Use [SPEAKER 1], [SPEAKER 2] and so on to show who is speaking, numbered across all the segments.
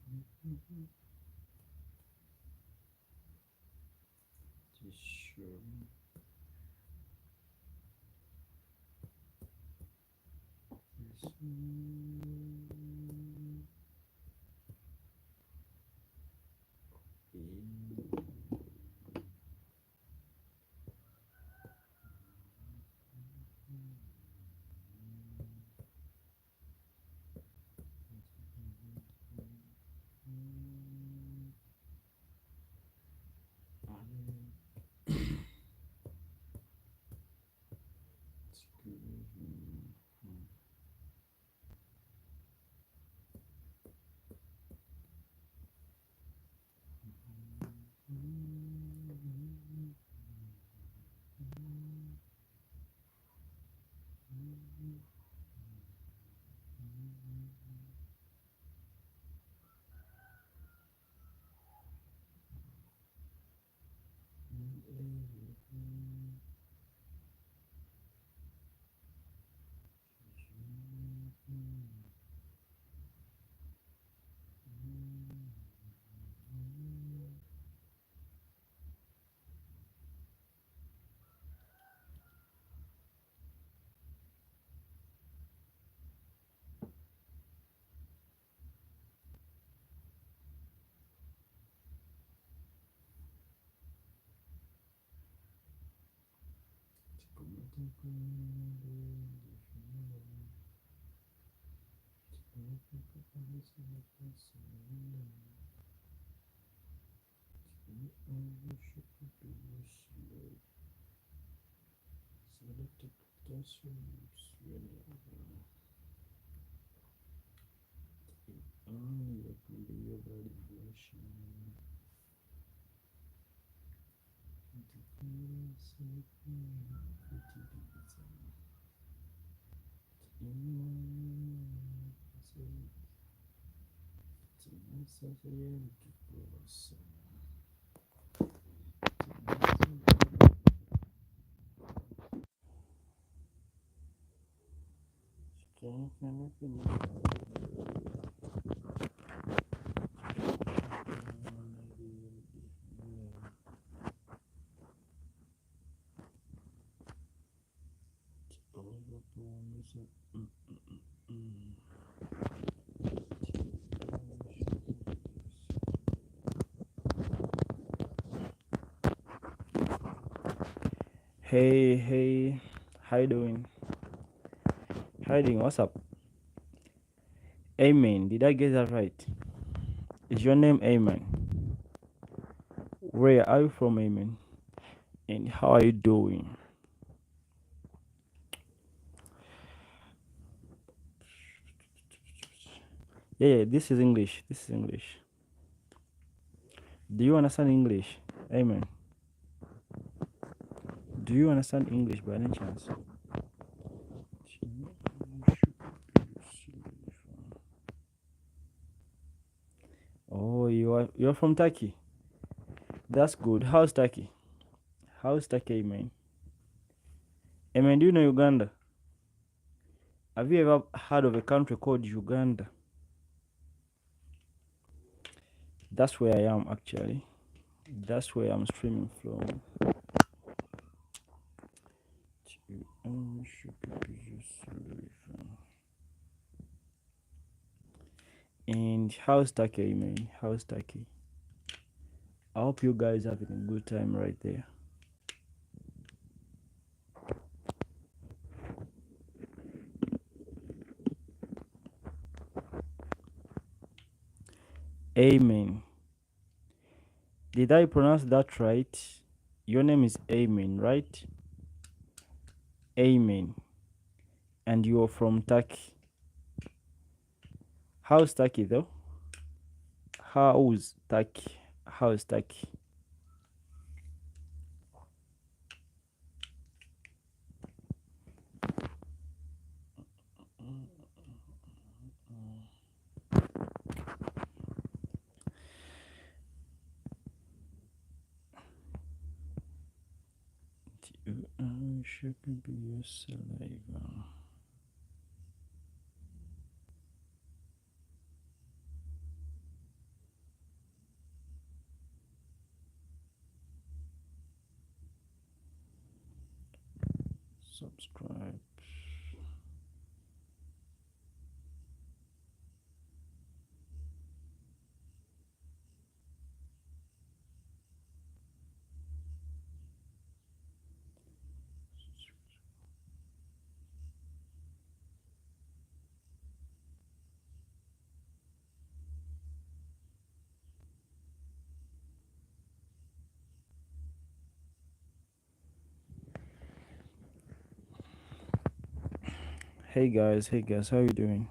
[SPEAKER 1] Tissue. Hey, hey, how you doing? How you doing? What's up? Amen. Did I get that right? Is your name Amen? Where are you from, Amen? And how are you doing? Yeah, this is English. This is English. Do you understand English? Amen. Do you understand English by any chance? Oh, you're from Turkey. That's good. How's Turkey? How's Turkey, Amen? Amen, do you know Uganda? Have you ever heard of a country called Uganda? That's where I am actually. That's where I'm streaming from. And how's Turkey, man? How's Turkey? I hope you guys having a good time right there. Amen. Did I pronounce that right? Your name is Amen, right? Amen. And you're from Turkey. How's Turkey though? How's Turkey? How's Turkey? Should be your saliva. subscribe. Hey guys, how you doing?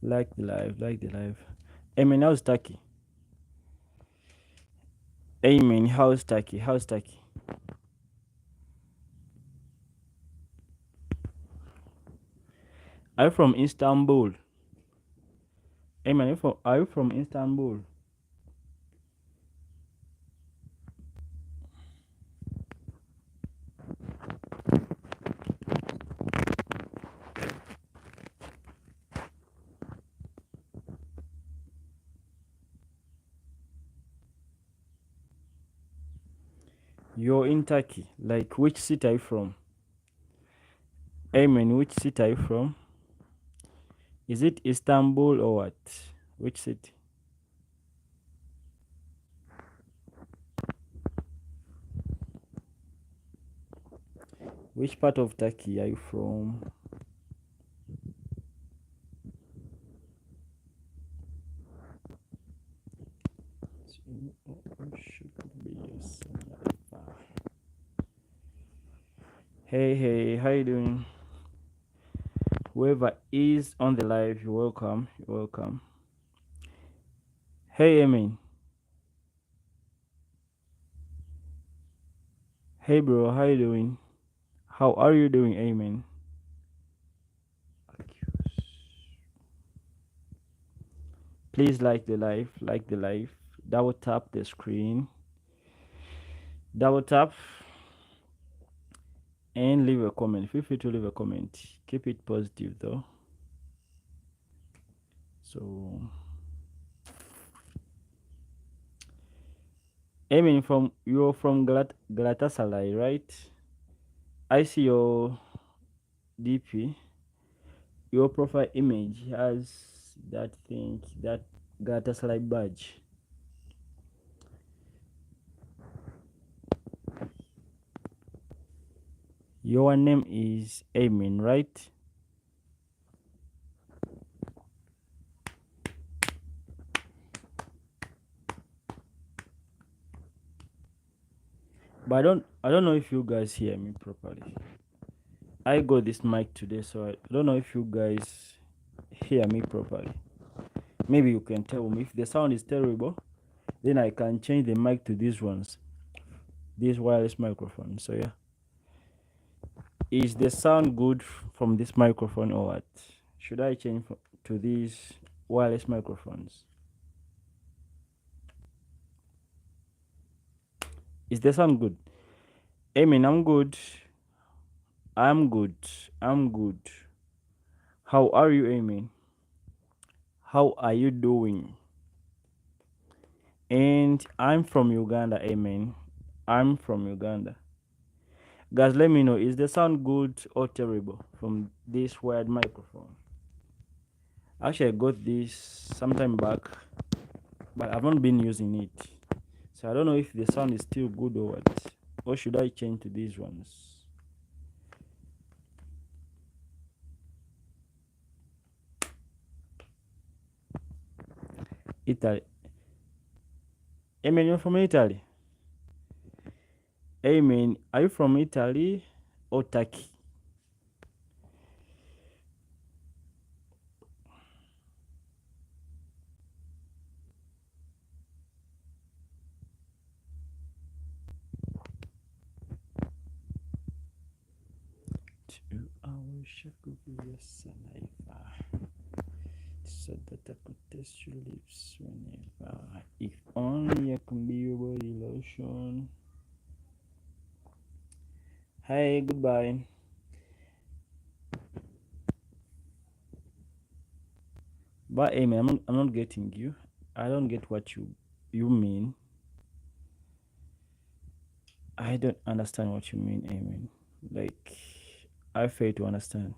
[SPEAKER 1] Like the live, like the live. Amen, how's Turkey? Amen, how's Turkey? How's Turkey? Are you from Istanbul? Amen, are you from Istanbul? You're in Turkey. Like, which city are you from? Amen, which city are you from? Is it Istanbul or what? Which city? Which part of Turkey are you from? Hey, how you doing? Whoever is on the live, you're welcome. You're welcome. Hey, Amen. Hey, bro, how you doing? How are you doing, Amen? Please like the live, like the live. Double tap the screen. Double tap and leave a comment. Feel free to leave a comment. Keep it positive though. So, Amen, you're from Galatasaray, right? I see your DP. Your profile image has that thing, that Galatasaray badge. Your name is Amen, right? But I don't know if you guys hear me properly. I got this mic today, so I don't know if you guys hear me properly. Maybe you can tell me if the sound is terrible, then I can change the mic to these ones, this wireless microphone. So yeah, is the sound good from this microphone or what? Should I change to these wireless microphones? Is the sound good? Amen. I'm good. I'm good. I'm good. How are you, Amen? How are you doing? And I'm from Uganda, Amen. I'm from Uganda. Guys, let me know, is the sound good or terrible from this wired microphone? Actually, I got this sometime back, but I've not been using it. So I don't know if the sound is still good or what. Or should I change to these ones? Italy. Amen, you're from Italy? Amen, are you from Italy or Turkey? So that I could taste your lips whenever. If only I can be your body lotion. Hi, goodbye. But Amen, I'm not getting you. I don't get what you mean. I don't understand what you mean, Amen. Like, I fail to understand.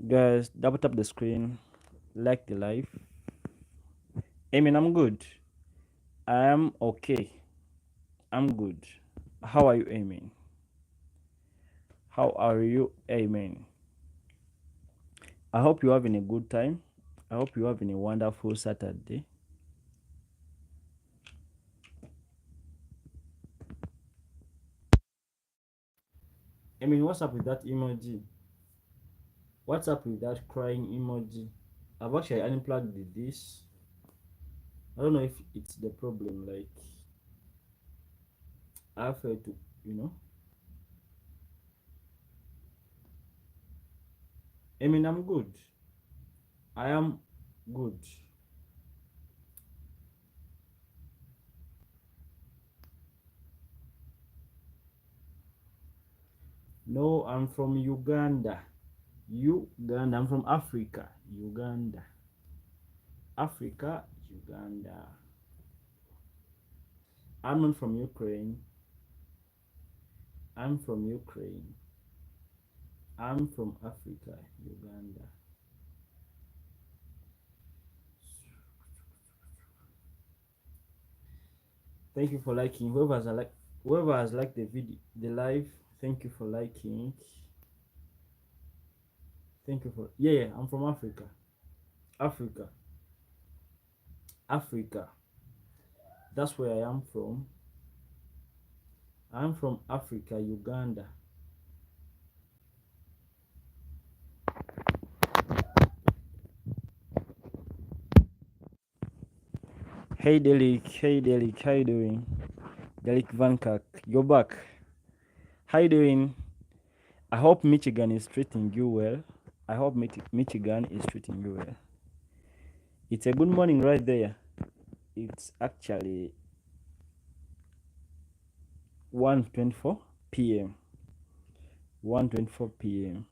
[SPEAKER 1] Guys, double tap the screen, like the live. I mean, I'm good. I am okay. I'm good. How are you aiming? How are you aiming? I hope you're having a good time. I hope you're having a wonderful Saturday. I mean, what's up with that emoji? What's up with that crying emoji? I've actually unplugged this. I don't know if it's the problem. Like, I have to, you know. I mean, I'm good. I am good. No, I'm from Uganda. Uganda. I'm from Africa. Uganda. Africa, Uganda. I'm not from Ukraine. I'm from Ukraine. I'm from Africa, Uganda. Thank you for liking. Whoever has liked the video, the live. Thank you for liking. Thank you for yeah. I'm from Africa. Africa. Africa. That's where I am from. I'm from Africa, Uganda. Hey Delik, hey Delik, how you doing? Delik Vankak, you're back. How you doing? I hope Michigan is treating you well. I hope Michigan is treating you well. It's a good morning right there. It's actually 1:24 p.m. 1:24 p.m.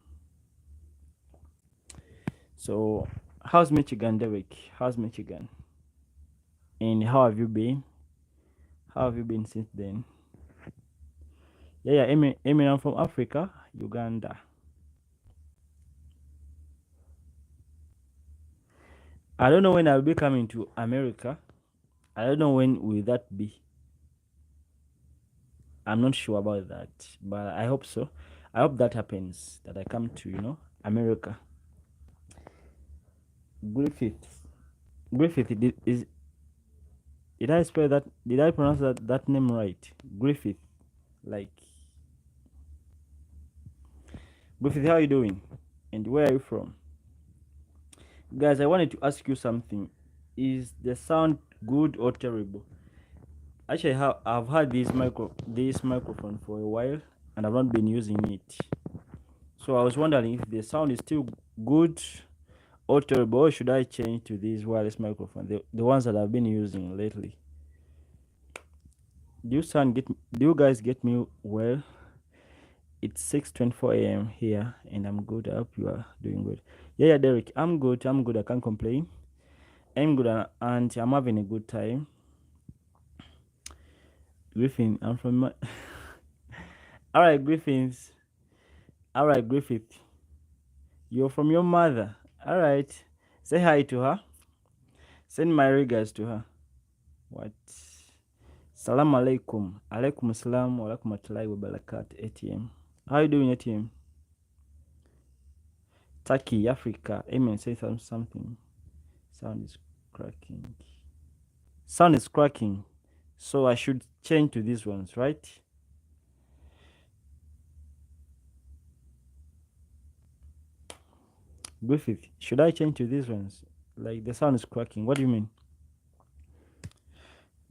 [SPEAKER 1] So, how's Michigan, Derek? How's Michigan? And how have you been? How have you been since then? Yeah, Amy, I'm from Africa, Uganda. I don't know when I'll be coming to America. I don't know when will that be. I'm not sure about that, but I hope so. I hope that happens. That I come to America. Griffith. Griffith. Did I spell that? Did I pronounce that name right? Griffith. Like Griffith. How are you doing? And where are you from? Guys, I wanted to ask you something. Is the sound good or terrible? Actually, I've had this microphone for a while, and I've not been using it. So I was wondering if the sound is still good or terrible, or should I change to this wireless microphone, the ones that I've been using lately? Do you guys get me well? It's 6:24 a.m. here, and I'm good. I hope you are doing good. Yeah, Derek, I'm good. I'm good. I can't complain. I'm good, and I'm having a good time. Griffin, I'm from my. All right, Griffins. All right, Griffith. You're from your mother. All right. Say hi to her. Send my regards to her. What? Salam alaikum. Alaikum salam wa rahmatullahi wa barakatuh. ATM. How you doing, ATM? Turkey, Africa. Amen. Say something. Sound is cracking. Sound is cracking. So I should change to these ones, right? Griffith, should I change to these ones? Like the sound is cracking. What do you mean?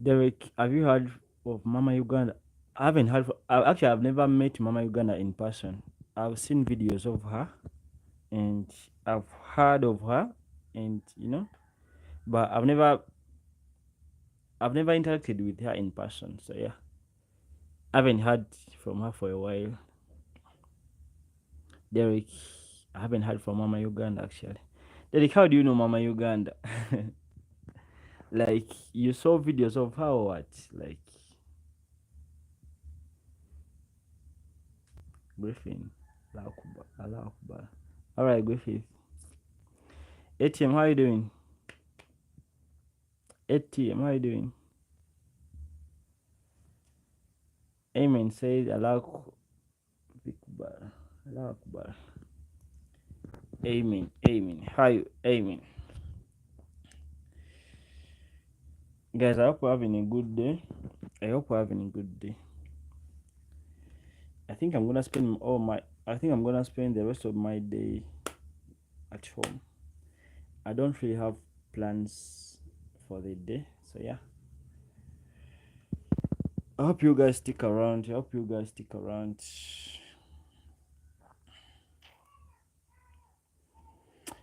[SPEAKER 1] Derek, have you heard of Mama Uganda? I haven't heard. Actually, I've never met Mama Uganda in person. I've seen videos of her, and I've heard of her, and but I've never interacted with her in person. So yeah, I haven't heard from her for a while. Derek, I haven't heard from Mama Uganda actually. Derek, how do you know Mama Uganda? Like you saw videos of her or what? Like Griffin. Allah Akbar. Alright, Griffith. ATM, how you doing? ATM, how you doing? Amen says Allah Akbar. Allah Akbar. Amen. Amen. How you? Amen. Guys, I hope you're having a good day. I hope you're having a good day. I think I'm gonna spend the rest of my day at home. I don't really have plans for the day, so yeah. I hope you guys stick around.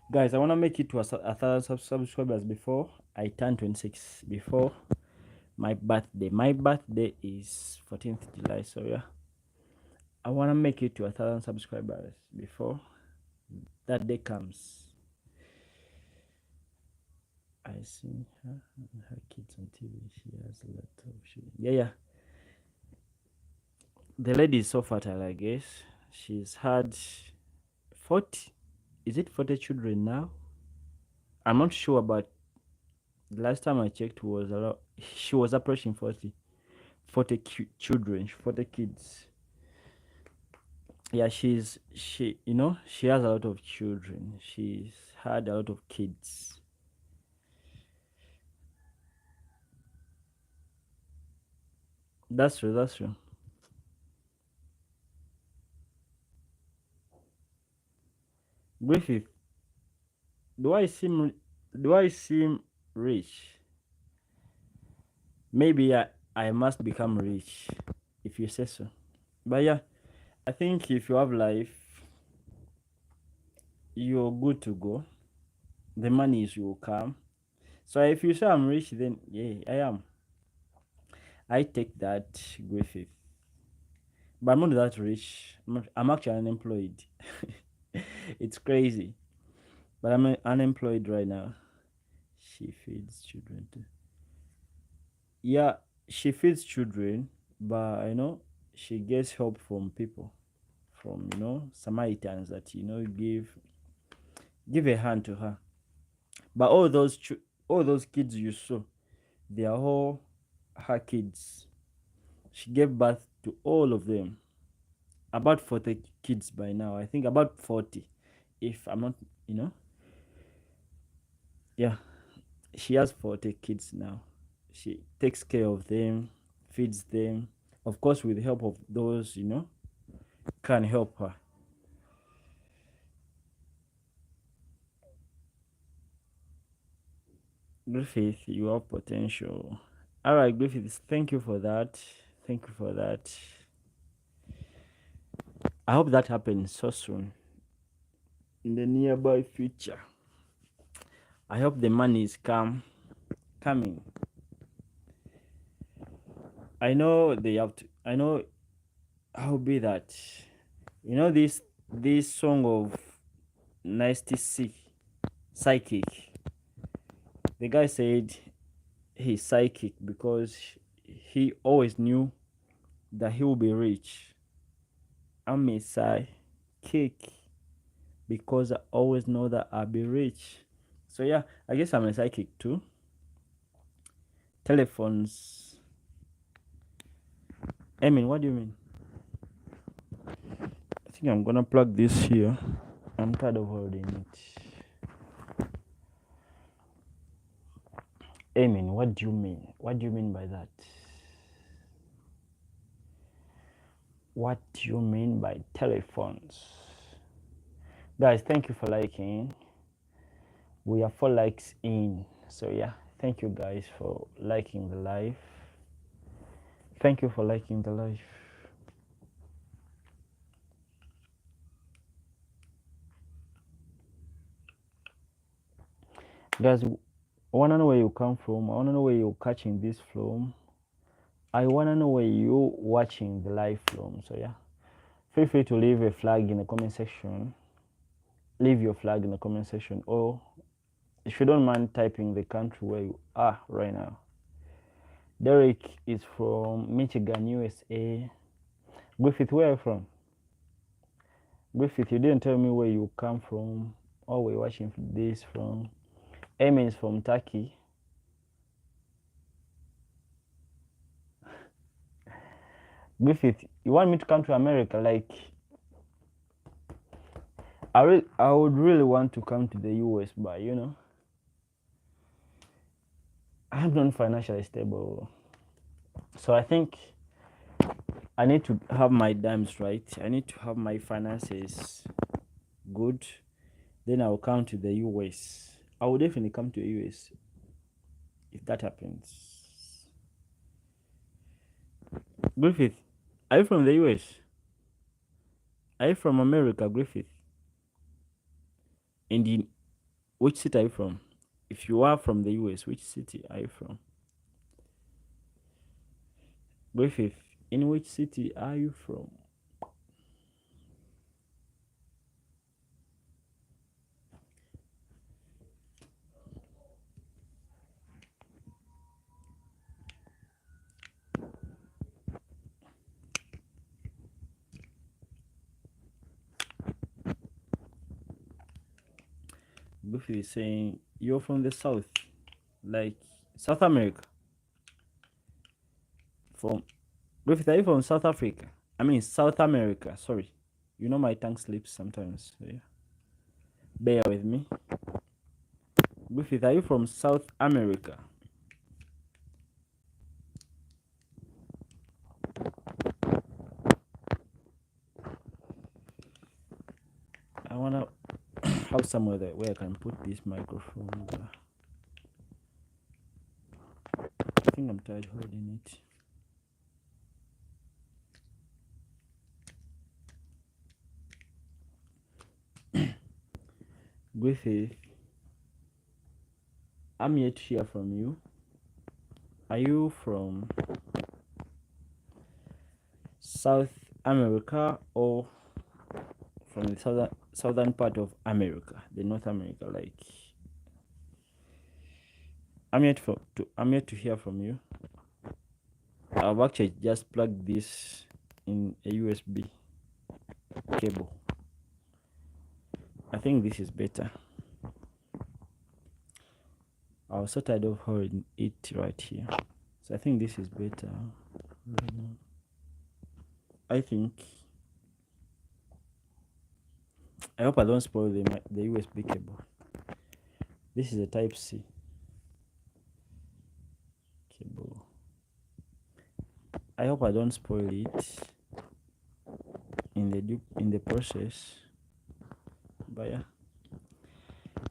[SPEAKER 1] Guys, I want to make it to 1,000 subscribers before I turn 26. Before my birthday. My birthday is 14th July, so yeah. I want to make it to 1,000 subscribers before that day comes. I see her and her kids on TV. She has a lot of shit. Yeah. The lady is so fertile, I guess. She's had 40. Is it 40 children now? I'm not sure, but the last time I checked was a lot. She was approaching 40. 40 children, 40 kids. Yeah, she has a lot of children. She's had a lot of kids. That's true. Griffith, do I seem rich? Maybe I must become rich if you say so. But yeah, I think if you have life, you're good to go. The money will come. So if you say I'm rich, then yeah, I am. I take that, Griffith. But I'm not that rich. I'm actually unemployed. It's crazy. But I'm unemployed right now. She feeds children too. Yeah, she feeds children, but she gets help from people, from Samaritans that give a hand to her. But all those kids you saw, they are all her kids. She gave birth to all of them. About 40 kids by now. I think about 40, if I'm not, yeah. She has 40 kids now. She takes care of them, feeds them, of course, with the help of those, can help her. Griffith, you have potential. All right, Griffith, thank you for that. I hope that happens so soon in the nearby future. I hope the money is coming. I know they have to. I know how be that. This song of Nasty C, Psychic. The guy said he's psychic because he always knew that he will be rich. I'm a psychic because I always know that I'll be rich. So yeah, I guess I'm a psychic too. Telephones. I mean, what do you mean? I think I'm gonna plug this here. I'm tired of holding it. Amen. What do you mean? What do you mean by that? What do you mean by telephones? Guys, thank you for liking. We are 4 likes in. So yeah, thank you guys for liking the live. Thank you for liking the live. Guys, I wanna know where you come from. I wanna know where you're catching this from. I wanna know where you're watching the live from. So yeah, feel free to leave a flag in the comment section. Leave your flag in the comment section, or if you don't mind typing the country where you are right now. Derek is from Michigan, USA. Griffith, where are you from? Griffith, you didn't tell me where you come from or where you're watching this from. Amy is from Turkey. Griffith, you want me to come to America? Like, I would really want to come to the US, but I'm not financially stable. So I think I need to have my dimes right. I need to have my finances good. Then I'll come to the US. I will definitely come to the US if that happens. Griffith, are you from the US? Are you from America, Griffith? And in which city are you from? If you are from the US, which city are you from? Griffith, in which city are you from? Griffith is saying you're from the South, like South America. From Griffith, are you from South Africa? I mean South America. Sorry, my tongue slips sometimes. So yeah, bear with me. Griffith, are you from South America? I wanna have somewhere there where I can put this microphone. I think I'm tired holding it. Griffith, I'm yet to hear from you. Are you from South America or from the southern part of America, the North America? Like, I'm yet to hear from you. I've actually just plugged this in a USB cable. I think this is better. I was so tired of holding it right here. So I think this is better. I hope I don't spoil the USB cable. This is a Type C cable. I hope I don't spoil it in the process. But yeah,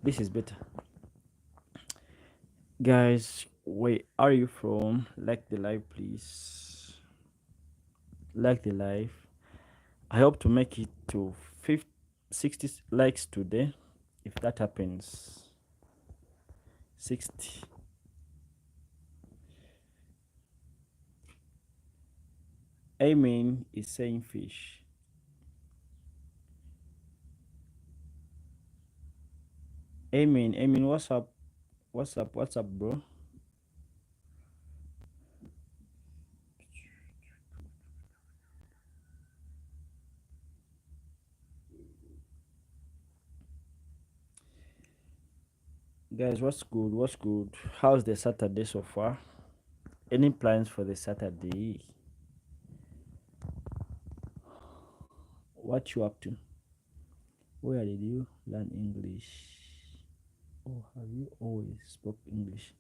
[SPEAKER 1] this is better. Guys, where are you from? Like the live, please. Like the live. I hope to make it to 60 likes today. If that happens, 60. Amen is saying fish. Amen, what's up? What's up, bro? Guys, what's good? How's the Saturday so far? Any plans for the Saturday? What you up to? Where did you learn English? Or have you always spoke English?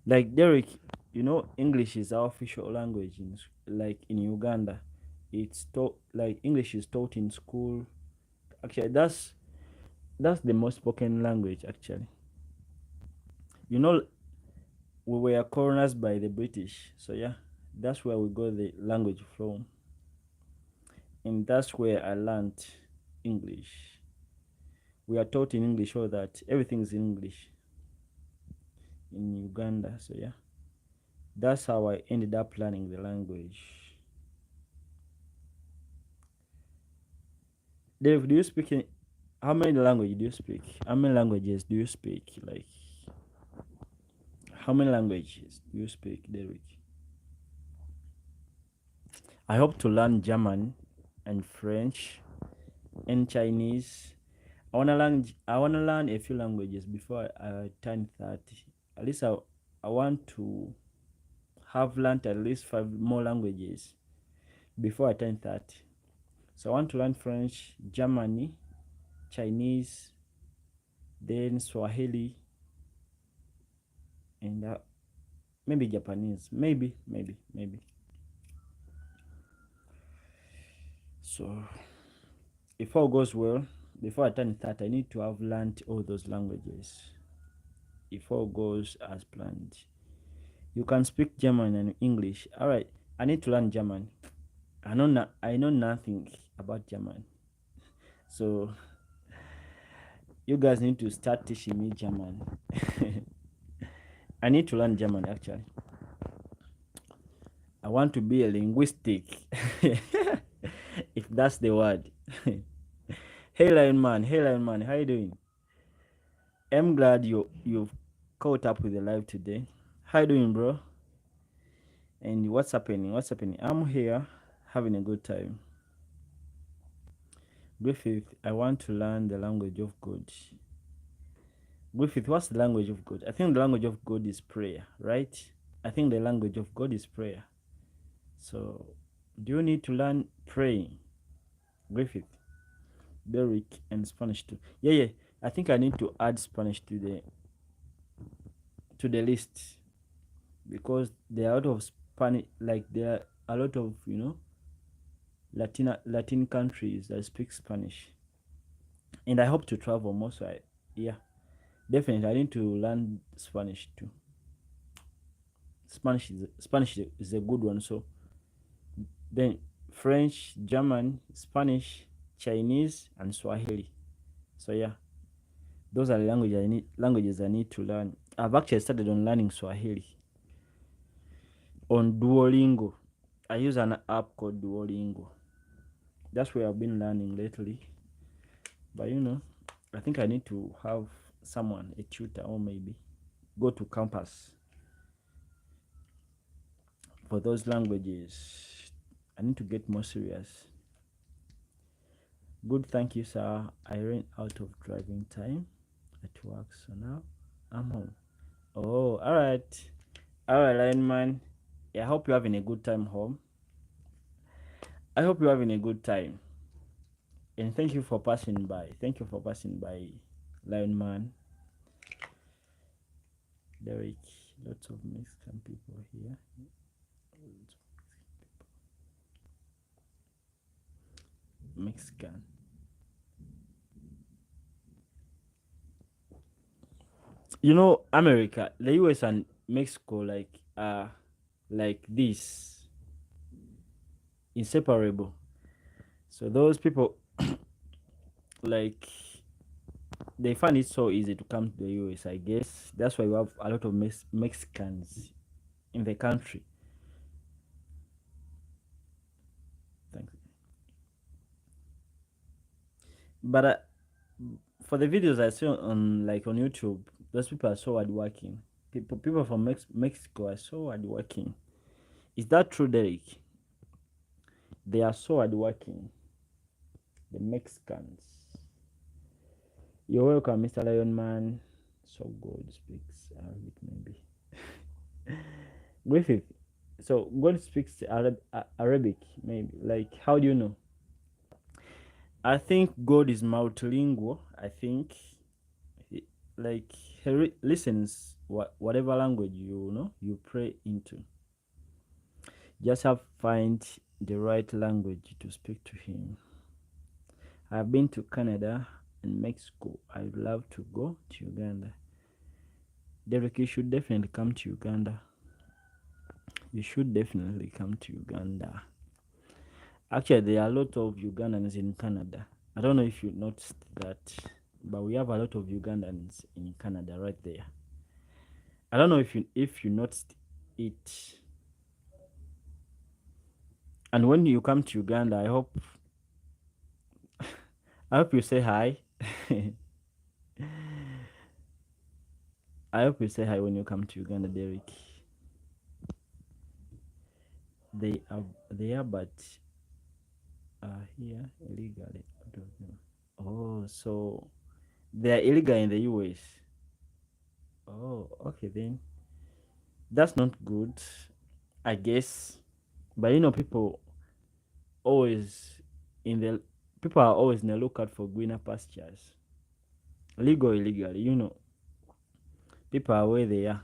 [SPEAKER 1] Like Derek, English is our official language in Uganda. It's taught like English is taught in school. Actually, that's the most spoken language actually. You know, we were colonized by the British, so yeah, that's where we got the language from, and that's where I learned English. We are taught in English, all that everything is in English in Uganda. So yeah, that's how I ended up learning the language. Dave, do you speak how many languages do you speak? How many languages do you speak? Like, how many languages do you speak, Derek? I hope to learn German and French and Chinese. I wanna learn a few languages before I turn 30. At least I want to have learned at least 5 more languages before I turn 30. So I want to learn French, Germany, Chinese, then Swahili, and maybe Japanese. Maybe. So if all goes well, before I turn 30, I need to have learned all those languages. If all goes as planned. You can speak German and English. All right, I need to learn German. I know nothing about German. So you guys need to start teaching me German. I need to learn German actually. I want to be a linguistic. If that's the word. Hey Lion Man, how you doing? I'm glad you've caught up with the live today. How you doing, bro? And what's happening? What's happening? I'm here having a good time. Griffith, I want to learn the language of God. Griffith, what's the language of God? I think the language of God is prayer, right? I think the language of God is prayer. So, do you need to learn praying? Griffith, Derek, and Spanish too. Yeah. I think I need to add Spanish to the list because there are a lot of Spanish, like there are a lot of Latin countries that speak Spanish, and I hope to travel more. So yeah, definitely I need to learn Spanish too. Spanish is a good one. So then French, German, Spanish, Chinese, and Swahili. So yeah, those are the languages I need to learn. I've actually started on learning Swahili on Duolingo. I use an app called Duolingo. That's where I've been learning lately. But I think I need to have someone, a tutor, or maybe go to campus for those languages. I need to get more serious. Good, thank you, sir. I ran out of driving time at work, so now I'm home. Oh, all right, Lion Man. Yeah, I hope you're having a good time home. I hope you're having a good time, and thank you for passing by. Thank you for passing by, Lion Man. Derek, lots of Mexican people here. Mexican. America, the US and Mexico like this, inseparable. So those people like they find it so easy to come to the US. I guess that's why we have a lot of Mexicans in the country. Thanks. But for the videos I see on YouTube, those people are so hardworking. People from Mexico are so hardworking. Is that true, Derek? They are so hardworking. The Mexicans. You're welcome, Mr. Lionman. So God speaks Arabic, maybe. Griffith. So God speaks Arabic, maybe. Like, how do you know? I think God is multilingual. I think, like, he listens whatever language you pray into. Just have to find the right language to speak to Him. I've been to Canada and Mexico. I'd love to go to Uganda. Derek, you should definitely come to Uganda. You should definitely come to Uganda. Actually, there are a lot of Ugandans in Canada. I don't know if you noticed that, but we have a lot of Ugandans in Canada right there. I don't know if you noticed it. And when you come to Uganda, I hope you say hi. I hope you say hi when you come to Uganda, Derek. They are, but are here illegally. Oh, so they are illegal in the US. Oh, okay then. That's not good, I guess. But people always in the people are always in the lookout for greener pastures. Legal, illegally, people are where they are.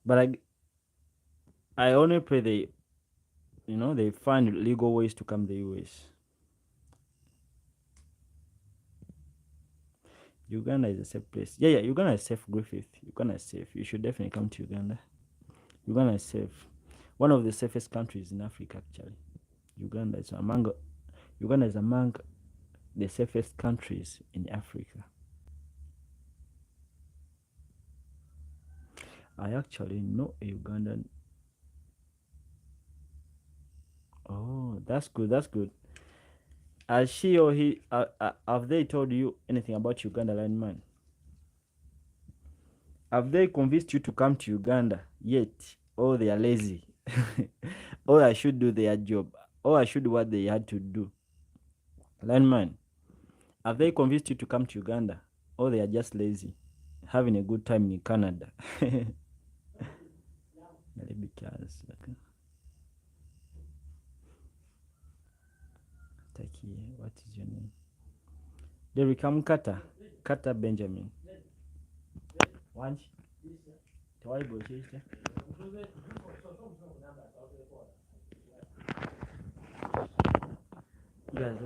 [SPEAKER 1] But I only pray they find legal ways to come to the US. Uganda is a safe place. Yeah, Uganda is safe, Griffith. Uganda is safe. You should definitely come to Uganda. Uganda is safe. One of the safest countries in Africa, actually. Uganda is among Uganda is among the safest countries in Africa. I actually know a Ugandan. Oh, that's good. That's good. Has she or he have they told you anything about Uganda, Landman? Have they convinced you to come to Uganda yet? Or they are lazy? Or I should do their job? Or I should do what they had to do? Landman, have they convinced you to come to Uganda? Or they are just lazy, having a good time in Canada? Taki, what is your name? Derek Kata. Kata Benjamin. One. Tawai Boshista. Guys,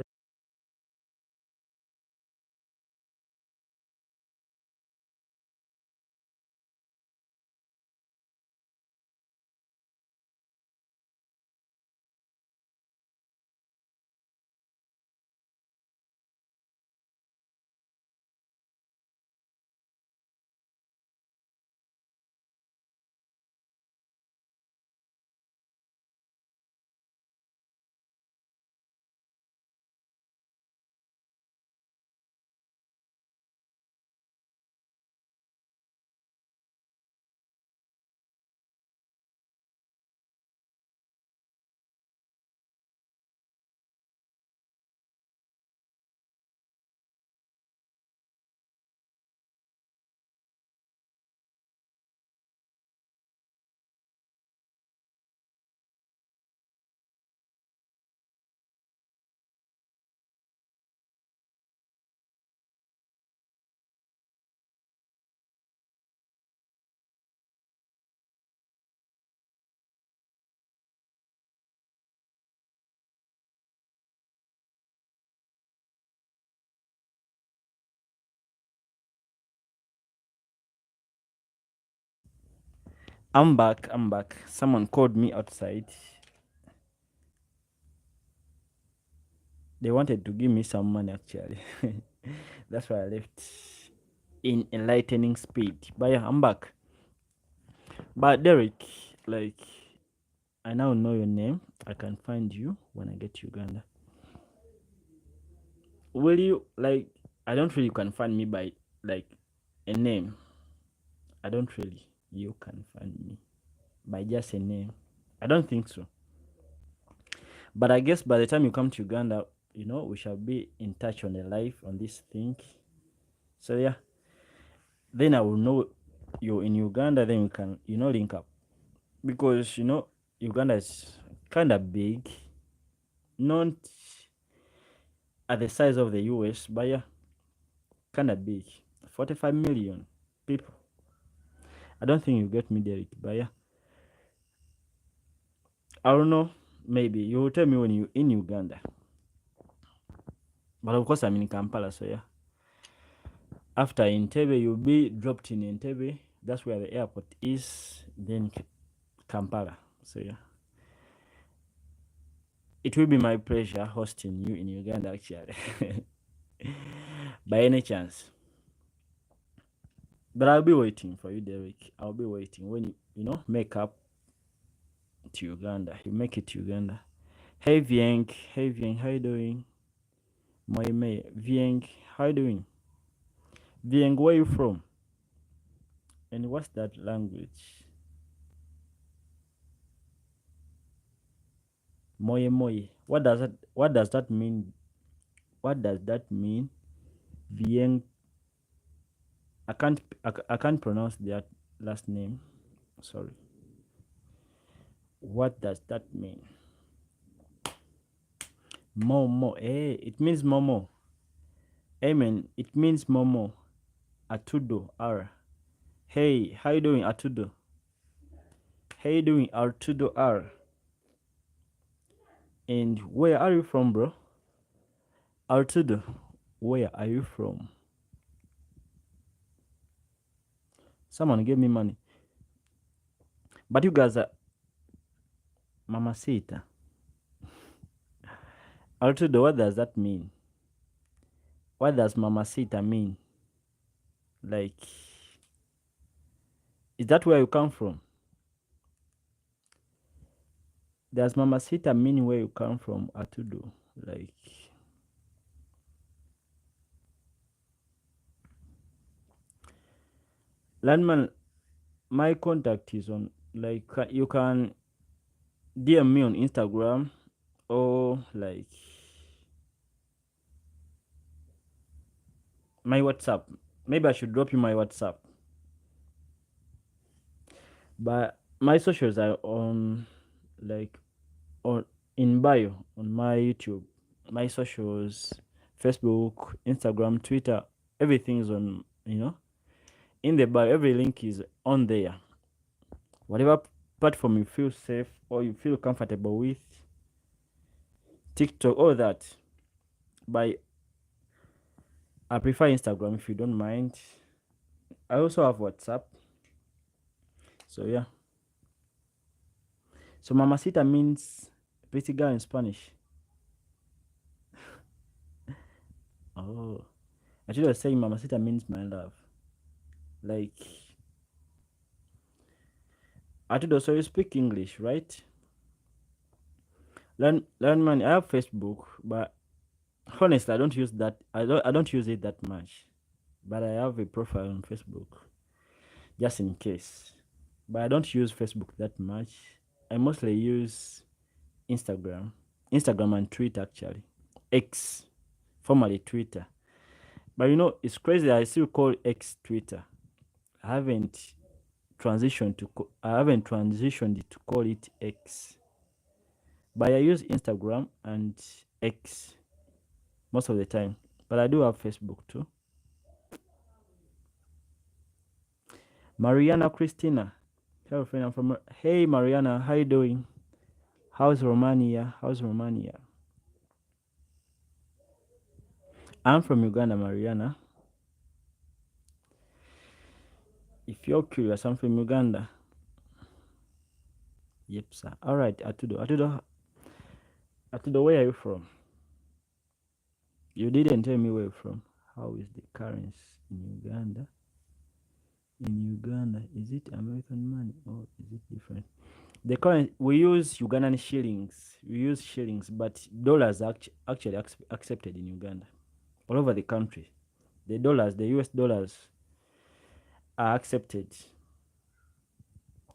[SPEAKER 1] I'm back. I'm back. Someone called me outside. They wanted to give me some money actually. That's why I left in enlightening speed. But yeah, I'm back. But Derek, like I now know your name. I can find you when I get to Uganda. Will you like I don't really can find me by like a name. I don't really. You can find me by just a name. I don't think so. But I guess by the time you come to Uganda, we shall be in touch on the live on this thing. So yeah, then I will know you're in Uganda. Then we can link up because Uganda is kind of big, not at the size of the US, but yeah, kind of big. 45 million people. I don't think you get me there, but yeah, I don't know. Maybe you will tell me when you in Uganda. But of course, I'm in Kampala, so yeah. After Entebbe, you'll be dropped in Entebbe. That's where the airport is. Then Kampala. So yeah, it will be my pleasure hosting you in Uganda, actually. By any chance. But I'll be waiting for you, Derek. I'll be waiting when you make up to Uganda. You make it to Uganda. Hey Vieng, how you doing? Moime, Vieng, how you doing? Vieng, where you from? And what's that language? Moye, What does that mean? What does that mean? Bien, I can't pronounce that last name. Sorry. What does that mean? Momo. Hey, it means Momo. Amen. It means Momo. Atudo. R. Hey, how you doing, Atudo? How you doing, Artudo R? And where are you from, bro? Artudo, where are you from? Someone gave me money. But you guys are Mamacita. Artudo, what does that mean? What does Mamacita mean? Like, is that where you come from? Does Mamacita mean where you come from, Artudo? Like, Landman, my contact is on, like, you can DM me on Instagram or like my WhatsApp. Maybe I should drop you my WhatsApp. But my socials are on, like, on in bio on my YouTube. My socials, Facebook, Instagram, Twitter, everything is on, in the bio. Every link is on there. Whatever platform you feel safe or you feel comfortable with, TikTok, all that. But I prefer Instagram if you don't mind. I also have WhatsApp. So yeah. So Mamacita means pretty girl in Spanish. Oh. Actually, I was saying Mamacita means my love. Like, I told you, so you speak English, right? Learn man, I have Facebook, but honestly, I don't use that. I don't use it that much. But I have a profile on Facebook just in case. But I don't use Facebook that much. I mostly use Instagram, Instagram and Twitter actually. X, formerly Twitter. But it's crazy. I still call X Twitter. I haven't transitioned to call it X. But I use Instagram and X most of the time. But I do have Facebook too. Mariana Christina. Hello, friend. I'm from. Hey, Mariana. How you doing? How's Romania? How's Romania? I'm from Uganda, Mariana. If you're curious, I'm from Uganda. Yep, sir. All right, Atudo. Atudo, where are you from? You didn't tell me where you're from. How is the currency in Uganda? In Uganda, is it American money or is it different? The current we use Ugandan shillings. We use shillings, but dollars are actually accepted in Uganda, all over the country. The US dollars are accepted.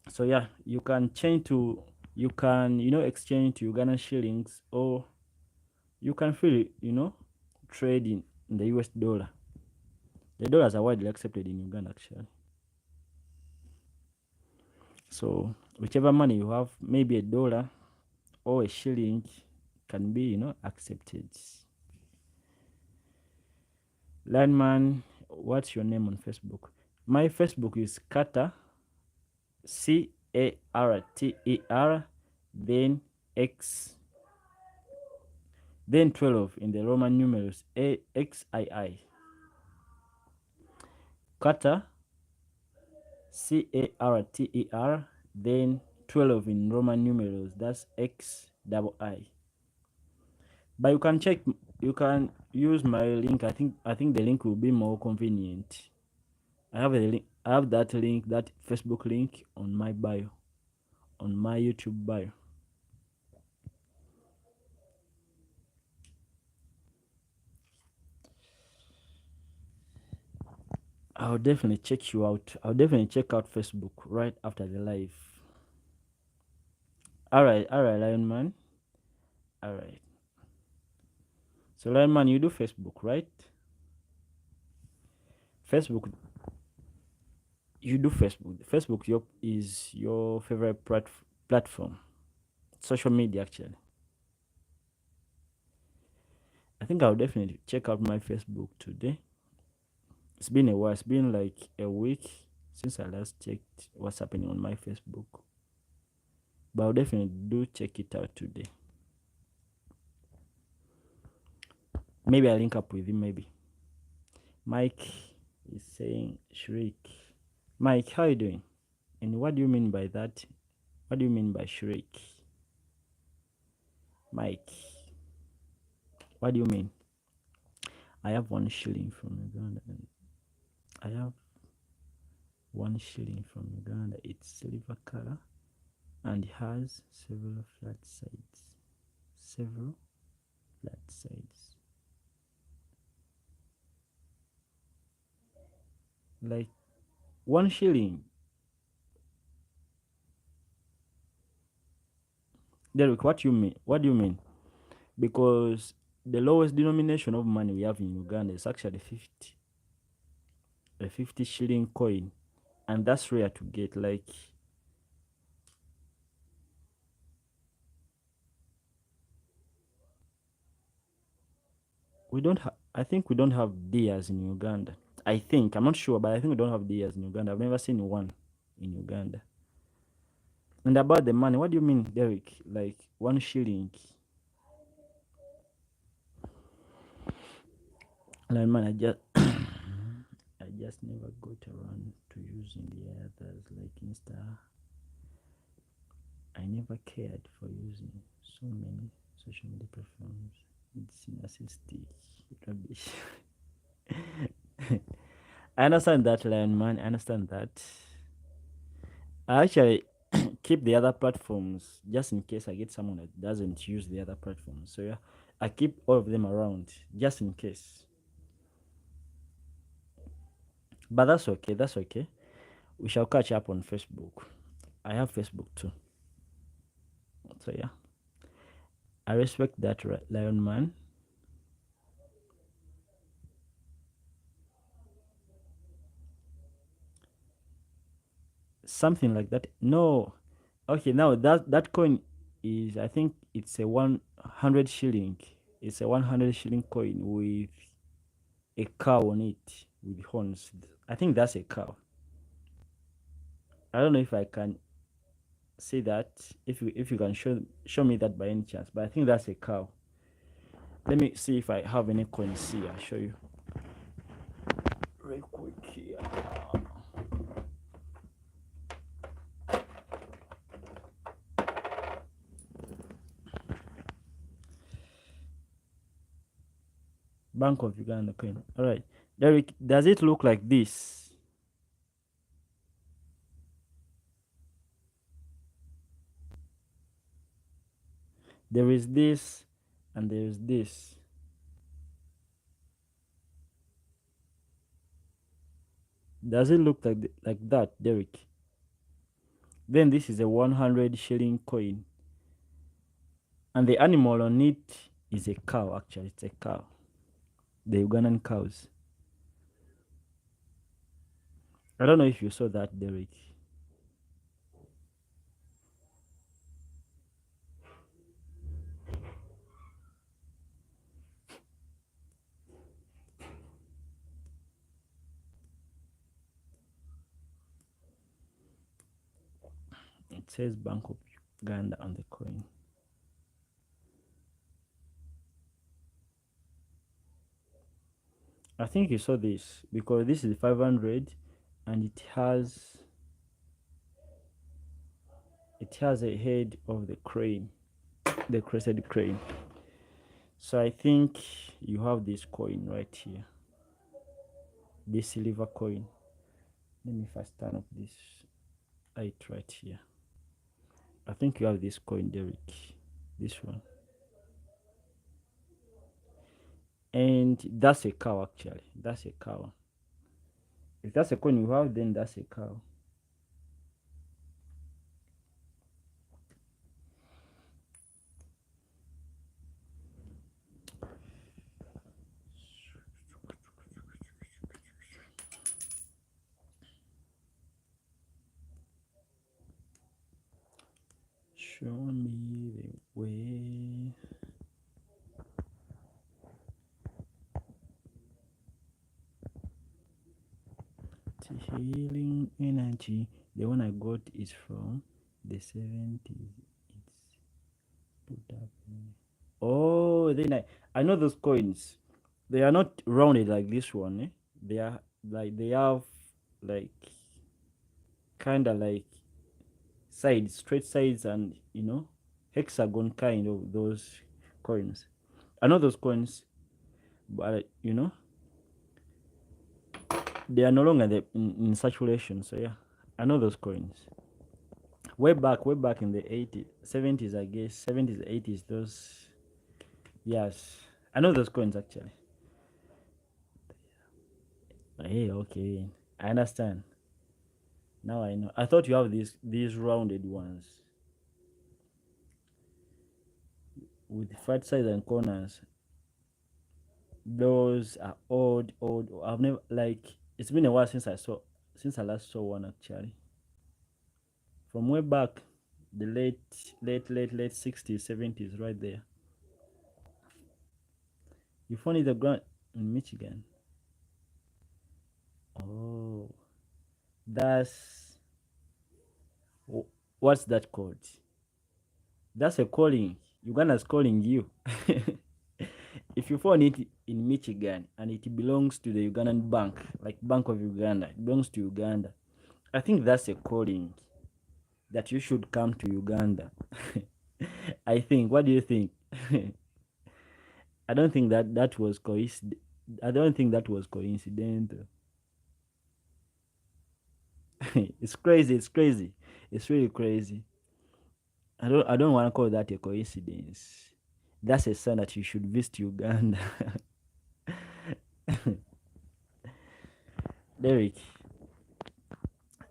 [SPEAKER 1] So yeah, you can exchange to Ugandan shillings, or you can feel trade in the US dollar. The dollars are widely accepted in Uganda actually. So whichever money you have, maybe a dollar or a shilling, can be accepted. Landman, what's your name on Facebook? My Facebook is Carter, Carter, then X, then 12 in the Roman numerals, AXII. Carter, Carter, then 12 in Roman numerals, that's XII. But you can use my link. I think the link will be more convenient. I have that link, that Facebook link on my bio, on my YouTube bio. I'll definitely check you out. I'll definitely check out Facebook right after the live. All right, Lion Man. All right. So, Lion Man, you do Facebook, right? Facebook, you do Facebook. Facebook is your favorite platform, social media, actually. I think I'll definitely check out my Facebook today. It's been a while. It's been like a week since I last checked what's happening on my Facebook. But I'll definitely do check it out today. Maybe I'll link up with him, maybe. Mike is saying Shriek. Mike, how are you doing? And what do you mean by that? What do you mean by Shriek? Mike, what do you mean? I have 1 shilling from Uganda. And I have 1 shilling from Uganda. It's silver color and has several flat sides. Several flat sides. Like 1 shilling. Derek, what you mean? What do you mean? Because the lowest denomination of money we have in Uganda is actually 50. A 50 shilling coin. And that's rare to get. Like, we don't have, I think we don't have dias in Uganda. I think, I'm not sure, but I think we don't have dias in Uganda. I've never seen one in Uganda. And about the money, what do you mean, Derek? Like 1 shilling? Like, man, I just never got around to using the others like Insta. I never cared for using so many social media platforms. It's narcissistic rubbish. I understand that, Lion Man. I understand that. I actually keep the other platforms just in case I get someone that doesn't use the other platforms. So yeah, I keep all of them around just in case. But that's okay. That's okay. We shall catch up on Facebook. I have Facebook too. So yeah, I respect that, Lion Man. Something like that. No. Okay, now that coin is, I think it's a 100 shilling. It's a 100 shilling coin with a cow on it with horns. I think that's a cow. I don't know if I can say that, if you can show me that by any chance, but I think that's a cow. Let me see if I have any coins here. I'll show you real quick here. Bank of Uganda coin. All right, Derek, does it look like this? There is this and there is this. Does it look like that, Derek? Then this is a 100 shilling coin, and the animal on it is a cow. Actually, it's a cow. The Ugandan cows. I don't know if you saw that, Derek. It says Bank of Uganda on the coin. I think you saw this because this is 500 and it has a head of the crane, the crested crane. So I think you have this coin right here, this silver coin. Let me first turn off this light right here. I think you have this coin, Derek, this one. And that's a cow. Actually, that's a cow. If that's a coin you have, then that's a cow. Show me the way. To healing energy. The one I got is from the 70s. It's put up. Oh, then I know those coins. They are not rounded like this one. Eh? They are like they have like kind of like sides, straight sides, and hexagon kind of those coins. I know those coins, but they are no longer in circulation. So yeah, I know those coins. Way back in the 80s, 70s, I guess, 70s, 80s. Those, yes, I know those coins actually. Hey, okay, I understand. Now I know. I thought you have these rounded ones with flat sides and corners. Those are old. I've never like. It's been a while since I last saw one actually. From way back, the late 60s, 70s, right there. You found it the ground in Michigan. Oh, that's what's that called? That's a calling. Uganda's calling you. If you found it in Michigan and it belongs to the Ugandan bank, like Bank of Uganda, it belongs to Uganda. I think that's a calling that you should come to Uganda. I think. What do you think? I don't think that was coincidence. I don't think that was coincidental. It's crazy. It's crazy. It's really crazy. I don't want to call that a coincidence. That's a sign that you should visit Uganda. Derek,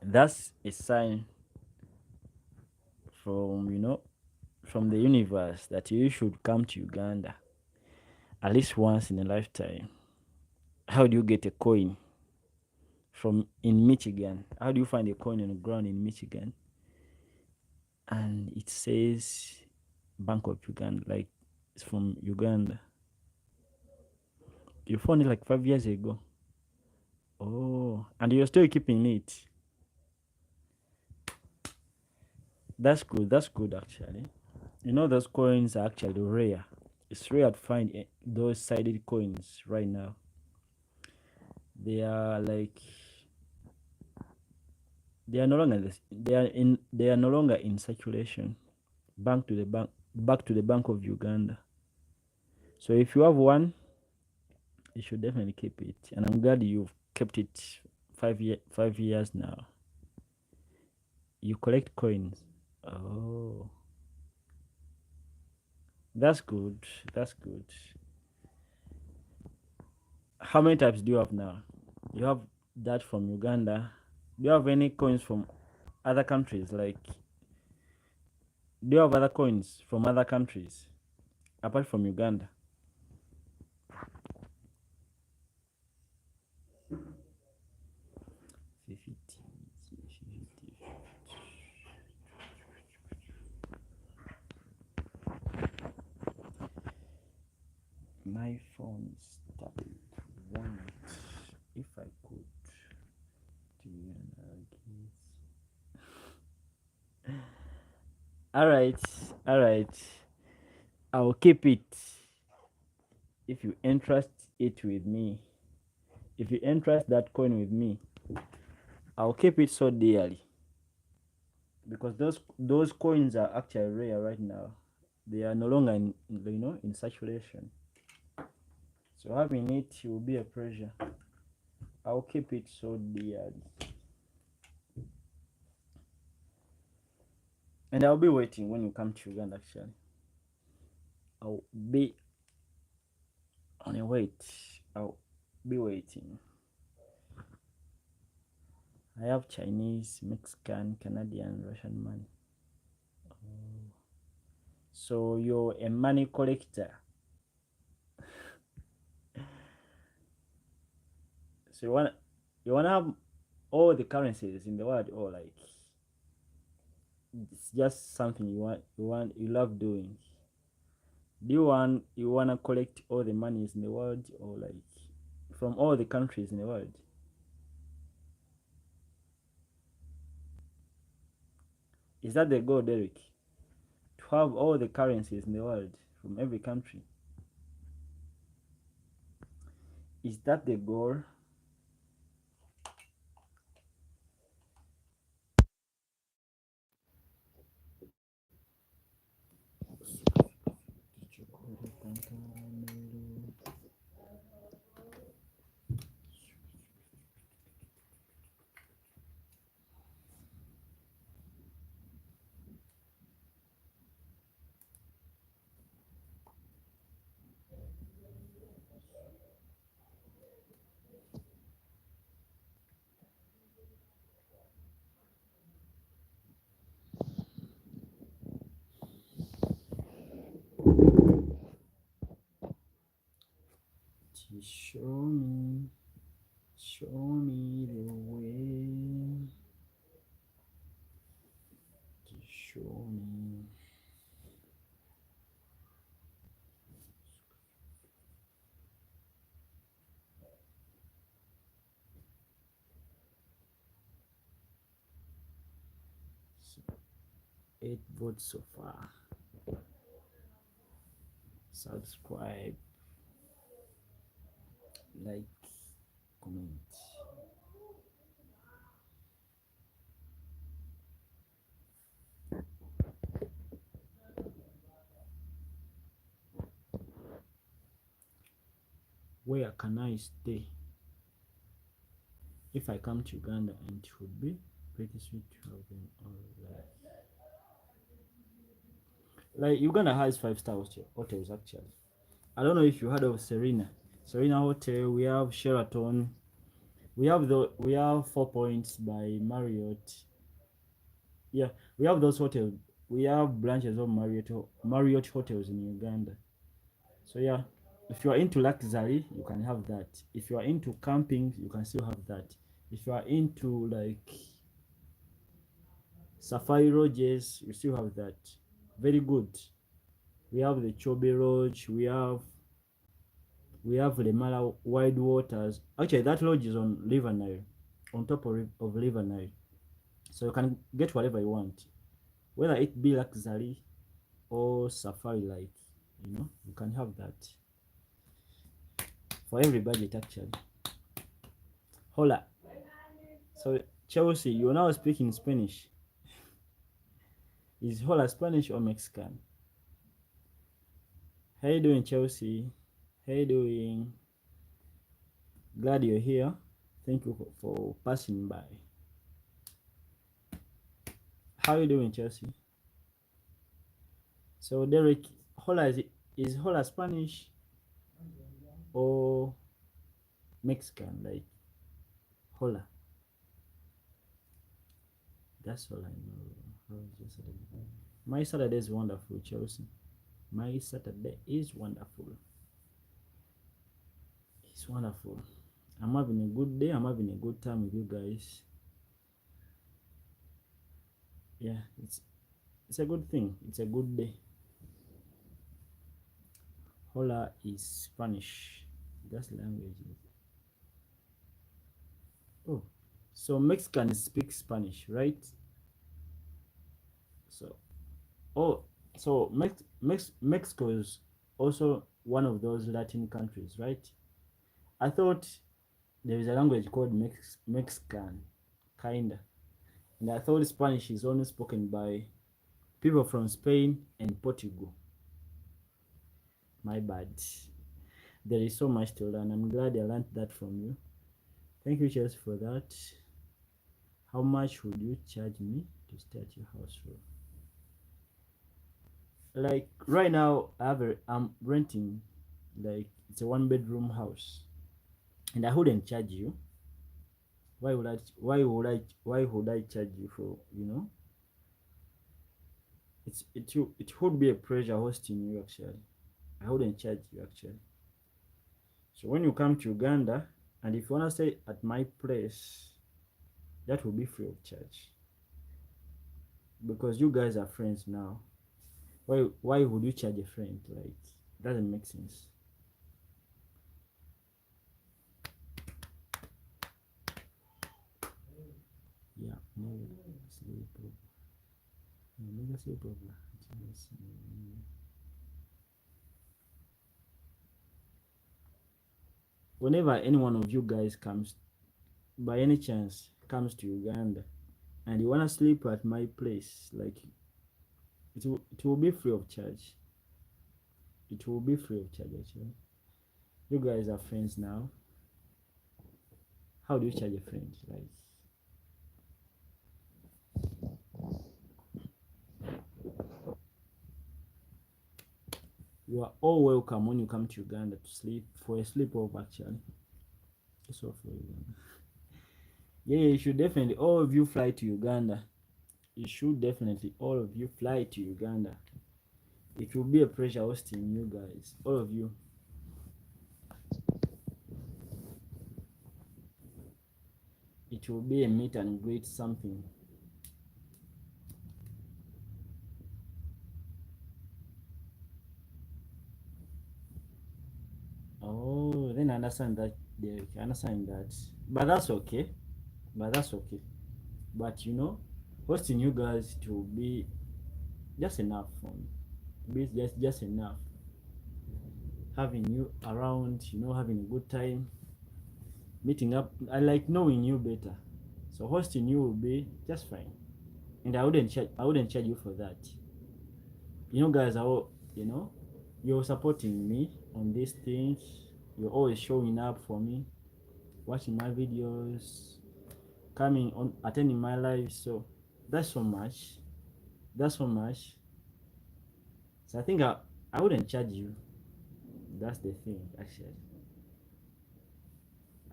[SPEAKER 1] that's a sign from the universe that you should come to Uganda at least once in a lifetime. How do you get a coin from in Michigan? How do you find a coin on the ground in Michigan and it says Bank of Uganda, like it's from Uganda? You found it like 5 years ago. Oh, and you're still keeping it. That's good. That's good, actually. Those coins are actually rare. It's rare to find those sided coins right now. They are like they are no longer in circulation. Back to the Bank of Uganda. So if you have one, you should definitely keep it. And I'm glad you've kept it 5 years now. You collect coins. Oh, that's good. That's good. How many types do you have now? You have that from Uganda. Do you have any coins from other countries? Like, do you have other coins from other countries apart from Uganda? My phone started one. If I could, all right, all right. I'll keep it if you entrust it with me. If you entrust that coin with me, I'll keep it so dearly because those coins are actually rare right now. They are no longer in circulation. So having it will be a pleasure. I'll keep it so dearly. And I'll be waiting when you come to Uganda actually. I'll be on a wait. I'll be waiting. I have Chinese, Mexican, Canadian, Russian money. Oh. So you're a money collector. So you wanna have all the currencies in the world, or like it's just something you love doing. You wanna collect all the monies in the world, or like from all the countries in the world? Is that the goal, Derek? To have all the currencies in the world from every country? Is that the goal? Show me the way. Show me. So, 8 votes so far. Subscribe, like, comment. Where can I stay if I come to Uganda? And it would be pretty sweet to have them all. Like Uganda has 5-star hotels actually. I don't know if you heard of Serena Hotel. We have Sheraton. We have 4 Points by Marriott. Yeah, we have those hotels. We have branches of Marriott hotels in Uganda. So yeah, if you are into luxury, you can have that. If you are into camping, you can still have that. If you are into like safari lodges, you still have that. Very good. We have the Chobe Lodge. We have the Mala Wide Waters. Actually, that lodge is on River Nile, on top of River Nile. So you can get whatever you want, whether it be luxury or safari like. You can have that for every budget actually. Hola. So Chelsea, you're now speaking Spanish. Is hola Spanish or Mexican? How you doing, Chelsea? How you doing? Glad you're here. Thank you for passing by. How you doing, Chelsea? So Derek, hola is hola Spanish or Mexican? Like hola. That's all I know. How is your Saturday? My Saturday is wonderful, Chelsea. My Saturday is wonderful. It's wonderful. I'm having a good day. I'm having a good time with you guys. Yeah, it's a good thing. It's a good day. Hola is Spanish. That's the language. Oh, so Mexicans speak Spanish, right? So, oh, so Mexico is also one of those Latin countries, right? I thought there is a language called Mexican, kinda, and I thought Spanish is only spoken by people from Spain and Portugal. My bad. There is so much to learn. I'm glad I learned that from you. Thank you, Chelsea, for that. How much would you charge me to stay at your house for? Like right now, I'm renting, like it's a 1 bedroom house, and I wouldn't charge you. Why would I? Why would I? Why would I charge you for? It would be a pleasure hosting you actually. I wouldn't charge you actually. So when you come to Uganda, and if you wanna stay at my place, that will be free of charge. because you guys are friends now. Why would you charge a friend? Like, doesn't make sense. Yeah, mega sleep over. Yeah, mega sleep over. Whenever any one of you guys comes, by any chance, comes to Uganda and you wanna sleep at my place, like it will be free of charge. It will be free of charge actually. You guys are friends now. How do you charge a friend? Like, you are all welcome when you come to Uganda to sleep for a sleepover actually. It's all for Uganda. Yeah, you should definitely all of you fly to Uganda. You should definitely all of you fly to Uganda. It will be a pleasure hosting you guys, all of you. It will be a meet and greet something. Oh, then I understand that, Derek. I understand that. But that's okay. But that's okay. But you know, hosting you guys to be just enough for me. Be just enough. Having you around, having a good time, meeting up. I like knowing you better. So hosting you will be just fine. And I wouldn't charge you for that. Guys are all, you're supporting me on these things. You're always showing up for me, watching my videos, coming on, attending my live. So that's so much. That's so much. So I think I wouldn't charge you. That's the thing, actually.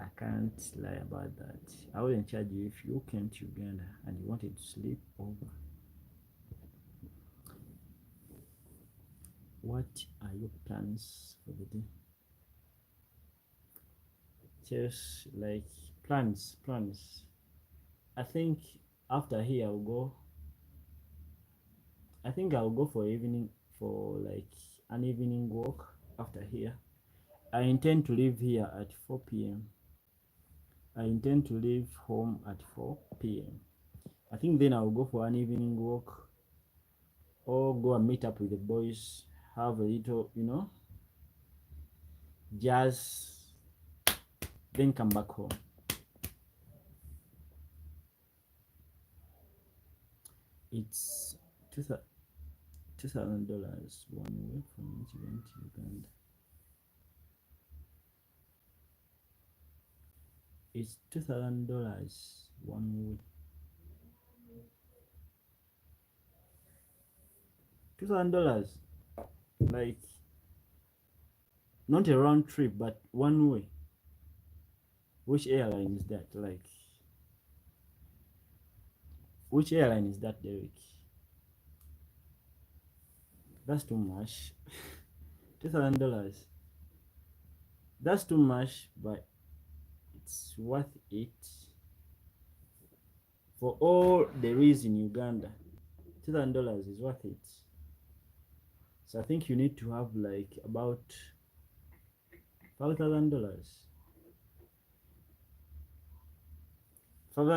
[SPEAKER 1] I can't lie about that. I wouldn't charge you if you came to Uganda and you wanted to sleep over. What are your plans for the day? Just like plans. I think after here I'll go. I think I'll go for like an evening walk after here. I intend to leave here at 4 p.m. I intend to leave home at 4 p.m. I think then I'll go for an evening walk or go and meet up with the boys, have a little, jazz, then come back home. It's $2,000 one way from Michigan to Uganda. It's $2,000 one way. $2,000, like not a round trip, but one way. Which airline is that? Like, which airline is that, Derek? That's too much. $2,000. That's too much, but it's worth it for all there is in Uganda. $2,000 is worth it. So I think you need to have like about $5,000.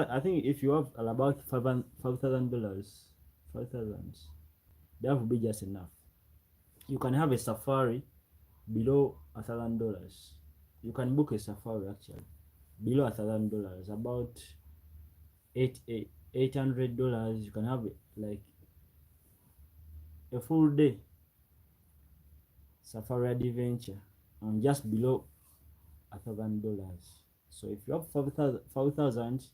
[SPEAKER 1] I think if you have about $5,000, 5,000, that would be just enough. You can have a safari below $1,000. You can book a safari actually below $1,000, about $800. You can have like a full day safari adventure and just below $1,000. So if you have 5,000,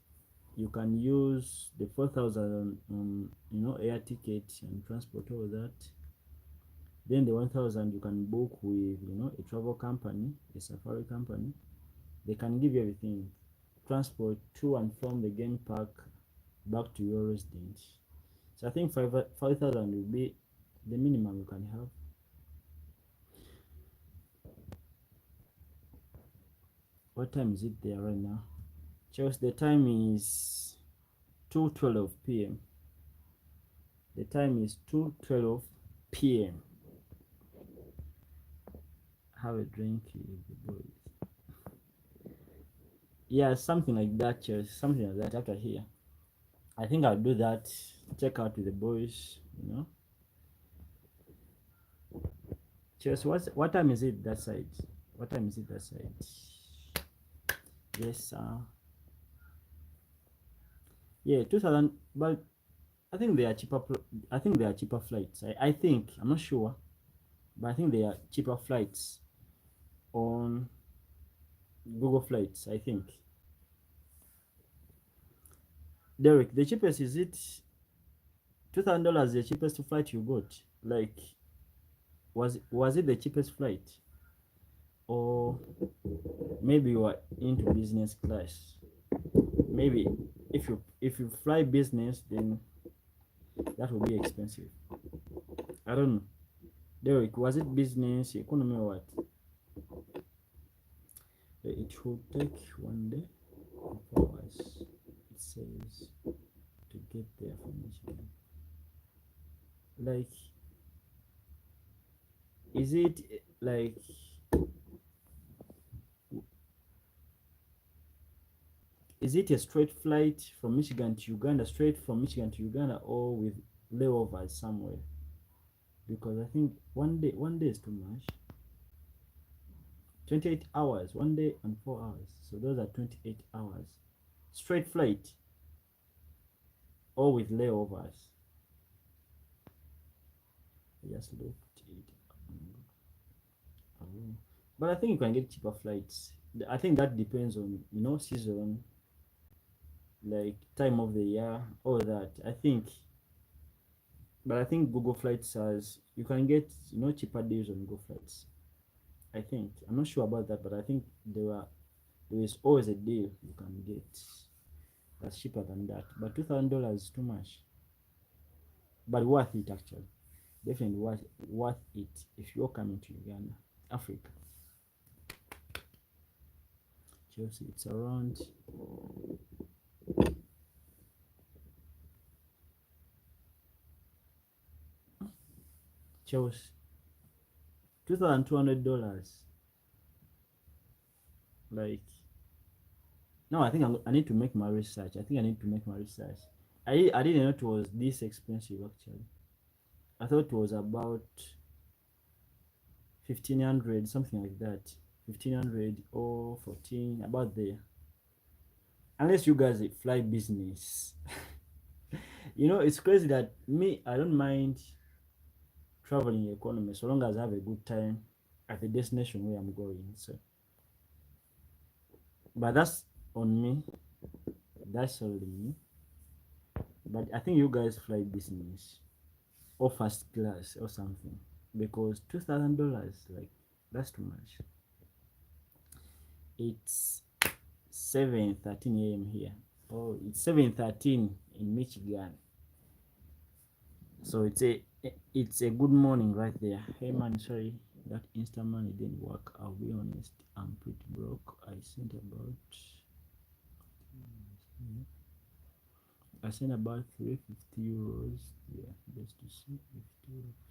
[SPEAKER 1] you can use the 4,000 air ticket and transport, all that. Then the 1,000 you can book with a travel company, a safari company. They can give you everything, transport to and from the game park back to your residence. So I think 5,000 will be the minimum you can have. What time is it there right now? Just the time is 2:12 p.m. The time is 2:12 p.m. Have a drink with the boys. Yeah, something like that, Chelsea. Something like that after here. I think I'll do that. Check out with the boys, you know. Chelsea, what time is it that side? What time is it that side? Yes, yeah, 2000, but I think they are cheaper. I think they are cheaper flights. I think, I'm not sure, but I think they are cheaper flights on Google Flights. I think. Derek, the cheapest, is it $2,000? The cheapest flight you got? Like, was it the cheapest flight, or maybe you are into business class? Maybe if you fly business, then that will be expensive. I don't know. Derek, was it business, economy, or what? It will take 1 day, 4 hours. It says to get there from Michigan. Like, is it like? Is it a straight flight from Michigan to Uganda, straight from Michigan to Uganda, or with layovers somewhere? Because I think 1 day is too much. 28 hours, 1 day and 4 hours. So those are 28 hours. Straight flight or with layovers. I just looked it. But I think you can get cheaper flights. I think that depends on season, like time of the year, all that. But I think Google Flights has, you can get cheaper deals on Google Flights. I think, I'm not sure about that, but I think there is always a deal you can get that's cheaper than that. But $2,000 is too much. But worth it actually. Definitely worth it if you're coming to Uganda, Africa. Chelsea, it's around Chelsea $2,200. Like, no, I think I need to make my research. I think I need to make my research. I didn't know it was this expensive actually. I thought it was about 1,500, something like that. 1,500 or 14, about there. Unless you guys fly business. It's crazy that me, I don't mind traveling economy so long as I have a good time at the destination where I'm going. So, but that's on me. That's only me. But I think you guys fly business or first class or something, because $2,000, like, that's too much. It's 7:13 a.m. here. Oh, it's 7:13 in Michigan. So it's a good morning right there. Hey man, sorry that Insta money didn't work. I'll be honest, I'm pretty broke. I sent about 350 euros. Yeah, just to see if it works.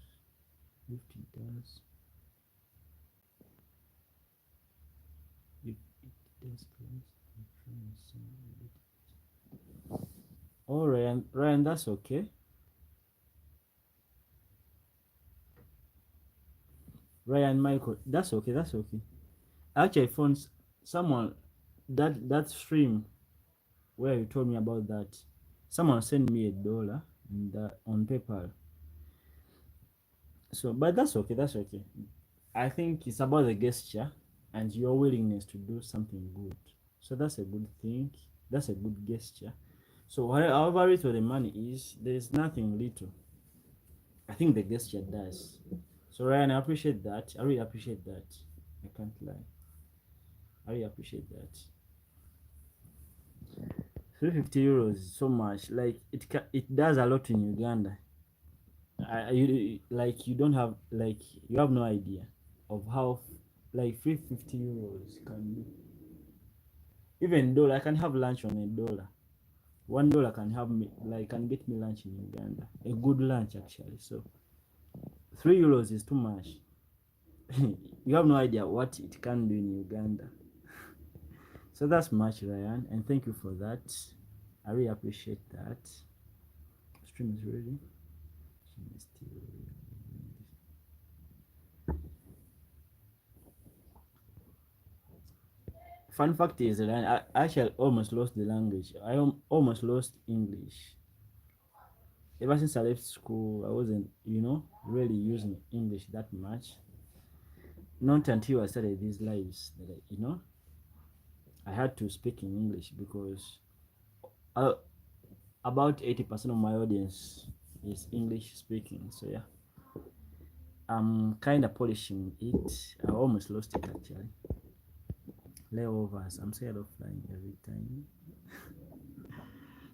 [SPEAKER 1] If it does. If it does, please. I'm trying to send it. Oh, Ryan, that's okay. Ryan Michael, that's okay. That's okay. Actually, I found someone that stream where you told me about that. Someone sent me $1 on PayPal. So, but that's okay. That's okay. I think it's about the gesture and your willingness to do something good. So that's a good thing. That's a good gesture. So however little the money is, there is nothing little. I think the gesture does. So Ryan, I appreciate that. I really appreciate that. I can't lie. I really appreciate that. 350 euros is so much. Like, it does a lot in Uganda. You don't have, like, you have no idea of how, like, 350 euros can be. Even dollar, I can have lunch on $1. $1 can help me, like, can get me lunch in Uganda, a good lunch actually. So €3 is too much. You have no idea what it can do in Uganda. So that's much, Ryan, and thank you for that. I really appreciate that. Stream is ready. Stream is still ready. Fun fact is that I actually almost lost the language. I almost lost English. Ever since I left school, I wasn't, really using English that much. Not until I started these lives that I had to speak in English because about 80% of my audience is English speaking. So yeah, I'm kind of polishing it. I almost lost it actually. Layovers. I'm scared of flying every time.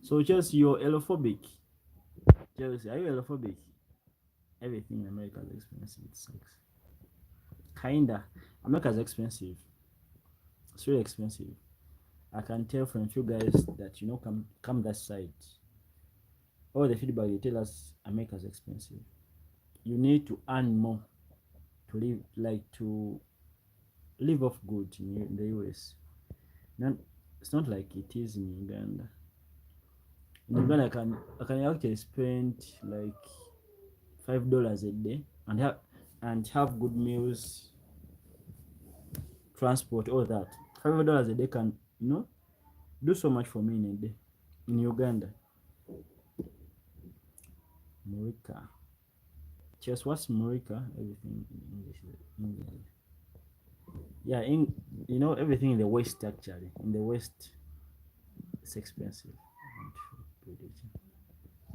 [SPEAKER 1] So Chelsea, you're allophobic. Chelsea, are you allophobic? Everything in America is expensive. It sucks. Kinda. America's expensive. It's really expensive. I can tell from a few guys that come that side. All the feedback they tell us America's expensive. You need to earn more to live, like to live off good in the US. It's not like it is in Uganda. In Uganda, I can actually spend like $5 a day and have good meals, transport, all that. $5 a day can do so much for me in a day. In Uganda, Morika. Just what's Morika? Everything in English. England. Yeah, everything in the West actually. In the West, it's expensive.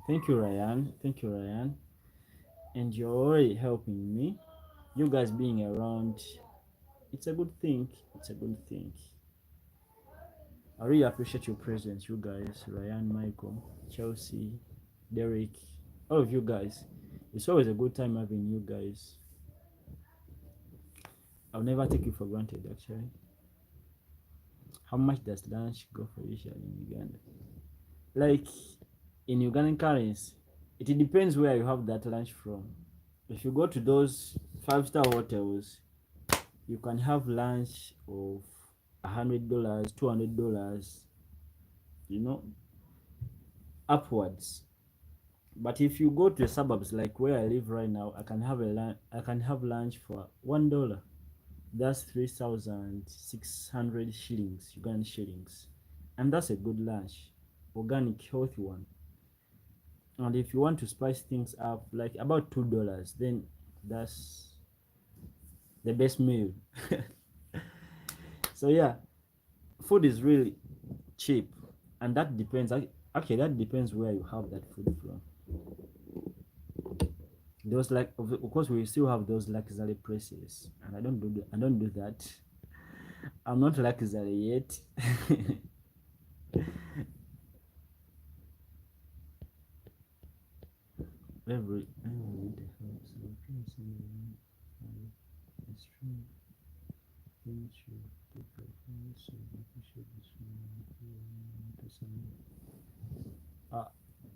[SPEAKER 1] Thank you, Ryan. Thank you, Ryan. And you're already helping me. You guys being around, it's a good thing. It's a good thing. I really appreciate your presence, you guys. Ryan, Michael, Chelsea, Derek, all of you guys. It's always a good time having you guys. I'll never take you for granted, actually. How much does lunch go for usually in Uganda? Like in Ugandan currency, it depends where you have that lunch from. If you go to those 5-star hotels, you can have lunch of $100, $200, upwards. But if you go to the suburbs like where I live right now, I can have lunch for $1. That's 3,600 shillings, Ugandan shillings, and that's a good lunch, organic, healthy one. And if you want to spice things up, like about $2, then that's the best meal. So yeah, food is really cheap, and that depends. Actually, that depends where you have that food from. Those, like, of course, we still have those luxury places, and I don't do that. I'm not luxury yet. Every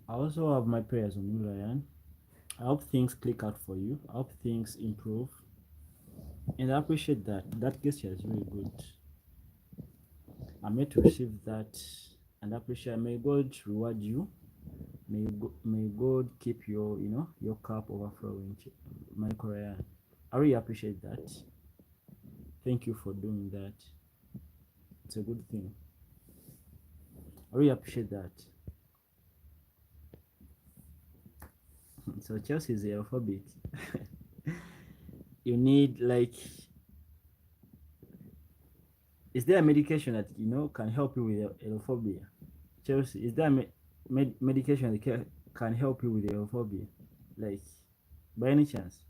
[SPEAKER 1] I also have my prayers on you, Ryan. I hope things click out for you. I hope things improve. And I appreciate that. That gesture is really good. I'm here to receive that and appreciate. May God reward you. May God keep your cup overflowing, Michael Ryan. I really appreciate that. Thank you for doing that. It's a good thing. I really appreciate that. So Chelsea is allophobic. You need, like, is there a medication that can help you with allophobia? Chelsea, is there a medication that can help you with allophobia? Like, by any chance?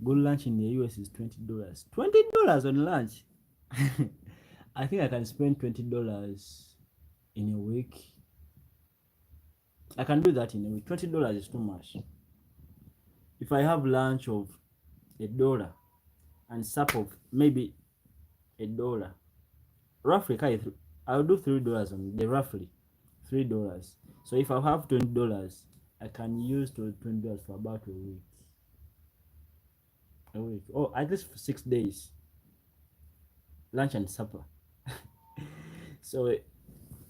[SPEAKER 1] Good lunch in the US is $20. $20 on lunch. I think I can spend $20 in a week. I can do that in a week. $20 is too much. If I have lunch of $1 and sup of maybe $1, roughly, I'll do $3 on the day, roughly. $3. So if I have $20, I can use $20 for about a week. Or at least for 6 days, lunch and supper. So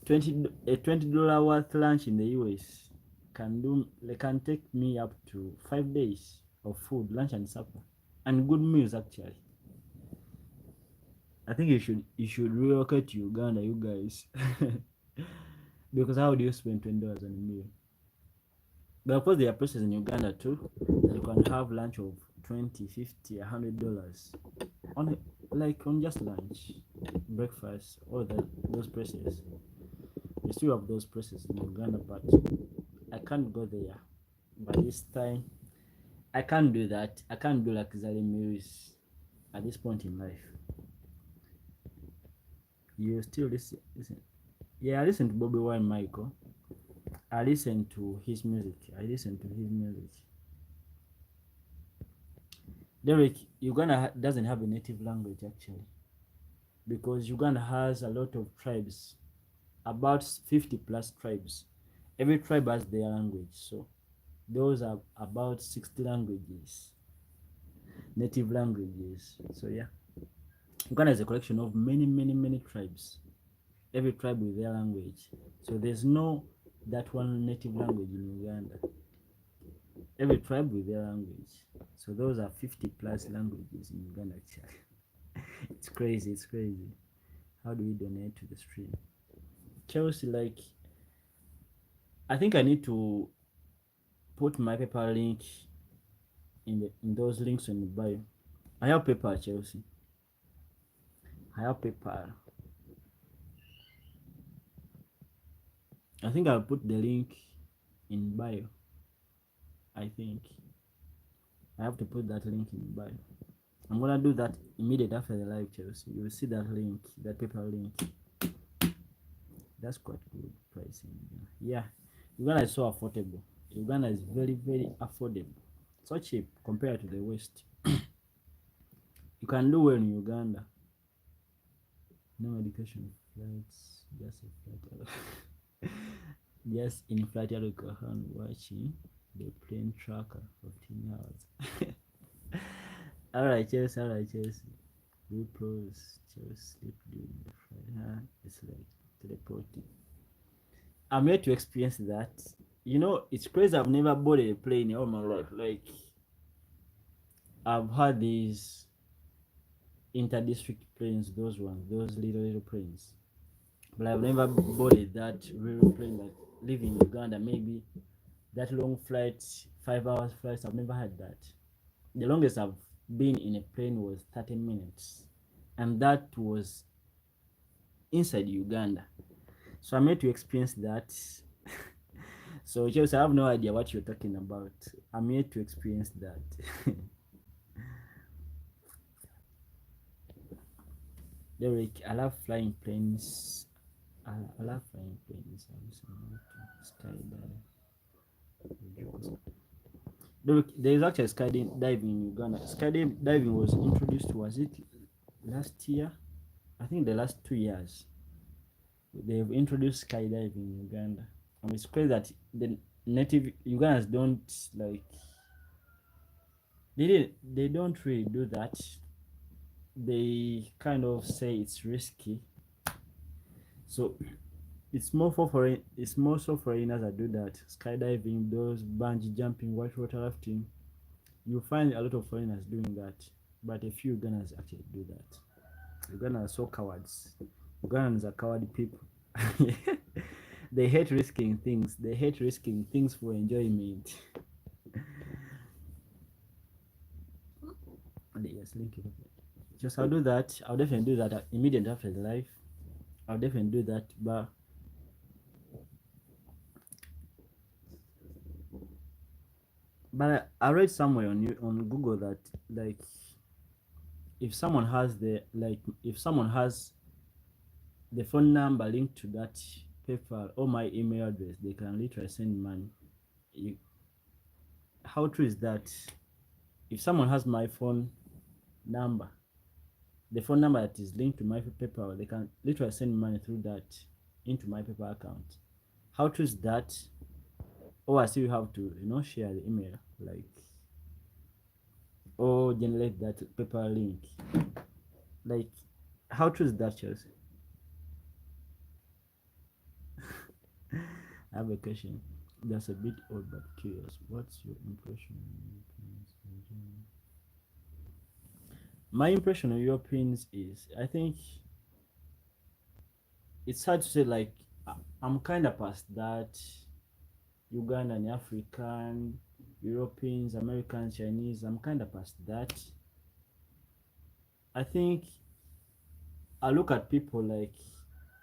[SPEAKER 1] $20 worth lunch in the US can take me up to 5 days of food, lunch and supper, and good meals actually. I think you should relocate to Uganda, you guys. Because how do you spend $20 on a meal? But of course there are places in Uganda too that you can have lunch of $20, $50, $100 on on just lunch, breakfast, all those places. We still have those places in Uganda, but I can't go there. By this time, I can't do that. I can't do luxury meals at this point in life. You still listen. Yeah, I listen to Bobby Wine Michael. I listen to his music. Derek, Uganda doesn't have a native language actually, because Uganda has a lot of tribes, about 50 plus tribes. Every tribe has their language, so those are about 60 languages, native languages. So yeah, Uganda is a collection of many tribes, every tribe with their language. So there's no that one native language in Uganda, every tribe with their language. So those are 50 plus languages in Uganda actually. It's crazy. How do we donate to the stream? Chelsea, I think I need to put my PayPal link in those links in the bio. I have PayPal, Chelsea. I have PayPal. I think I'll put the link in bio. I think I have to put that link in bio. I'm gonna do that immediately after the live, Chelsea. You'll see that link, that PayPal link. That's quite good pricing. Yeah, Uganda is so affordable. Uganda is very affordable. So cheap compared to the West. You can do well in Uganda. No education flights, just a flight. Just in flight alcohol watching the plane tracker for 10 hours. Alright, Chelsea. We pros, Chelsea sleep during the flight. It's like teleporting. I'm yet to experience that. You know, it's crazy. I've never boarded a plane in all my life. Like, I've had these inter-district planes, those little planes, but I've never boarded that real plane that live in Uganda. Maybe that long flight, 5 hours flights, I've never had that. The longest I've been in a plane was 30 minutes, and that was inside Uganda. So I'm yet to experience that. So Chelsea, I have no idea what you're talking about. I'm yet to experience that. Derek, I love flying planes. I love flying planes. Derek, there is actually skydiving in Uganda. Skydiving was introduced, was it last year? I think the last 2 years. They've introduced skydiving in Uganda. And it's crazy that the native Ugandans don't they don't really do that. They kind of say it's risky. So it's more so foreigners that do that. Skydiving, those bungee jumping, whitewater rafting. You find a lot of foreigners doing that, but a few Ugandans actually do that. Ugandans are so cowards. Ugandans are coward people. They hate risking things. They hate risking things for enjoyment. Yes, link it. Just I'll do that. I'll definitely do that immediately after the live. I'll definitely do that, but I read somewhere on Google that if someone has the phone number linked to that PayPal or my email address, they can literally send money. How true is that? If someone has my phone number, the phone number that is linked to my PayPal, they can literally send money through that into my PayPal account. How to is that? Or I still have to, share the email, like, or generate that paper link. Like, how true is that, Chelsea? I have a question. That's a bit old but curious. What's your impression on Europeans in general? My impression of Europeans is, I think it's hard to say. Like, I'm kind of past that. Ugandan, African, Europeans, Americans, Chinese. I'm kind of past that. I think I look at people like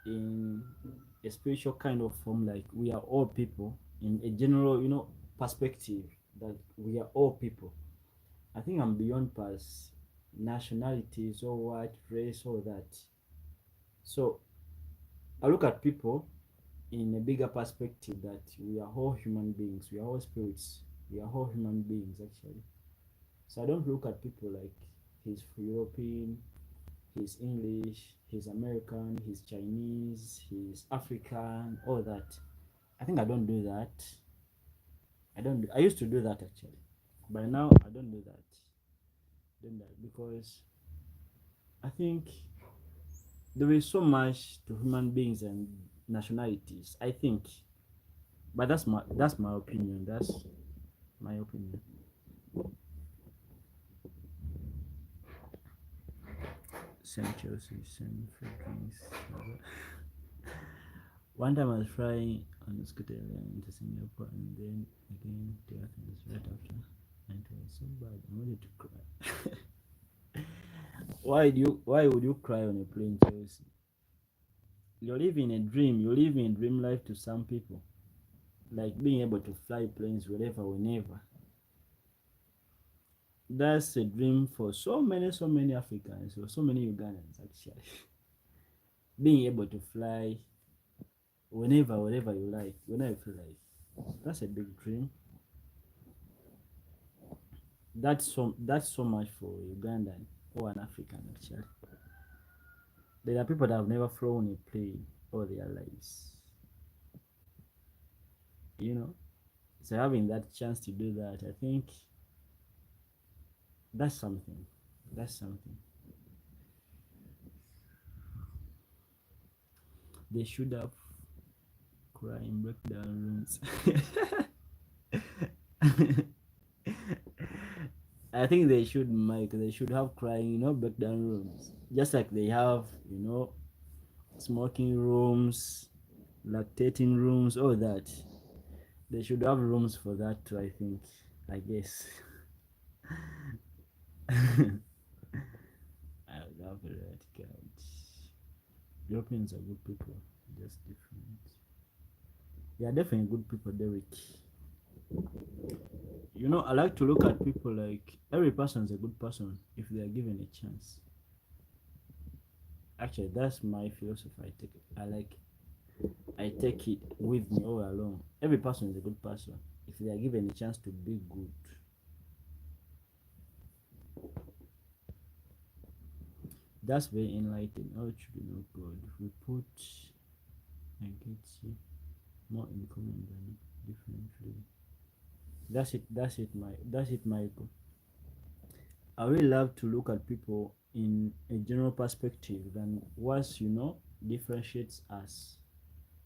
[SPEAKER 1] in a spiritual kind of form, like we are all people in a general, perspective, that we are all people. I think I'm beyond past nationalities or what race or that. So I look at people in a bigger perspective, that we are all human beings, we are all spirits, we are all human beings actually. So I don't look at people like he's European, he's English, he's American, he's Chinese, he's African, all that. I think I don't do that. I used to do that actually. But now I don't do that. Because I think there is so much to human beings and nationalities. I think, but that's my opinion. That's my opinion. Same Chelsea, same Philippines. One time I was flying on a scooter into Singapore and then again to Athens right after, and it was so bad. I wanted to cry. Why would you cry on a plane, Chelsea? You're living a dream. You're living a dream life to some people, like being able to fly planes wherever, whenever. That's a dream for so many Africans or so many Ugandans actually. Being able to fly whenever, wherever you like, whenever you feel like. That's a big dream. That's so much for Ugandan or an African actually. There are people that have never flown a plane all their lives. You know, so having that chance to do that, I think that's something. That's something. They should have crime breakdown rooms. I think they should, Mike. They should have crying, breakdown rooms, just like they have, smoking rooms, lactating rooms, all that. They should have rooms for that too. I think. I guess. I love that God. Europeans are good people, just different. They are definitely good people, Derek. I like to look at people like every person is a good person if they are given a chance. Actually, that's my philosophy. I take it with me all along. Every person is a good person if they are given a chance to be good. That's very enlightening. All children of God, we put and get more in common than differently. That's it. That's it, Michael. I really love to look at people in a general perspective than what differentiates us,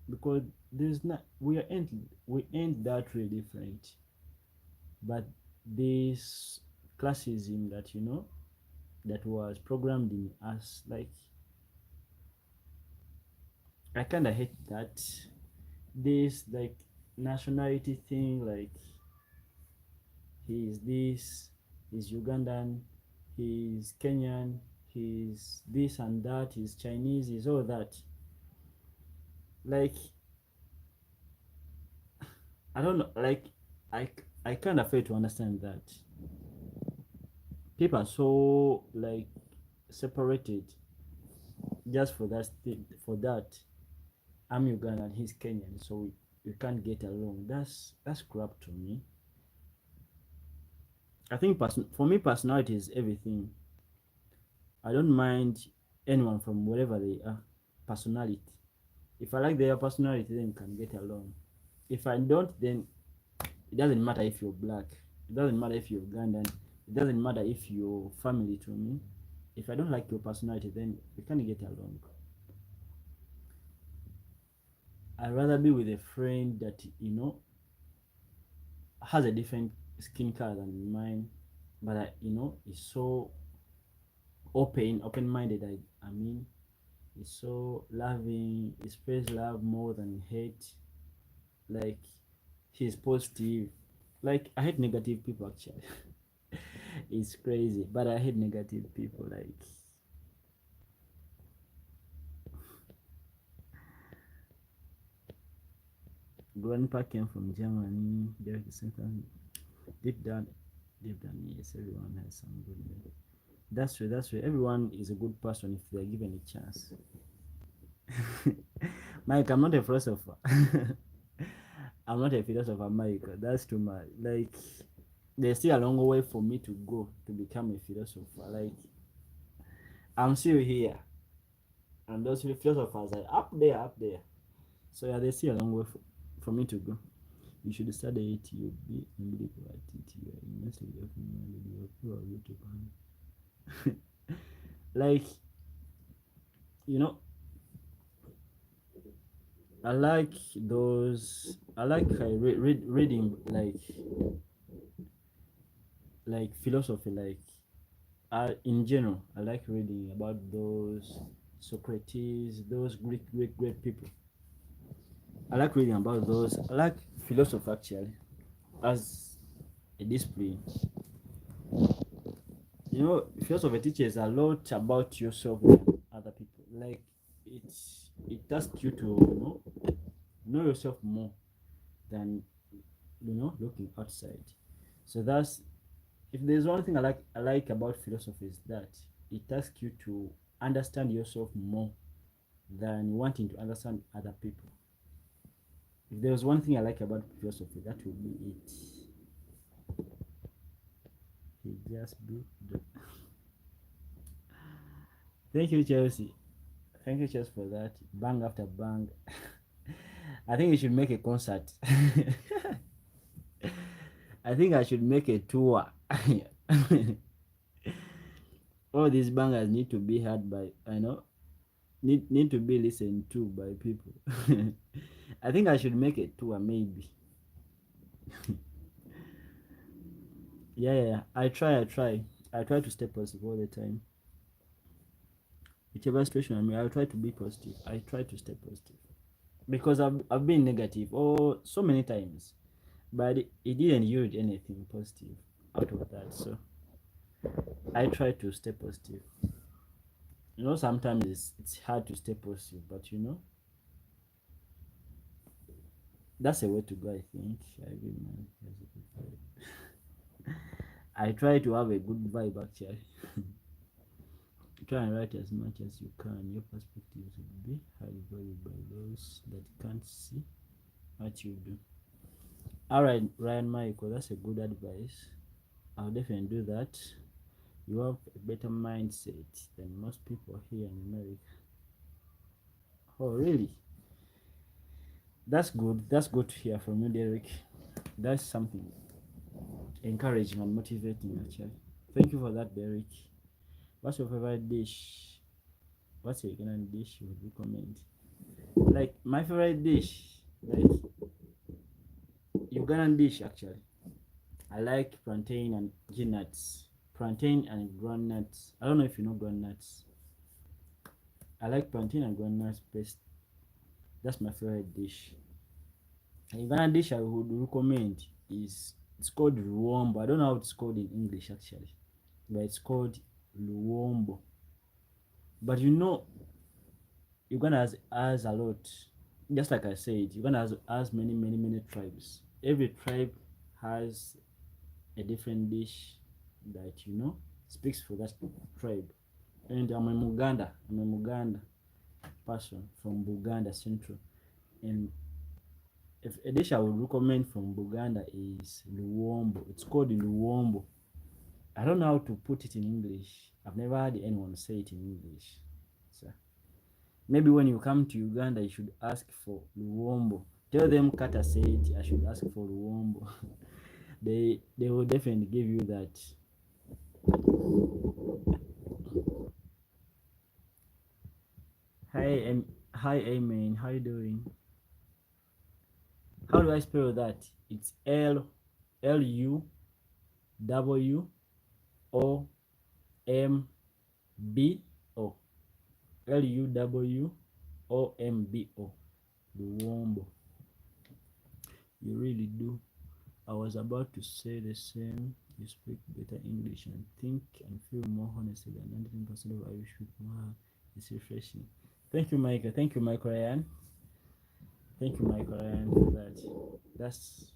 [SPEAKER 1] because there's not we ain't that really different, but this classism that was programmed in us, like, I kind of hate that. This, like, nationality thing, like, he's this, he's Ugandan, he's Kenyan, he's this and that, he's Chinese, he's all that. Like, I don't know, like, I, I kind of fail to understand that people are so, like, separated just for that. I'm Ugandan, he's Kenyan, so we can't get along. That's crap to me. I think for me, personality is everything. I don't mind anyone from wherever they are. Personality. If I like their personality, then we can get along. If I don't, then it doesn't matter if you're black. It doesn't matter if you're Ugandan. It doesn't matter if you're family to me. If I don't like your personality, then we can't get along. I'd rather be with a friend that has a different skin color than mine, but is so open-minded. I mean, is so loving. He spreads love more than hate. Like he's positive. Like I hate negative people actually. It's crazy, but I hate negative people. Like grandpa came from Germany. Derek Simpson. Deep down, deep down, yes, everyone has some good. That's true. That's true. Everyone is a good person if they're given a chance. Mike, I'm not a philosopher. I'm not a philosopher, Mike. That's too much. Like, there's still a long way for me to go to become a philosopher. Like, I'm still here, and those philosophers are up there, up there. So yeah, there's still a long way for me to go. You should study it. You'll be umbilical at it. You are immensely open-minded. You are pure beautiful. Like, you know, I like those. I like reading like philosophy. Like, in general, I like reading about those Socrates, those great people. I like reading about those. I like philosophy actually as a discipline. Philosophy teaches a lot about yourself and other people. Like it asks you to know yourself more than looking outside. So that's if there's one thing I like about philosophy is that it asks you to understand yourself more than wanting to understand other people. If there's one thing I like about philosophy, that would be it. It just be the Thank you, Chelsea. Thank you, Chelsea, for that. Bang after bang. I think you should make a concert. I think I should make a tour. All these bangers need to be heard by need to be listened to by people. I think I should make a tour maybe. Yeah. I try to stay positive all the time. Whichever situation I'm in, I'll try to be positive. I try to stay positive. Because I've been negative so many times. But it didn't yield anything positive out of that. So I try to stay positive. Sometimes it's hard to stay positive, but that's a way to go. I think I agree, man. That's a good vibe. I try to have a good vibe actually. Try and write as much as you can. Your perspectives will be highly valued by those that can't see what you do. All right, Ryan Michael, that's a good advice. I'll definitely do that. You have a better mindset than most people here in America. Oh, really? That's good. That's good to hear from you, Derek. That's something encouraging and motivating, actually. Thank you for that, Derek. What's your favorite dish? What's your Ugandan dish you would recommend? Like my favorite dish, like Ugandan dish, actually. I like plantain and peanuts. Plantain and groundnuts. I don't know if you know groundnuts. I like plantain and groundnuts paste. That's my favorite dish. Another dish I would recommend is it's called luombo. I don't know how it's called in English actually, but it's called luombo. But Uganda has a lot. Just like I said, Uganda has many tribes. Every tribe has a different dish that speaks for that tribe. And I'm a Muganda. I'm a Muganda person from Buganda Central, and if a dish I would recommend from Buganda is luombo. It's called luombo. I don't know how to put it in English. I've never heard anyone say it in English. So Maybe when you come to Uganda, you should ask for Luwombo. Tell them Kata said I should ask for Luwombo. They will definitely give you that. Hi, Amen. How you doing? How do I spell that? It's Luwombo. Luwombo. Luwombo. You really do. I was about to say the same. You speak better English and think and feel more honestly than 99% of Irish people. Wow, it's refreshing. Thank you, Michael. Thank you, Michael Ryan. Thank you, Michael Ryan, for that. That's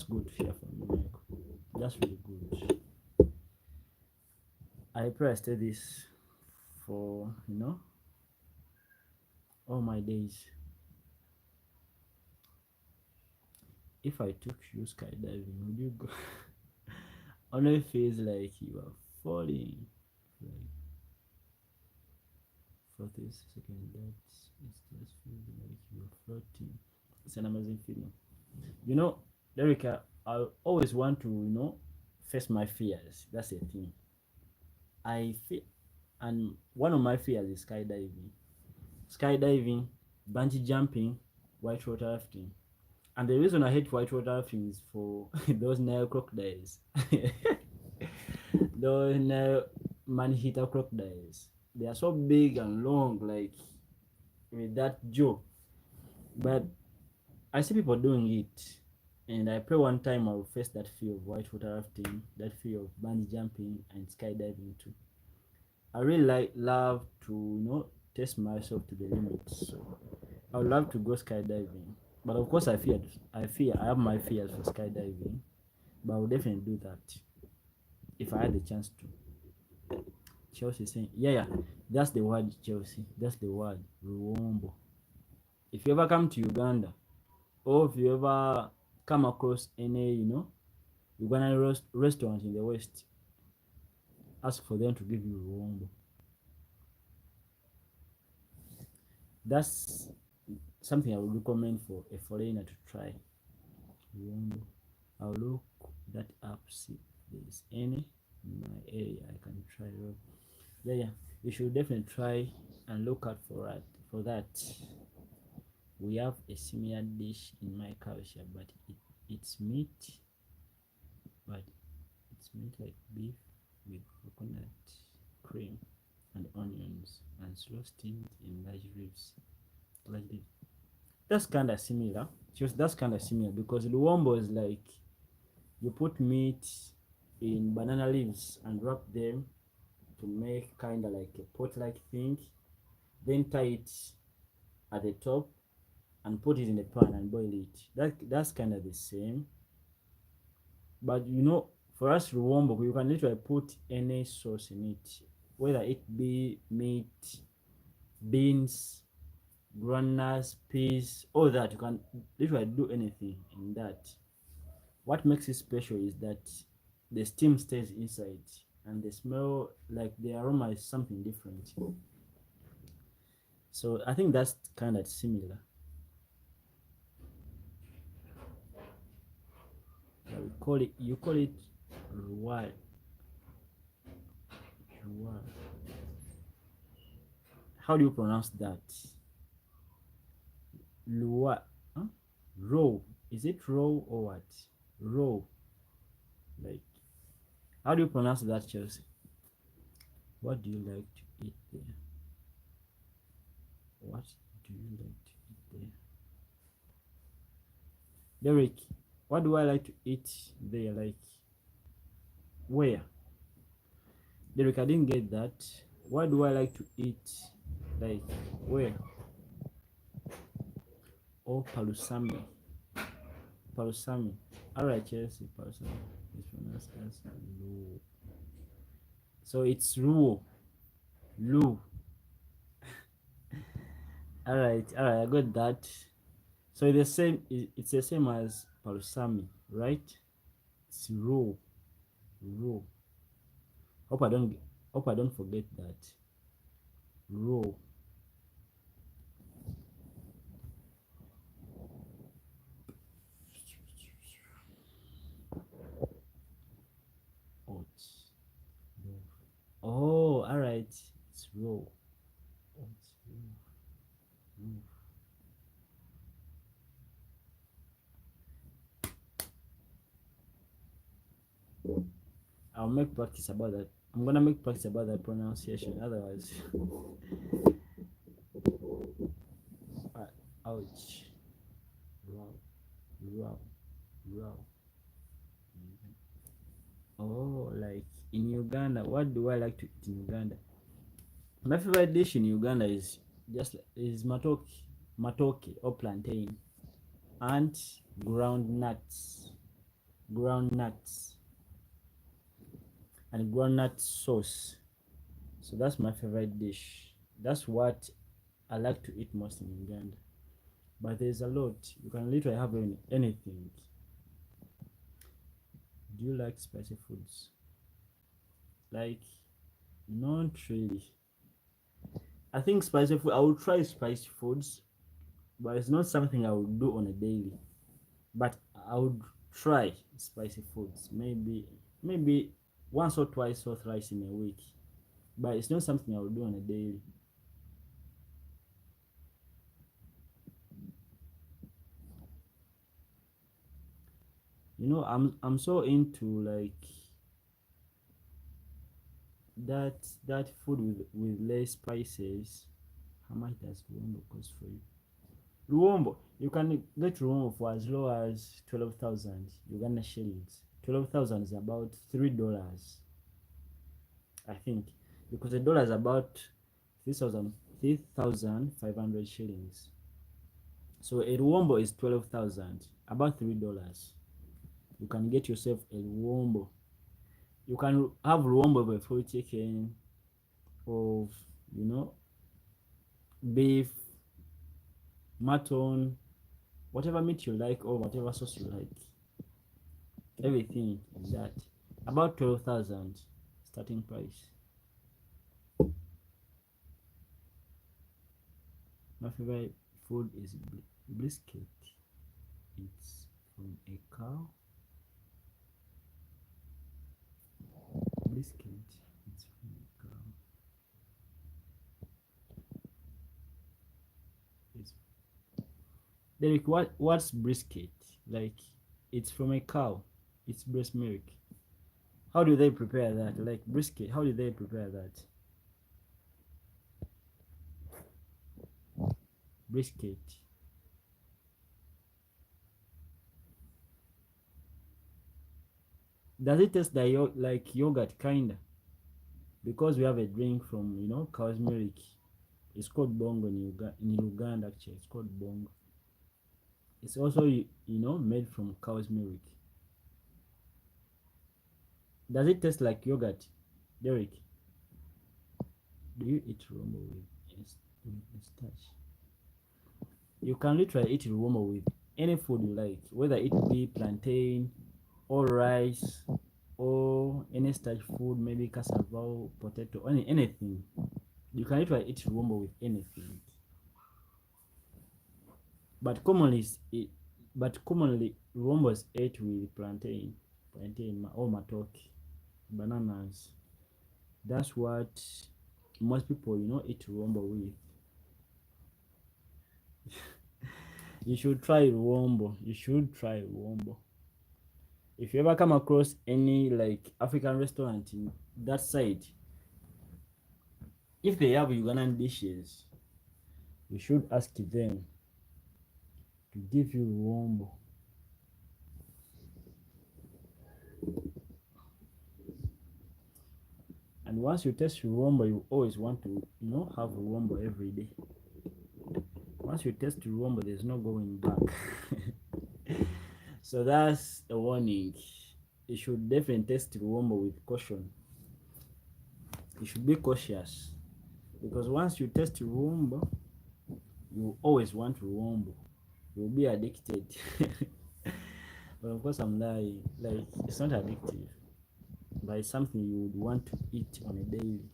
[SPEAKER 1] good to hear from you, Michael. That's really good. I pray I stay this for all my days. If I took you skydiving, would you go? Only feels like you are falling. Like for this second, it just feels like you're floating. It's an amazing feeling. You know, Erica, I always want to, face my fears. That's the thing. I feel, and one of my fears is skydiving, bungee jumping, whitewater rafting. And the reason I hate whitewater rafting is for those Nile crocodiles. Those Nile man-eater crocodiles. They are so big and long, like with that jaw. But I see people doing it, and I pray one time I will face that fear of whitewater rafting, that fear of bungee jumping and skydiving too. I really love to test myself to the limit. So I would love to go skydiving, but of course I have my fears for skydiving, but I will definitely do that if I had the chance to. Chelsea saying, yeah, that's the word, Chelsea. That's the word, Ruombo. If you ever come to Uganda, or if you ever come across any, Ugandan restaurant in the West, ask for them to give you Ruombo. That's something I would recommend for a foreigner to try. Ruombo. I'll look that up, see if there's any in my area I can try. Yeah, you should definitely try and look out for that. We have a similar dish in my culture, but it's meat, but it's meat like beef with coconut cream and onions and slow steamed in large ribs. Like this. That's kind of similar. That's kind of similar because luombo is like you put meat in banana leaves and wrap them to make kind of like a pot-like thing, then tie it at the top and put it in the pan and boil it. That's kind of the same, but for us Ruombo, you can literally put any sauce in it, whether it be meat, beans, granules, peas, all that. You can literally do anything in that. What makes it special is that the steam stays inside and the smell, like the aroma, is something different. So I think that's kind of similar. You call it rual. Rual. How do you pronounce that? Lua, huh? Row. Is it row or what? Row. Like, how do you pronounce that, Chelsea? What do you like to eat there? What do you like to eat there? Derek, what do I like to eat there? Like, where? Derek, I didn't get that. What do I like to eat? Like, where? Oh, Palusami. Palusami. Alright, Chelsea, Palusami. It's pronounced as Lu. So it's Ruo. Lu. Alright, I got that. So it's the same as Palusami, right? It's Ruo. Hope I don't forget that. Raw. Oats. Oh, all right. It's raw. Oats. Raw. I'll make practice about that. I'm gonna make practice about that pronunciation. Otherwise, ouch. Raw. Raw. Raw. Oh, like in Uganda, what do I like to eat in Uganda? My favorite dish in Uganda is matoke or plantain, and ground nuts, ground nuts, and groundnut sauce. So that's my favorite dish. That's what I like to eat most in Uganda. But there's a lot. You can literally have anything. Do you like spicy foods? Like, not really. I think spicy food. I will try spicy foods, but it's not something I would do on a daily. But I would try spicy foods. Maybe once or twice or thrice in a week. But it's not something I would do on a daily. I'm so into like that food with less spices. How much does Luombo cost for you? Luombo, you can get Luombo for as low as 12,000 Uganda shillings. 12,000 is about $3, I think, because the dollar is about 3,500 shillings. So a Luombo is 12,000, about $3. You can get yourself a Luombo. You can have Luombo with full chicken, of you know beef, mutton, whatever meat you like or whatever sauce you like. Everything is that. About 12,000 starting price. My favorite food is brisket. It's from a cow. Brisket. It's from a cow. It's Derek, what's brisket? Like, it's from a cow. It's breast milk. How do they prepare that? Like brisket, how do they prepare that? Brisket. Does it taste like yogurt kinda? Because we have a drink from cow's milk. It's called bongo in Uganda actually. It's called bongo. It's also made from cow's milk. Does it taste like yogurt, Derek? Do you eat rumbo with starch? You can literally eat rumbo with any food you like, whether it be plantain or rice or any starch food, maybe cassava, potato, anything. You can literally eat rumbo with anything. But commonly rumbo is ate with plantain or matoke, bananas. That's what most people eat rumbo with. You should try rumbo. You should try rumbo. If you ever come across any like African restaurant in that side, if they have Ugandan dishes, you should ask them to give you rumbo. And once you taste rumbo, you always want to have rumbo every day. Once you taste rumbo, there's no going back. So that's a warning. You should definitely taste rumbo with caution. You should be cautious, because once you taste rumbo, you always want rumbo. You'll be addicted. But of course, I'm lying. Like, it's not addictive, but it's something you would want to eat on a daily.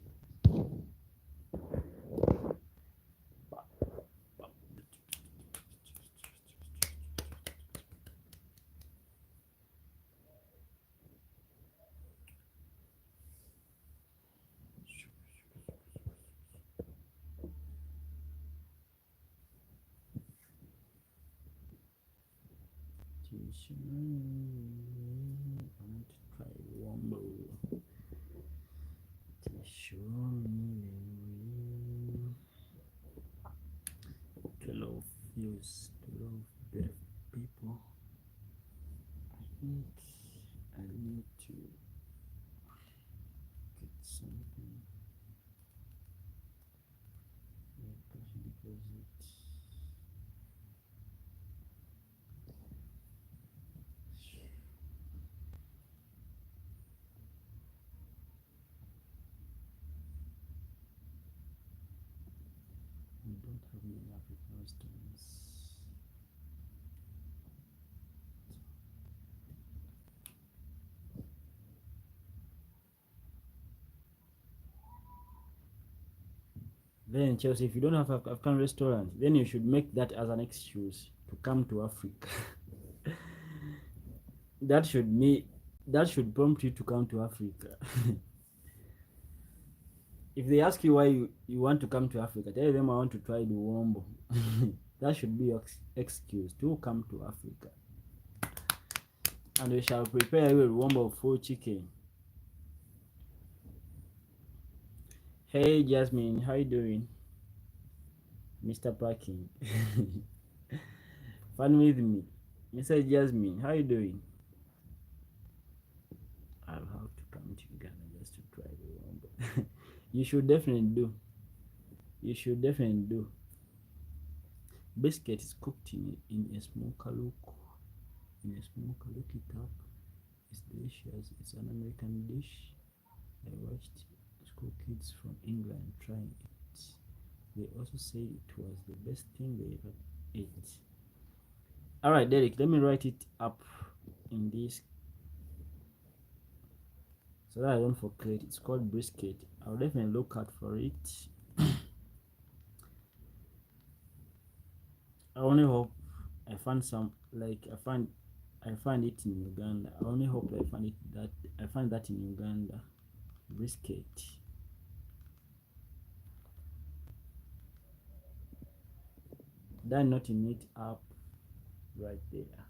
[SPEAKER 1] want to try Wombo. Show me the way. 12 views, 12 better people. I think I need to get something. Cash deposit. We don't have many African restaurants. Then Chelsea, if you don't have African restaurant, then you should make that as an excuse to come to Africa. that should prompt you to come to Africa. If they ask you why you want to come to Africa, tell them I want to try the Wombo. That should be your excuse to come to Africa. And we shall prepare you a Wombo full chicken. Hey Jasmine, how you doing? Mr. Parking. Fun with me. Mr. Jasmine, how you doing? I'll have to come to Ghana just to try the Wombo. You should definitely do. You should definitely do. Biscuit is cooked in a smoker look. In a smoker, look it up. It's delicious. It's an American dish. I watched school kids from England trying it. They also say it was the best thing they ever ate. Alright, Derek, let me write it up in this so that I don't forget. It's called brisket. I'll definitely look out for it. I only hope I find some, like I find it in Uganda. I only hope I find that in Uganda. Brisket. That noting it up right there.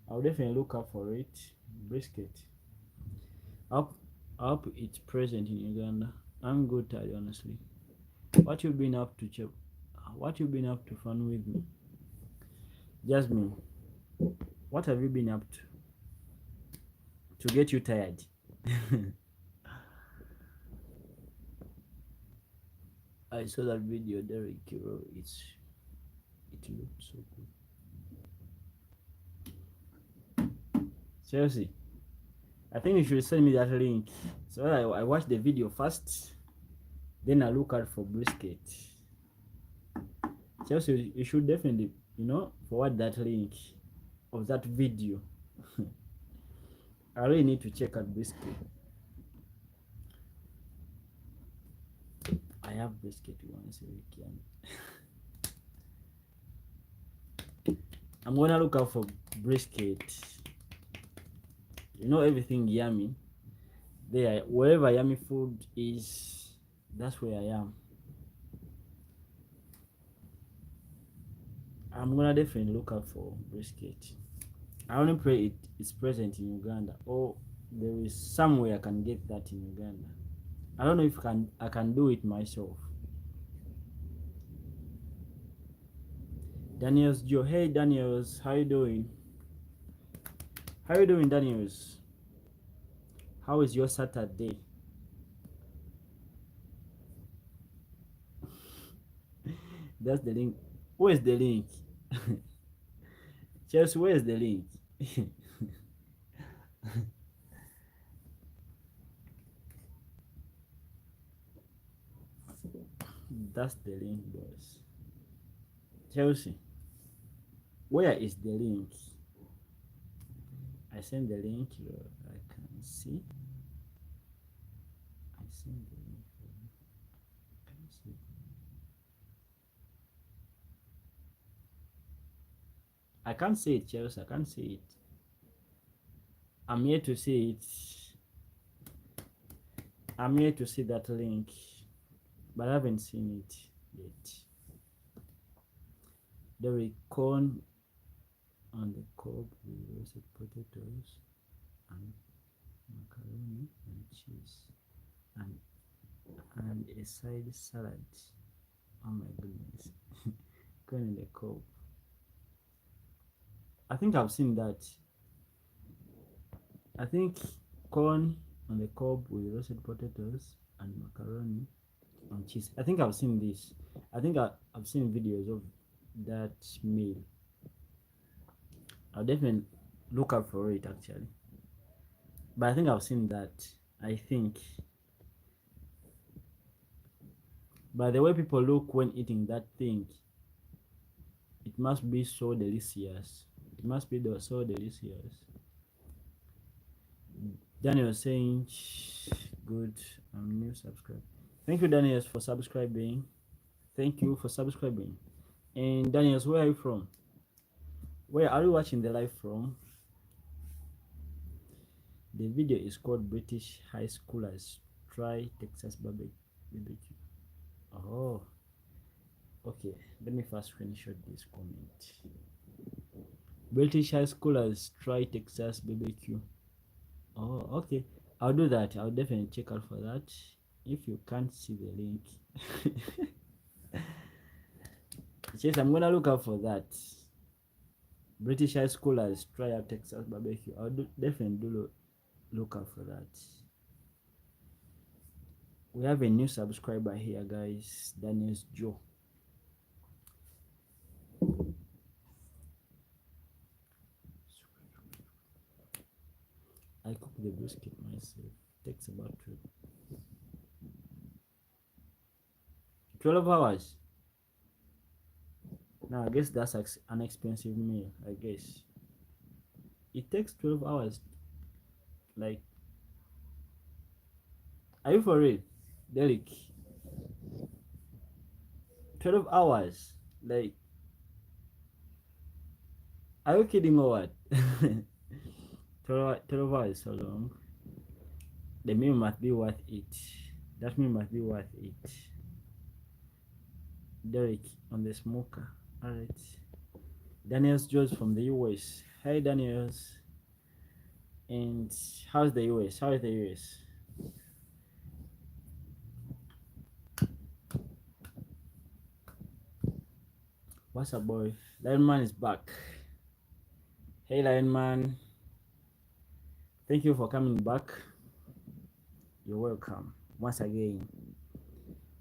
[SPEAKER 1] I'll definitely look up for it. Brisket. I hope it's present in Uganda. I'm good, Taddy, honestly. What you been up to, Chep? What you been up to, fun with me? Jasmine, what have you been up to get you tired? I saw that video, Derek Kiro. It looked so good. Chelsea, I think you should send me that link so that I watch the video first, then I look out for brisket. Chelsea, you should definitely, forward that link of that video. I really need to check out brisket. I have brisket once a week. I'm gonna look out for brisket. Everything yummy. There, wherever yummy food is, that's where I am. I'm gonna definitely look out for brisket. I only pray it's present in Uganda, or there is somewhere I can get that in Uganda. I don't know if I can do it myself. Daniels Joe, hey Daniels, how you doing? How you doing, Daniels? How is your Saturday? That's the link. Where's the link? Chelsea, where's the link? That's the link, boys. Chelsea, where is the link? I send the link. I can see. I send the link. I can see. I can't see it, Chelsea. I can't see it. I'm here to see it. I'm here to see that link, but I haven't seen it yet. The recon on the cob with roasted potatoes and macaroni and cheese and a side salad. Oh my goodness. Corn in the cob. I think I've seen that. I think corn on the cob with roasted potatoes and macaroni and cheese. I think I've seen this. I think I've seen videos of that meal. I'll definitely look out for it actually. But I think I've seen that. I think. By the way people look when eating that thing, it must be so delicious. It must be so delicious. Daniel saying good. New subscribe. Thank you, Daniel, for subscribing. Thank you for subscribing. And Daniel, where are you from? Where are you watching the live from? The video is called British High Schoolers Try Texas BBQ. Oh, okay. Let me first screenshot this comment. British High Schoolers Try Texas BBQ. Oh, okay. I'll do that. I'll definitely check out for that. If you can't see the link, yes, I'm gonna look out for that. British High Schoolers Try out Texas BBQ. I'll definitely look out for that. We have a new subscriber here, guys. Daniel's Joe. I cook the brisket myself. Takes about 12 hours. Now I guess that's an expensive meal. I guess it takes 12 hours. Like, are you for real, Derek? 12 hours. Like, are you kidding or what? 12 hours is so long. The meal must be worth it. That meal must be worth it. Derek on the smoker. Alright. Daniels George from the US. Hi Daniels. And how's the US? How is the US? What's up, boy? Lion Man is back. Hey Lion Man. Thank you for coming back. You're welcome once again.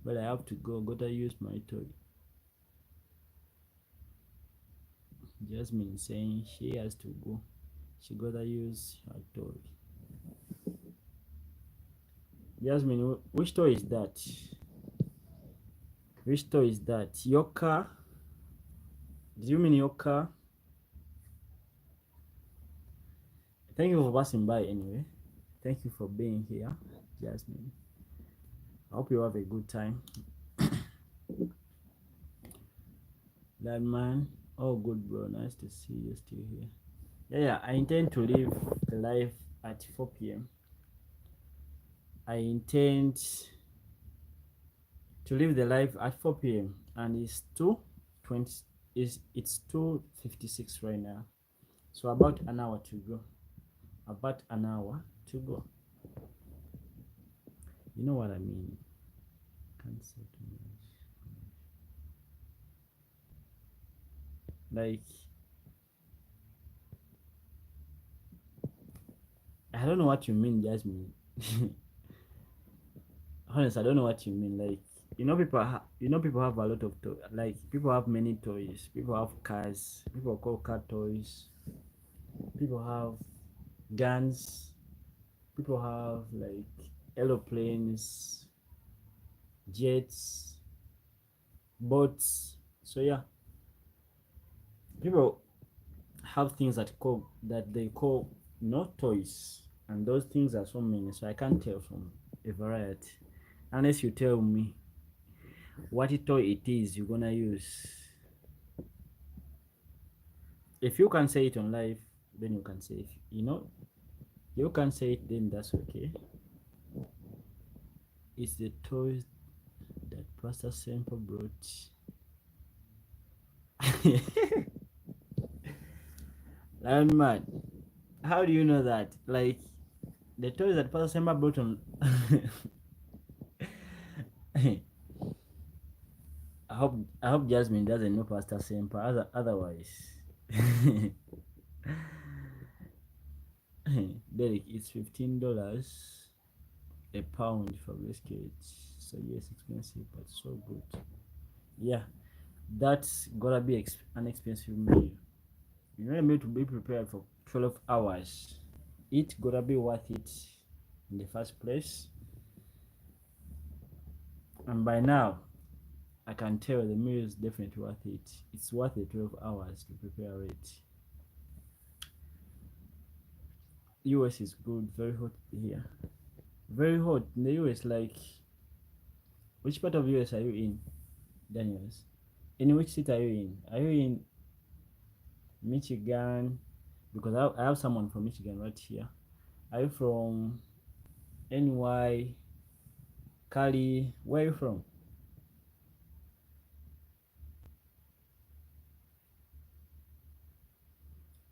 [SPEAKER 1] But I have to go. Gotta use my toy. Jasmine saying she has to go. She gotta use her toy. Jasmine, which toy is that? Which toy is that? Your car? Did you mean your car? Thank you for passing by anyway. Thank you for being here, Jasmine. I hope you have a good time. That man, oh good bro, nice to see you still here. Yeah, I intend to leave the live at 4 p.m. I intend to leave the live at 4 p.m. and it's 2:20. It's 2:56 right now. So about an hour to go. About an hour to go. You know what I mean? Can't say too much. Like, I don't know what you mean, Jasmine. Honestly, I don't know what you mean. Like, people have a lot of like people have many toys. People have cars. People call car toys. People have guns. People have like aeroplanes, jets, boats. So yeah, people have things that they call not toys, and those things are so many. So I can't tell from a variety unless you tell me what toy it is you're gonna use. If you can say it on live, then you can say it. You can say it, then that's okay. It's the toys that Pastor Semple brought. Lion man, how do you know that? Like the toys that Pastor Semba brought on. I hope Jasmine doesn't know Pastor Sempa. Otherwise, Derek, it's $15 a pound for biscuits. So yes, expensive but so good. Yeah, that's gotta be an expensive meal. You need a meal to be prepared for 12 hours. It gotta be worth it in the first place. And by now, I can tell the meal is definitely worth it. It's worth the 12 hours to prepare it. US is good, very hot here. Very hot in the US. Like, which part of US are you in, Daniels? In which state are you in? Are you in Michigan? Because I have someone from Michigan right here. Are you from NY, Cali? Where are you from?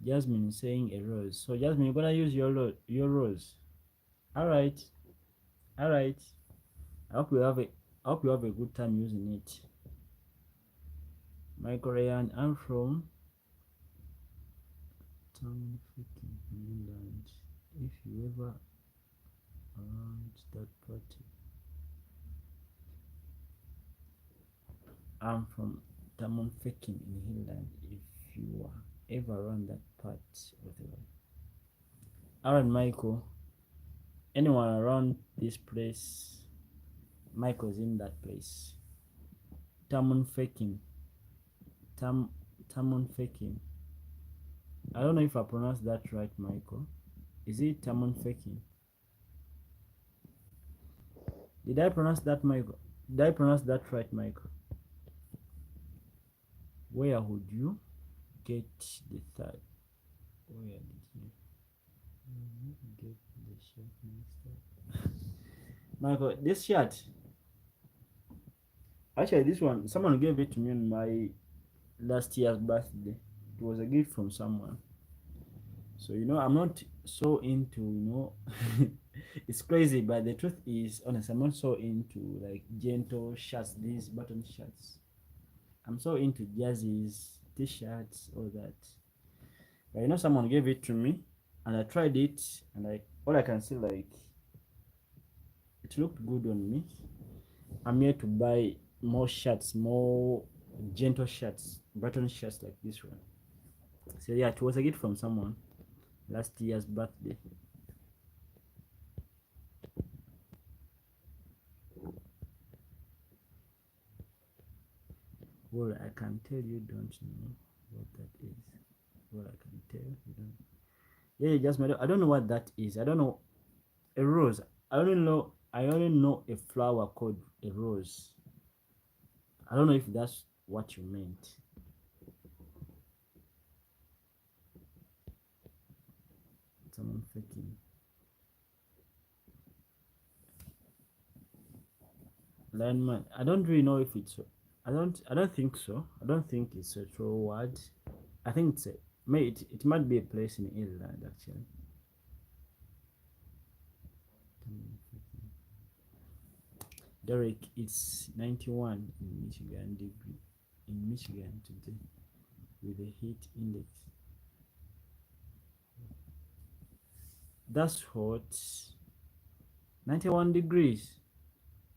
[SPEAKER 1] Jasmine is saying a rose. So Jasmine, you're gonna use your rose. All right, all right. I hope you have a I hope you have a good time using it. My Korean, I'm from town freaking England. If you ever around that party, I'm from Tamon Fekin in England. If you are ever around that part of the world. Alright, Michael. Anyone around this place? Michael's in that place. Tamon Fekin. Tamon Fekin. I don't know if I pronounced that right, Michael. Is it Tamon Fekin? Did I pronounce that, Michael? Did I pronounce that right, Michael? Where would you get the third? Where did you get the shirt mixed up? Michael, this shirt. Actually, this one, someone gave it to me on my last year's birthday. It was a gift from someone. So, I'm not so into, it's crazy, but the truth is, honest, I'm not so into like gentle shirts, these button shirts. I'm so into jerseys, t-shirts, all that. But someone gave it to me, and I tried it, and all I can see, like, it looked good on me. I'm here to buy more shirts, more gentle shirts, button shirts like this one. So yeah, it was a gift from someone last year's birthday. Well, I can tell you don't know what that is. Well, I can tell you don't. Yeah, just I don't know what that is. I don't know a rose. I only know a flower called a rose. I don't know if that's what you meant. Someone faking. Landman. I don't really know if it's. I don't think so. I don't think it's a true word. I think it's a. It might be a place in Ireland actually. Derek, it's 91 in Michigan degree in Michigan today with a heat index. That's hot. 91 degrees.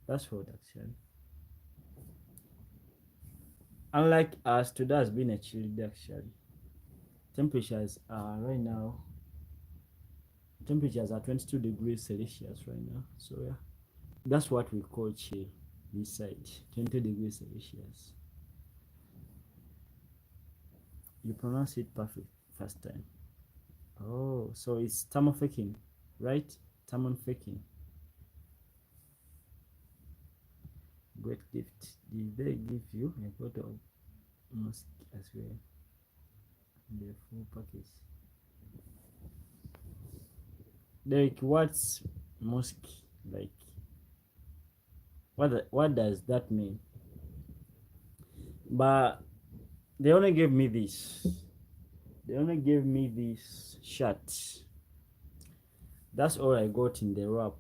[SPEAKER 1] That's hot actually. Unlike us, today has been a chilly day actually. Temperatures are right now. Temperatures are 22 degrees Celsius right now. So yeah, that's what we call chill this side. 20 degrees Celsius. You pronounce it perfect first time. Oh, so it's thermofaking, right? Thermofaking. Great gift. Did they give you a bottle of musk as well? The full package. Derek, what's musk like? What does that mean? But they only gave me this. They only gave me this shirt. That's all I got in the wrap.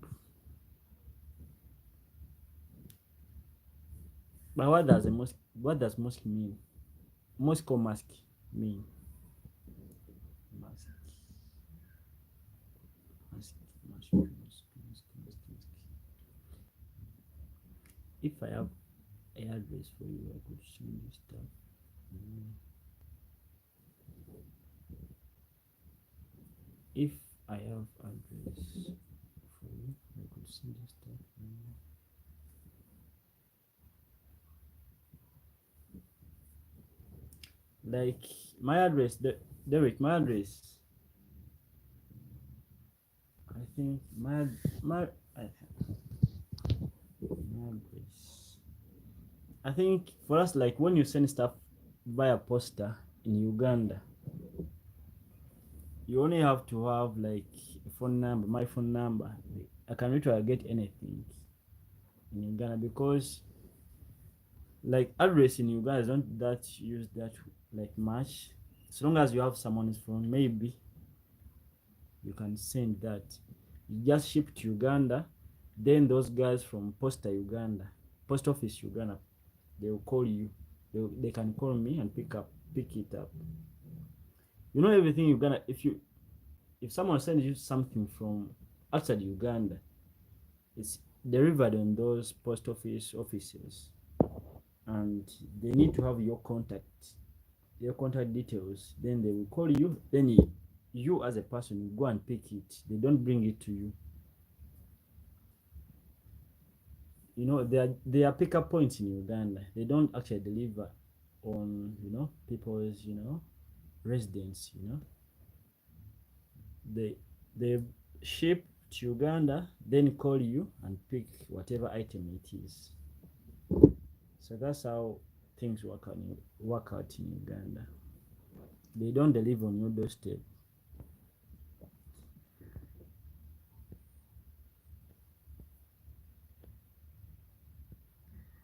[SPEAKER 1] But what does mosque mean? Mosque or mask mean? Mask. Mask. Mask. If I have an address for you, I could send you stuff. If I have address for you, I could send you stuff. Like my address, Derek, my address. I think my address. I think for us, like when you send stuff via poster in Uganda, you only have to have like a phone number, my phone number. I can literally get anything in Uganda because like address in Uganda is not that used that like much. As long as you have someone's phone, maybe you can send that. You just ship to Uganda, then those guys from Posta Uganda, Post Office Uganda, they will call you. They can call me and pick it up. You know everything Uganda. If someone sends you something from outside Uganda, it's delivered on those post office offices, and they need to have your contact details. Then they will call you. Then you as a person, you go and pick it. They don't bring it to you. You know, there are pickup points in Uganda. They don't actually deliver on people's residence. They ship to Uganda, then call you and pick whatever item it is. So that's how things work out in Uganda. They don't deliver on your doorstep.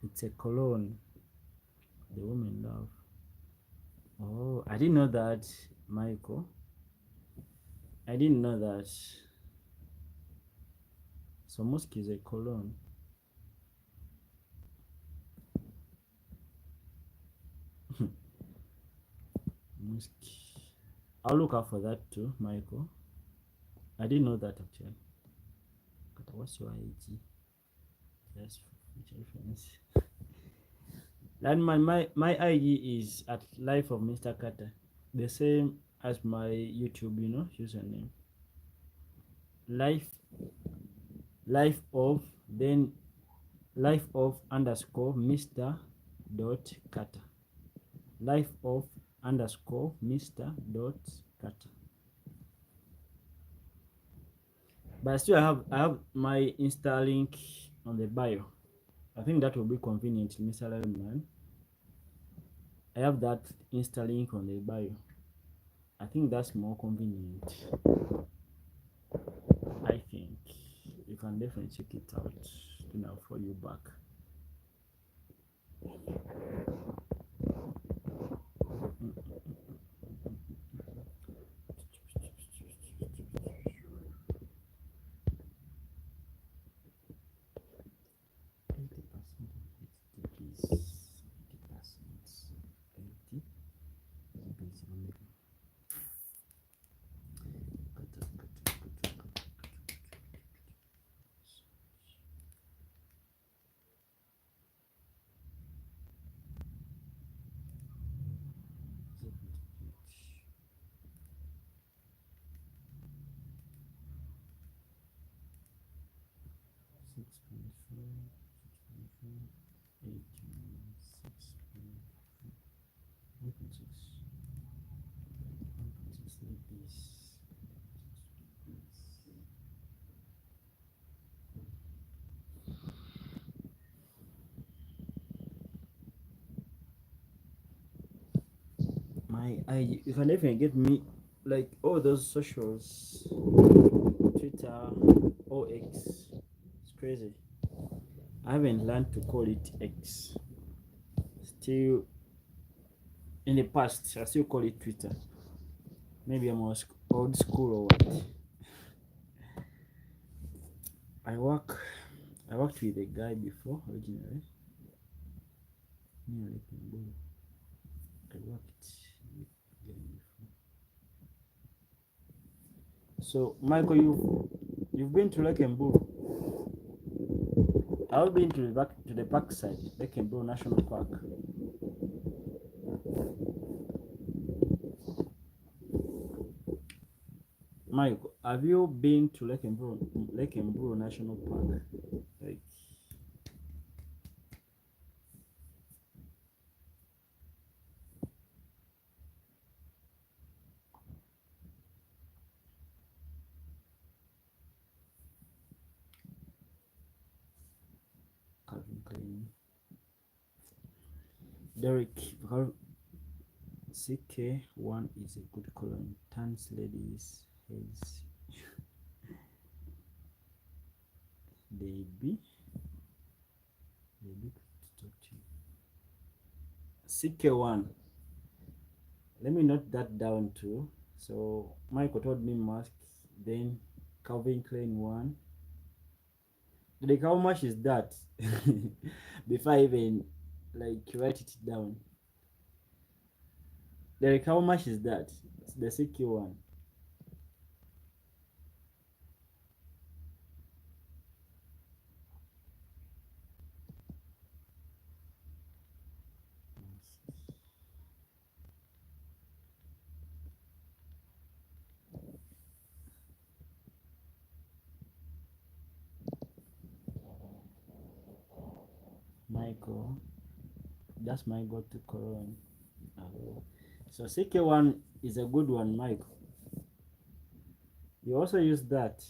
[SPEAKER 1] It's a cologne the women love. Oh, I didn't know that, Michael. I didn't know that. So musk is a cologne. Musk. I'll look out for that too, Michael. I didn't know that actually. What's your IG? That's future reference. And my IG is at Life of Mr. Carter, the same as my YouTube, username. Life of underscore Mr. dot Carter. Life of underscore Mr. dot Carter. But still, I have my Insta link on the bio. I think that will be convenient, Mr. Lellman. I have that Insta link on the bio. I think that's more convenient. I think you can definitely check it out. Then I'll follow you back. You can definitely get me like all those socials, Twitter or X. It's crazy. I haven't learned to call it X. Still, in the past, I still call it Twitter. Maybe I'm old school or what. I work. I worked with a guy before originally. Near Lake Mburu. I worked with a guy before. So Michael, you've been to Lake Mburu. I've been to the park side, Lake Mburu National Park. Michael, have you been to Lake Mburu National Park? Like, Calvin Klein. Derek, CK1 is a good colon. Turns ladies' heads. They be quick to talk to you. CK1. Let me note that down too. So Michael told me mask, then Calvin Klein 1. Like, how much is that? Before I even like write it down. Like, how much is that? The CK one. Michael, that's my go-to cologne. So CK1 is a good one, Michael. You also use that.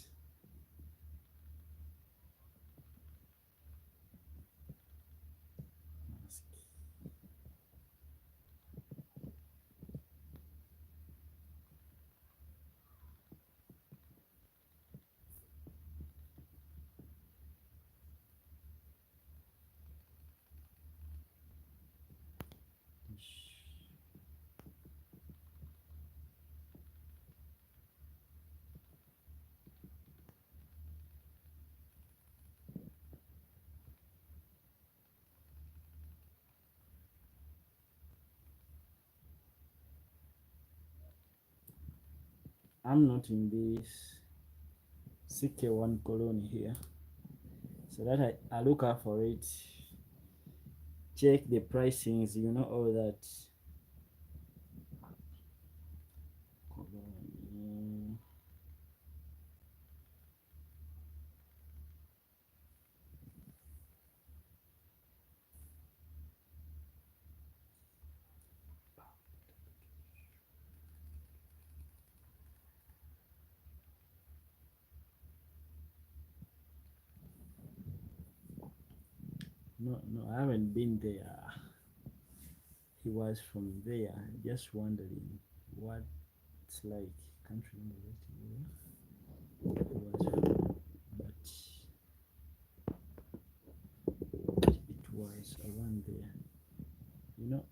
[SPEAKER 1] I'm not in this CK1 cologne here, so that I look out for it, check the pricings, you know, all that. No, I haven't been there. He was from there. Just wondering what it's like. Can't remember where he was from, but it was around there. You know,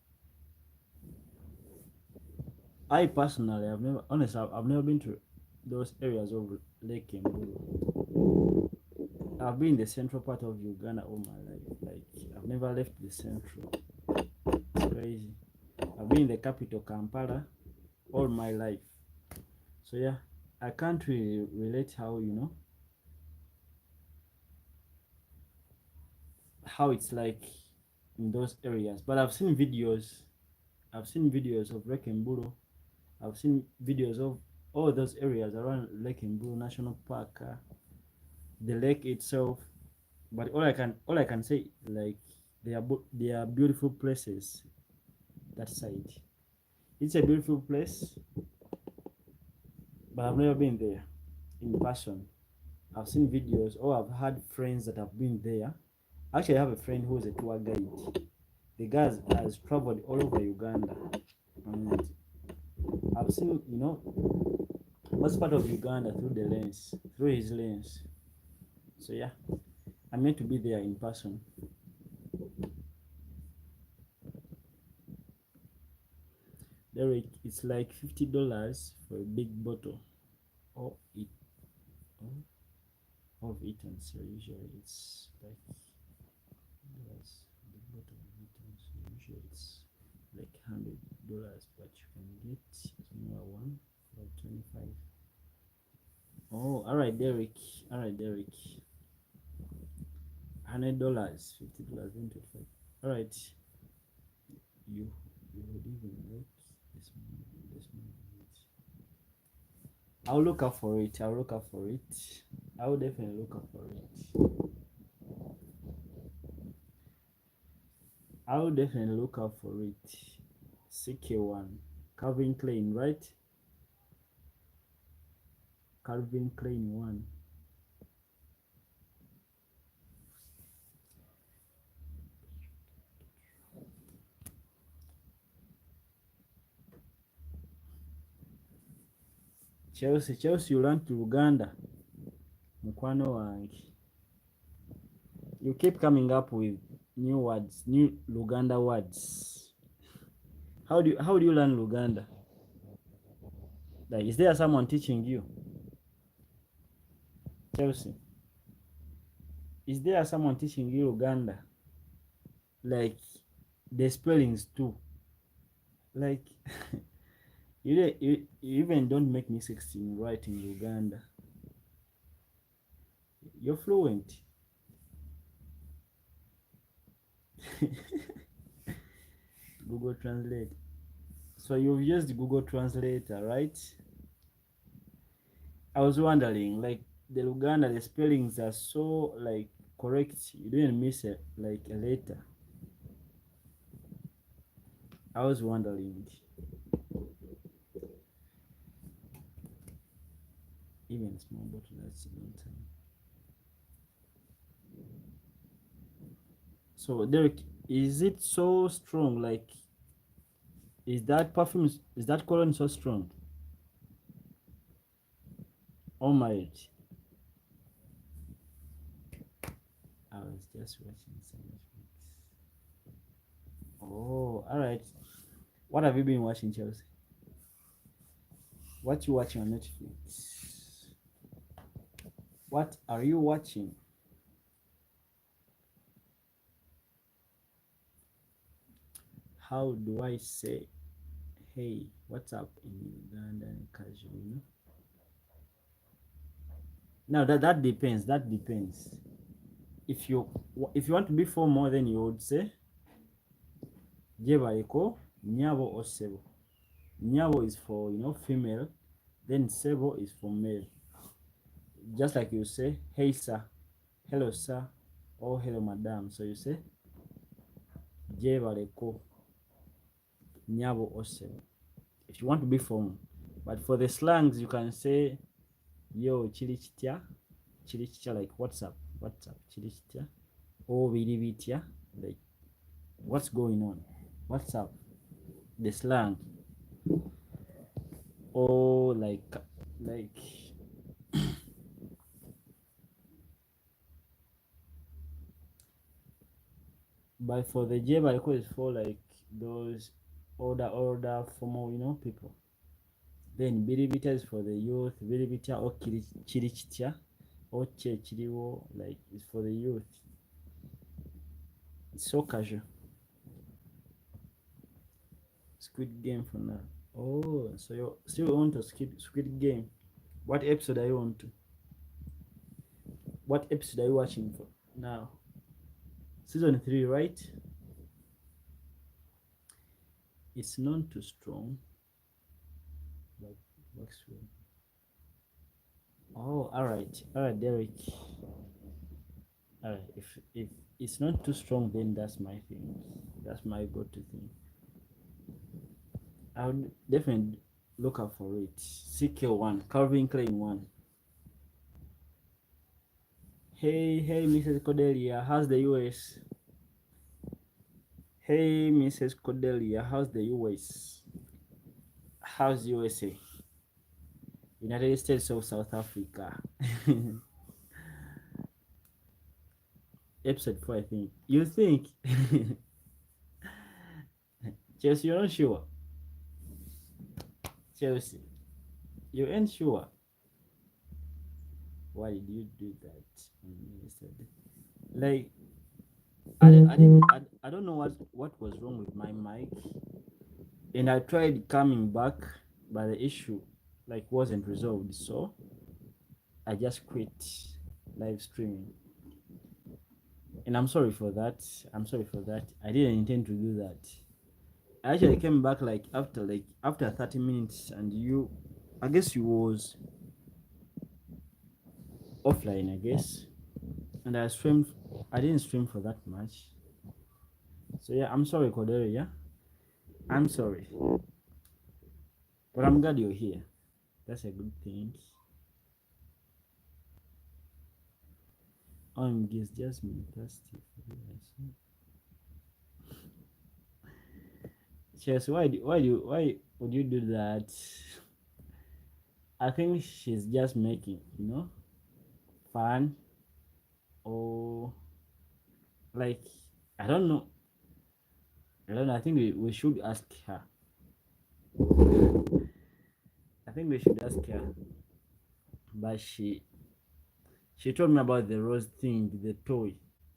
[SPEAKER 1] I personally, I've never been to those areas of Lake Mburu. I've been in the central part of Uganda all my life. Like, I've never left the central. It's crazy. I've been in the capital, Kampala, all my life. So yeah, I can't really relate how it's like in those areas. But I've seen videos. I've seen videos of Lake Mburu. I've seen videos of all those areas around Lake Mburu National Park, the lake itself. But all I can say, like, they are beautiful places. That side, it's a beautiful place, but I've never been there in person. I've seen videos or I've had friends that have been there. Actually, I have a friend who's a tour guide. The guy has traveled all over Uganda, and I've seen, most part of Uganda through his lens. So yeah, I'm meant to be there in person. Derek, it's like $50 for a big bottle. Or it of it, and so usually it's like dollars. Big bottle of it, and so usually it's like $100, but you can get smaller one for like 25. Oh, all right, Derek. All right, Derek. $100, $50, then 25. All right, you you would even like this one. I'll look up for it. I'll look up for it. I will definitely look up for it. I will definitely look up for it. CK1. Calvin Klein, right? Calvin Klein 1. Chelsea, you learn to Uganda. Mukwano wange. You keep coming up with new words, new Luganda words. How do you learn Luganda? Like, is there someone teaching you? Chelsea, is there someone teaching you Uganda? Like the spellings too. Like you even don't make mistakes in writing Uganda. You're fluent. Google Translate. So you've used Google Translator, right? I was wondering, like the Luganda, the spellings are so like correct. You didn't miss it like a letter. I was wondering. Even small bottle, that's a long time. So Derek, is it so strong? Like, is that perfume? Is that cologne so strong? Oh my! I was just watching some Netflix. Oh, all right. What have you been watching, Chelsea? What you watching on Netflix? What are you watching? How do I say, hey, what's up in Ugandan casual? You know? Now that depends. That depends. If you want to be formal, then you would say Jebaiko, Nyabo or Sebo. Nyabo is for female, then Sebo is for male. Just like you say, hey sir, hello sir, or hello madam. So you say Jebaiko, Nyabo or Sebo. If you want to be formal. But for the slangs, you can say yo chilichitia, like what's up, chilichitia, or virivitia, like what's going on, what's up, the slang, or like but for the J I call it for like those older formal people. Then biribita is for the youth, biribita or chirichitia or chiriwo, like it's for the youth. It's so casual. Squid Game for now. Oh, so you still on to Squid Game. What episode are you on to? What episode are you watching for now? Season 3, right? It's not too strong, but works well. Oh, all right, Derek. All right, if it's not too strong, then that's my thing. That's my go-to thing. I would definitely look out for it. CK1, Calvin Klein 1. Hey, Mrs. Cordelia, how's the US? Hey, Mrs. Cordelia, how's the US? How's USA? United States of South Africa. Episode 4, I think. You think? Just you're not sure. Chelsea, you ain't sure. Why did you do that on me yesterday? Like, I don't know what was wrong with my mic, and I tried coming back, but the issue like wasn't resolved. So I just quit live streaming, and I'm sorry for that. I'm sorry for that. I didn't intend to do that. I actually came back like after 30 minutes, and I guess you was offline, I guess, and I streamed. I didn't stream for that much. So yeah, I'm sorry, Cordelia. Yeah, I'm sorry, but I'm glad you're here. That's a good thing. It's just me thirsty for you. I see. Chelsea, why would you do that? I think she's just making, fun, or like I don't know. I don't know. I think we should ask her. I think we should ask her. But she told me about the rose thing, the toy.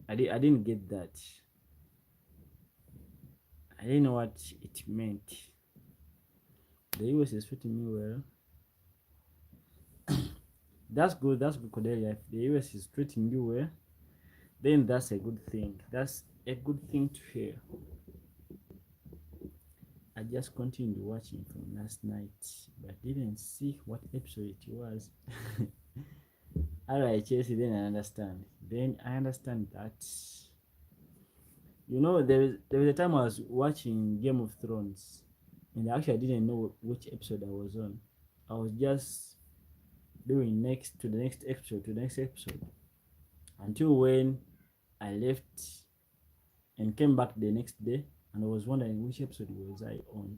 [SPEAKER 1] I didn't get that. I didn't know what it meant. The US is treating me well. That's good, Cordelia. If the US is treating you well, then that's a good thing. That's a good thing to hear. I just continued watching from last night, but didn't see what episode it was. Alright, Chelsea, then I understand. Then I understand that. There was a time I was watching Game of Thrones, and actually I didn't know which episode I was on. I was just doing next to the next episode to the next episode until when I left and came back the next day, and I was wondering which episode was I on.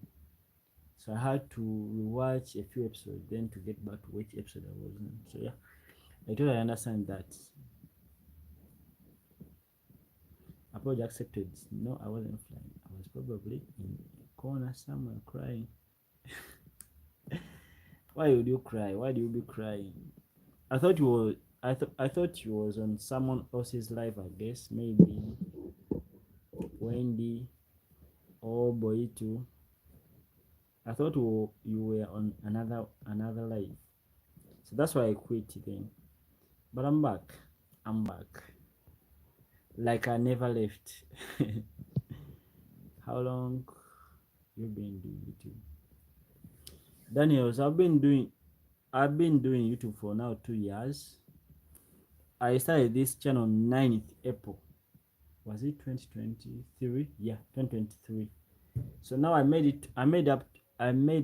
[SPEAKER 1] So I had to rewatch a few episodes then to get back to which episode I was on. So yeah, I totally understand that. Apology accepted. No, I wasn't flying. I was probably in a corner somewhere crying. Why would you cry? Why do you be crying? I thought you were. I thought you was on someone else's life. I guess maybe Wendy or Boitu. I thought you were on another life. So that's why I quit then. But I'm back. I'm back. Like I never left. How long you been doing YouTube? Daniels, I've been doing YouTube for now 2 years. I started this channel 9th April. Was it 2023? Yeah, 2023. So now I made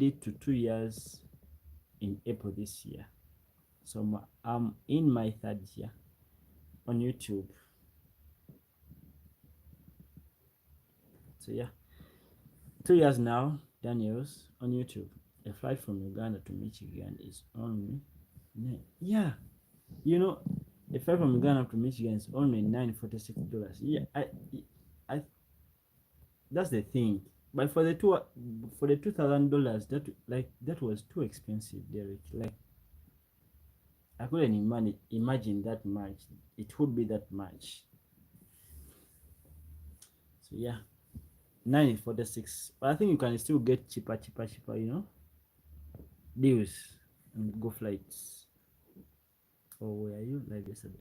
[SPEAKER 1] it to 2 years in April this year. So I'm in my third year on YouTube. So yeah, 2 years now, Daniels on YouTube. A flight from Uganda to Michigan is only yeah, you know, a flight from Uganda to Michigan is only $946. Yeah, I that's the thing. But for the $2,000, that was too expensive, Derek. Like I couldn't imagine that much. It would be that much. So yeah, 946. But I think you can still get cheaper, deals and go flights. Oh, where are you live yesterday?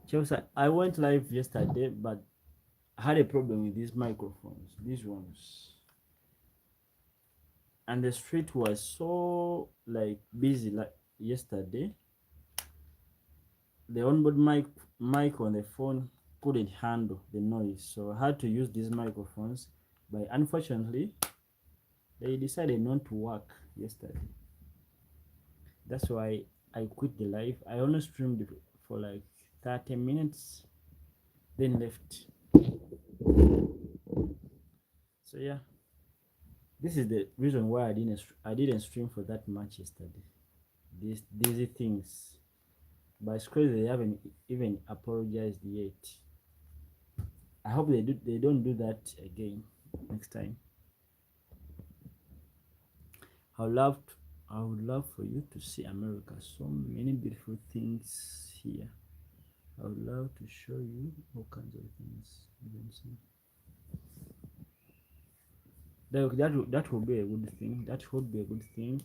[SPEAKER 1] Chelsea, I went live yesterday, but I had a problem with these microphones, these ones, and the street was so like busy like yesterday. The onboard mic on the phone couldn't handle the noise, so I had to use these microphones. But unfortunately, they decided not to work yesterday. That's why I quit the live. I only streamed for like 30 minutes, then left. So yeah, this is the reason why I didn't stream for that much yesterday. These things, but it's crazy they haven't even apologized yet. I hope they don't do that again next time. I would love I would love for you to see America. So many beautiful things here. I would love to show you all kinds of things you can see. That will be a good thing. That would be a good thing.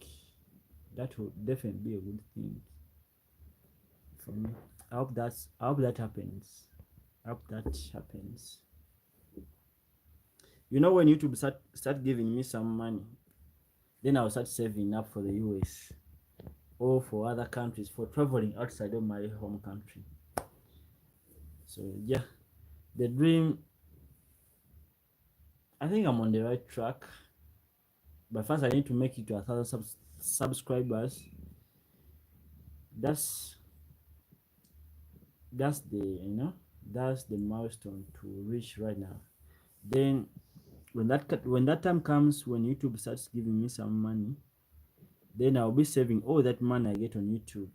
[SPEAKER 1] That will definitely be a good thing for me. I hope that happens. I hope that happens. You know, when YouTube start giving me some money, then I'll start saving up for the US or for other countries, for traveling outside of my home country. So yeah, the dream, I think I'm on the right track, but first I need to make it to 1,000 subscribers. That's that's the milestone to reach right now. Then when that time comes, when YouTube starts giving me some money, then I'll be saving all that money I get on YouTube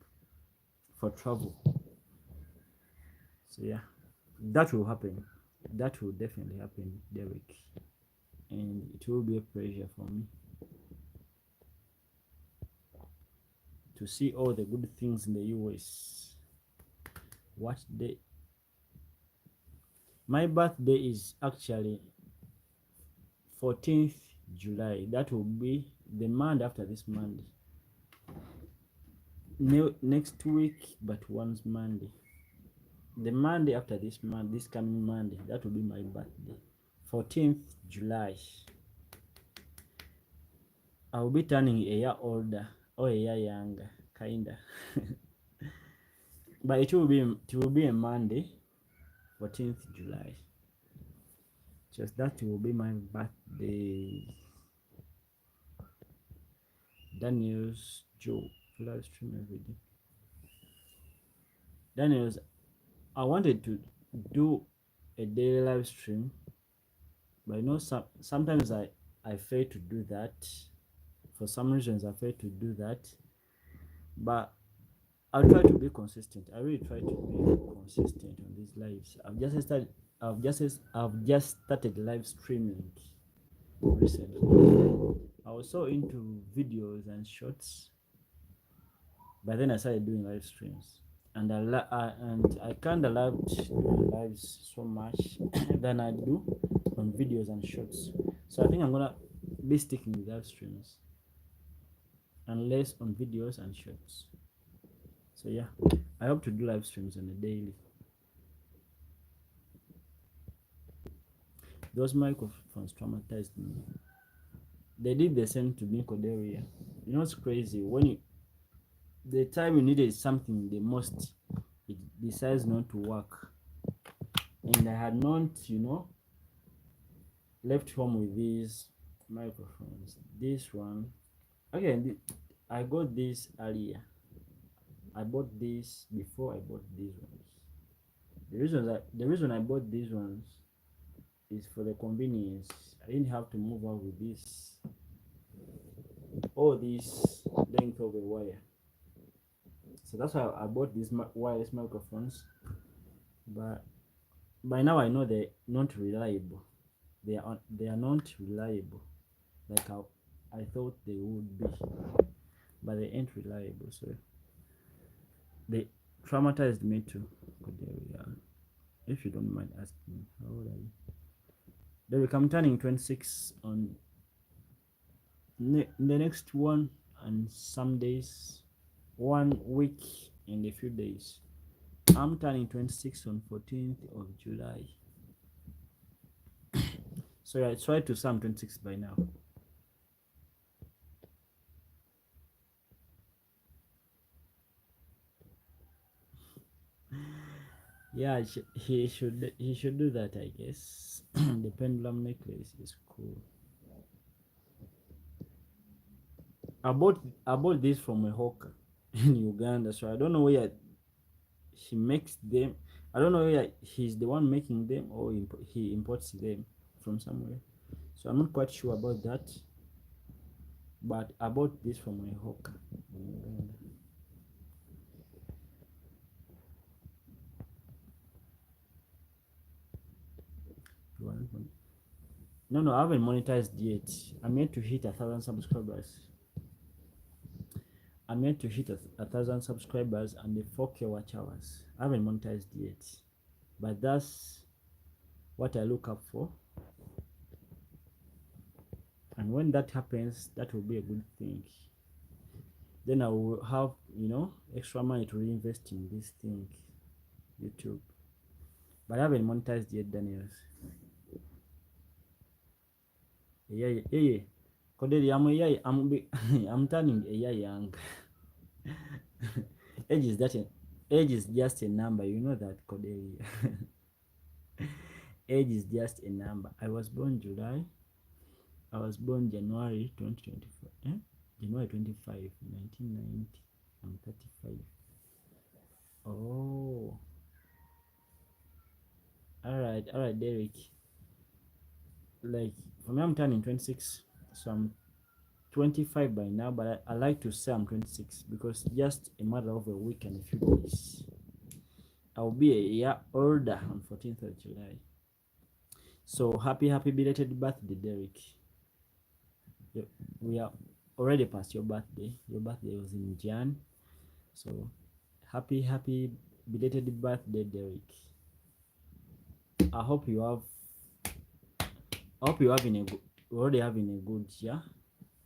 [SPEAKER 1] for travel. So yeah, that will happen. That will definitely happen, Derek, and it will be a pleasure for me to see all the good things in the US. What day? My birthday is actually 14th July. That will be the Monday after this Monday. Next week, but once Monday. The Monday after this month, this coming Monday, that will be my birthday. 14th July. I will be turning a year older or a year younger, kinda. But it will be a Monday, 14th July. Just that will be my birthday. Daniels Joe live stream every day. Daniels, I wanted to do a daily live stream, but you know, sometimes I fail to do that. For some reasons, I fail to do that. But I'll try to be consistent. I really try to be consistent on these lives. I've just started live streaming recently. I was so into videos and shorts, but then I started doing live streams, and I kind of loved doing lives so much than I do on videos and shorts. So I think I'm gonna be sticking with live streams and less on videos and shorts. So yeah, I hope to do live streams on a daily. Those microphones traumatized me. They did the same to me, Cordelia. You know, it's crazy when the time you needed something the most, it decides not to work. And I had not, left home with these microphones. This one, again, I got this earlier. I bought this before I bought these ones. The reason I bought these ones is for the convenience. I didn't have to move out with this length of a wire. So that's why I bought these wireless microphones. But by now I know they're not reliable. They are not reliable like I thought they would be, but they ain't reliable. So they traumatized me too. If you don't mind asking, how old are you? Derek, I'm turning 26 on the next one and some days, 1 week and a few days. I'm turning 26 on 14th of July. So I try to say I'm 26 by now. Yeah, he should do that, I guess. The pendulum necklace is cool. I bought this from a hawker in Uganda, so I don't know where he makes them. I don't know whether he's the one making them or he imports them from somewhere. So I'm not quite sure about that. But I bought this from a hawker in Uganda. No, I haven't monetized yet. I'm yet to hit 1,000 subscribers. I'm yet to hit 1,000 subscribers and the 4K watch hours. I haven't monetized yet, but that's what I look up for. And when that happens, that will be a good thing. Then I will have, extra money to reinvest in this thing, YouTube. But I haven't monetized yet, Daniels. Yeah. Cordelia, I'm turning a year young. Age is just a number, you know that, Cordelia. Age is just a number. I was born July. I was born January 2024. January 25, 1990. I'm 35. Oh. Alright, Derek. Like, for me, I'm turning 26. So I'm 25 by now, but I like to say I'm 26 because just a matter of a week and a few days, I'll be a year older on 14th of July. So happy belated birthday, Derek. We are already past your birthday. Your birthday was in Jan. So happy belated birthday, Derek. I hope you have already having a good year,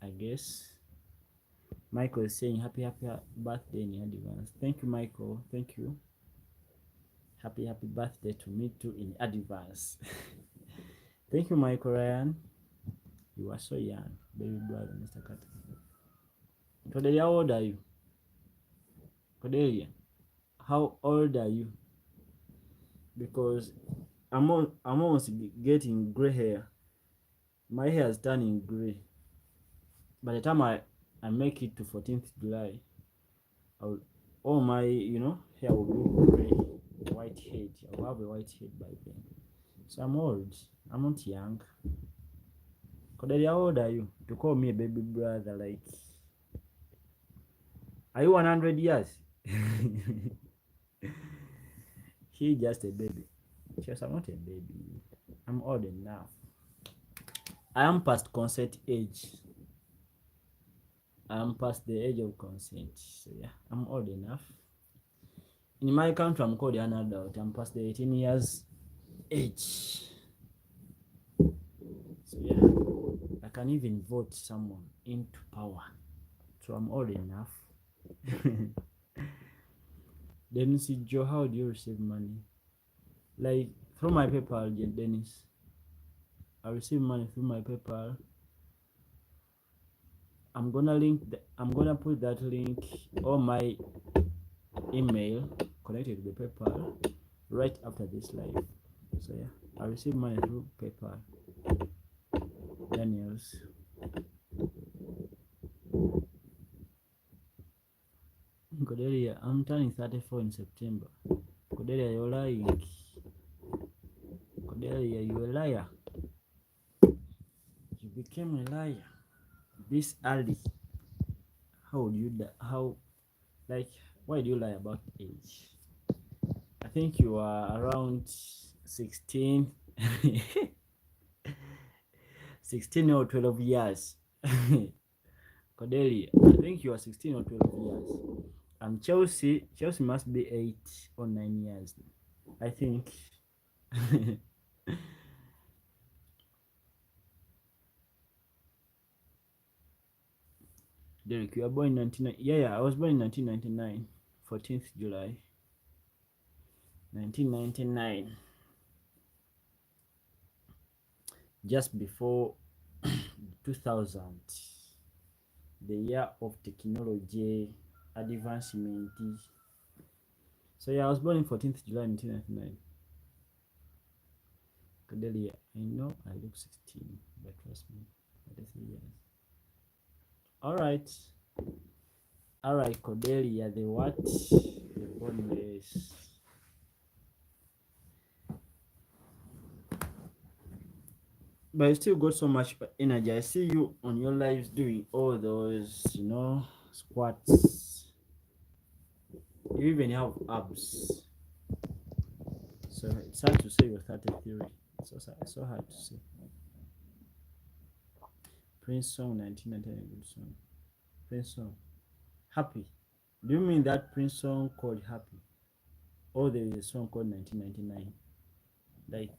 [SPEAKER 1] I guess. Michael is saying happy birthday in advance. Thank you, Michael. Thank you. Happy birthday to me too in advance. Thank you, Michael Ryan. You are so young, baby brother, Mr. Carter. Cordelia, how old are you? Cordelia, how old are you? Because I'm almost getting gray hair. My hair is turning gray. By the time I make it to 14th July, all my hair will be gray, white head. I'll have a white head by then. So I'm old. I'm not young. Cordelia, how old are you? To call me a baby brother, like, are you 100 years? He just a baby. Yes, I'm not a baby. I'm old enough. I am past consent age. I'm past the age of consent. So yeah, I'm old enough. In my country, I'm called an adult. I'm past the 18 years age. So yeah, I can even vote someone into power. So I'm old enough. Dennis Joe, how do you receive money? Like through my PayPal, Dennis. I receive money through my PayPal. I'm gonna put that link on my email connected to the PayPal right after this live. So yeah, I receive money through PayPal. Daniels. Cordelia, I'm turning 34 in September. Cordelia, you're lying. Cordelia, you're a liar. You became a liar this early. How would you why do you lie about age? I think you are around 16 16 or 12 years. Cordelia, I think you are 16 or 12 years. And Chelsea must be 8 or 9 years, I think. Derek, you were born in 1990. Yeah, I was born in 1999, 14th July, 1999. Just before 2000, the year of technology advancement. So yeah, I was born in 14th July 1999. Cordelia, I know I look 16, but trust me, 33 years. Alright, Cordelia, the what? The boneless. But you still got so much energy. I see you on your lives doing all those, squats. You even have abs. So it's hard to say you're 33. It's so hard to say. Prince song 1999, a good song. Prince song. Happy. Do you mean that Prince song called Happy? Or there is a song called 1999? Like,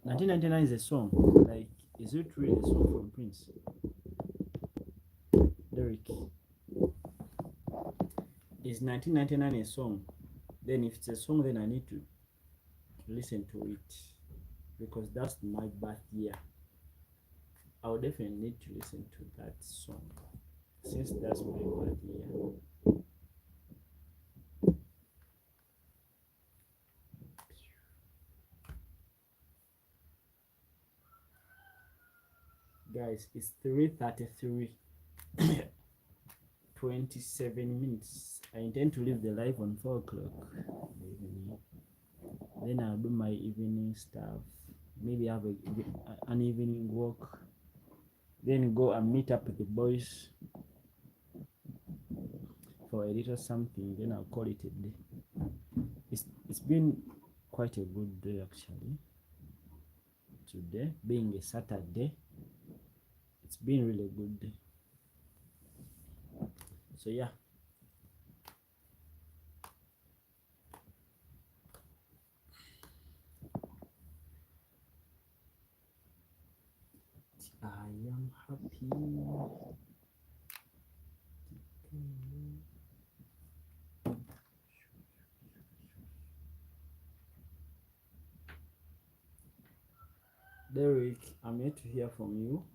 [SPEAKER 1] 1999 is a song. Like, is it really a song from Prince? Derek, is 1999 a song? Then if it's a song, then I need to listen to it because that's my birth year. I would definitely need to listen to that song since that's my birth year. Guys, it's 3:33. 27 minutes. I intend to leave the live on 4 o'clock in the evening. Then I'll do my evening stuff. Maybe have an evening walk. Then go and meet up with the boys for a little something. Then I'll call it a day. It's been quite a good day actually. Today being a Saturday, it's been really a good day. So yeah. I am happy. Derek, I'm yet to hear from you.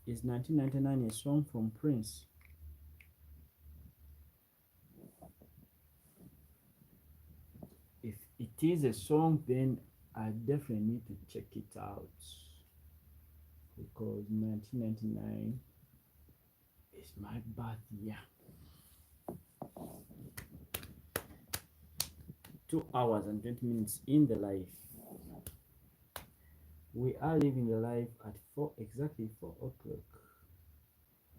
[SPEAKER 1] Is 1999 a song from Prince? If it is a song, then I definitely need to check it out because 1999 is my birth year. 2 hours and 20 minutes in the life. We are living the life at exactly 4 o'clock.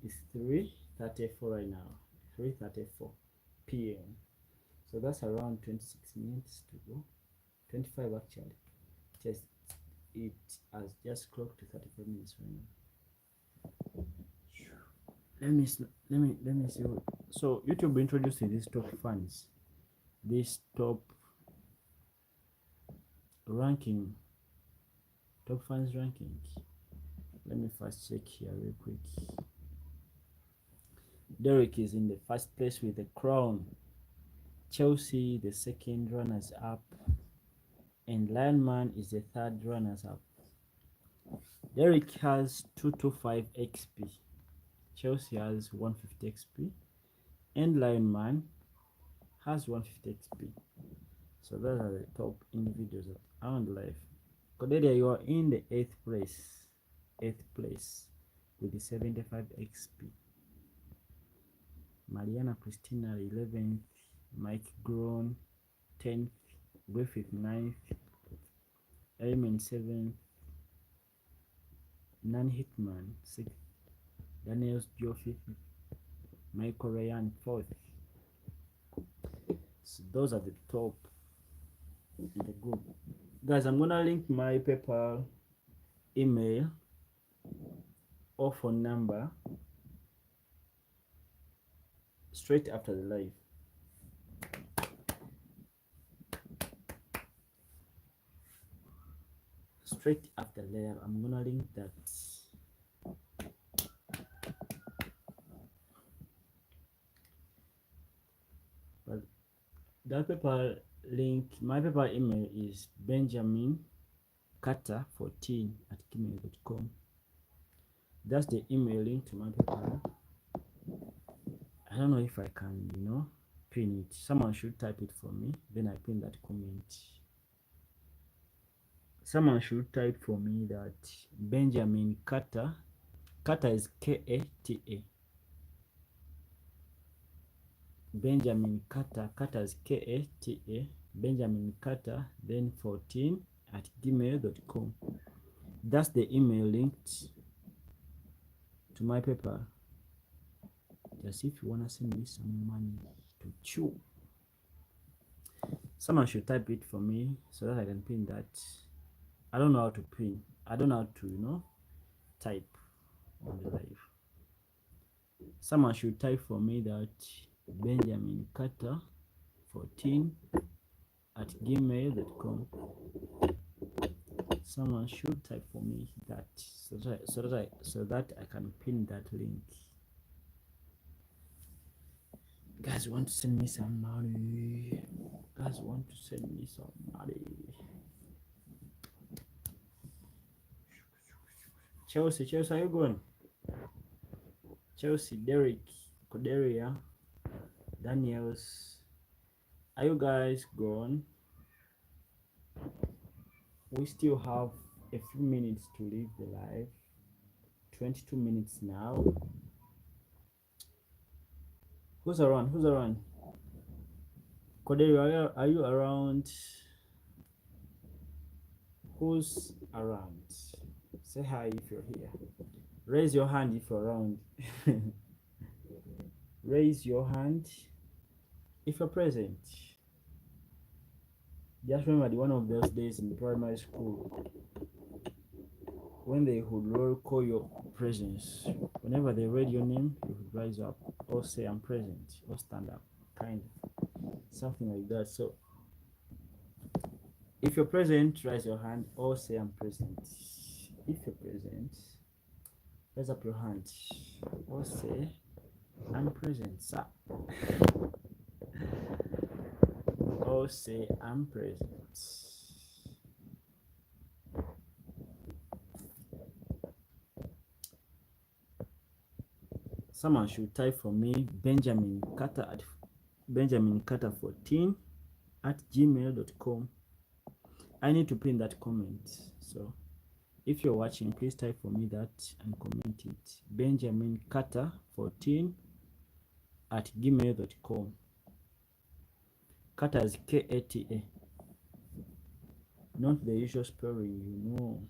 [SPEAKER 1] It's 3:34 right now. 3:34 p.m. So that's around 26 minutes to go. 25 actually. Just it has just clocked to 35 minutes right now. Let me see. So YouTube introduced these top fans. This top ranking, top fans ranking. Let me first check here real quick. Derek is in the first place with the crown. Chelsea the second runners up, and Lionman is the third runners up. Derek has 225 XP. Chelsea has 150 XP, and Lionman has 150 XP. So those are the top individuals that are on the live. Cordelia, you are in the 8th place. 8th place with the 75 XP. Mariana Christina 11th. Mike Grown 10th. Griffith 9th. Element 7th. Nan Hitman 6th. Daniels Joe 5th. Michael Ryan 4th. So those are the top in the group. Guys, I'm gonna link my PayPal, email, or phone number straight after the live. Straight after the live, I'm gonna link that. But that PayPal link, my PayPal email is benjamincarter14@gmail.com. That's the email link to my PayPal. I don't know if I can, pin it. Someone should type it for me. Then I pin that comment. Someone should type for me that Benjamin Carter. Carter is K-A-T-A. Benjamin Carter. Carter is K-A-T-A. Benjamin Carter, then 14@gmail.com. That's the email linked to my PayPal. Just if you wanna send me some money to chew. Someone should type it for me so that I can pin that. I don't know how to pin. I don't know how to type on the live. Someone should type for me that Benjamin Carter 14 at gmail.com. Someone should type for me that so that I can pin that link. Guys want to send me some money. Chelsea, are you going? Chelsea, Derek, Cordelia, Daniels, are you guys gone? We still have a few minutes to leave the live. 22 minutes now. Who's around? Cordelia, are you around? Who's around? Say hi if you're here. Raise your hand if you're around. Raise your hand if you're present. Just remember one of those days in primary school when they would roll call your presence. Whenever they read your name, you would rise up or say I'm present or stand up, kind of something like that. So if you're present, raise your hand or say I'm present. If you're present, raise up your hand or say I'm present, sir. Or say I'm present. Someone should type for me Benjamin Carter 14 at gmail.com. I need to pin that comment. So if you're watching, please type for me that and comment it. Benjamin Carter 14 at gmail.com. Carter is K-A-T-A. Not the usual spelling,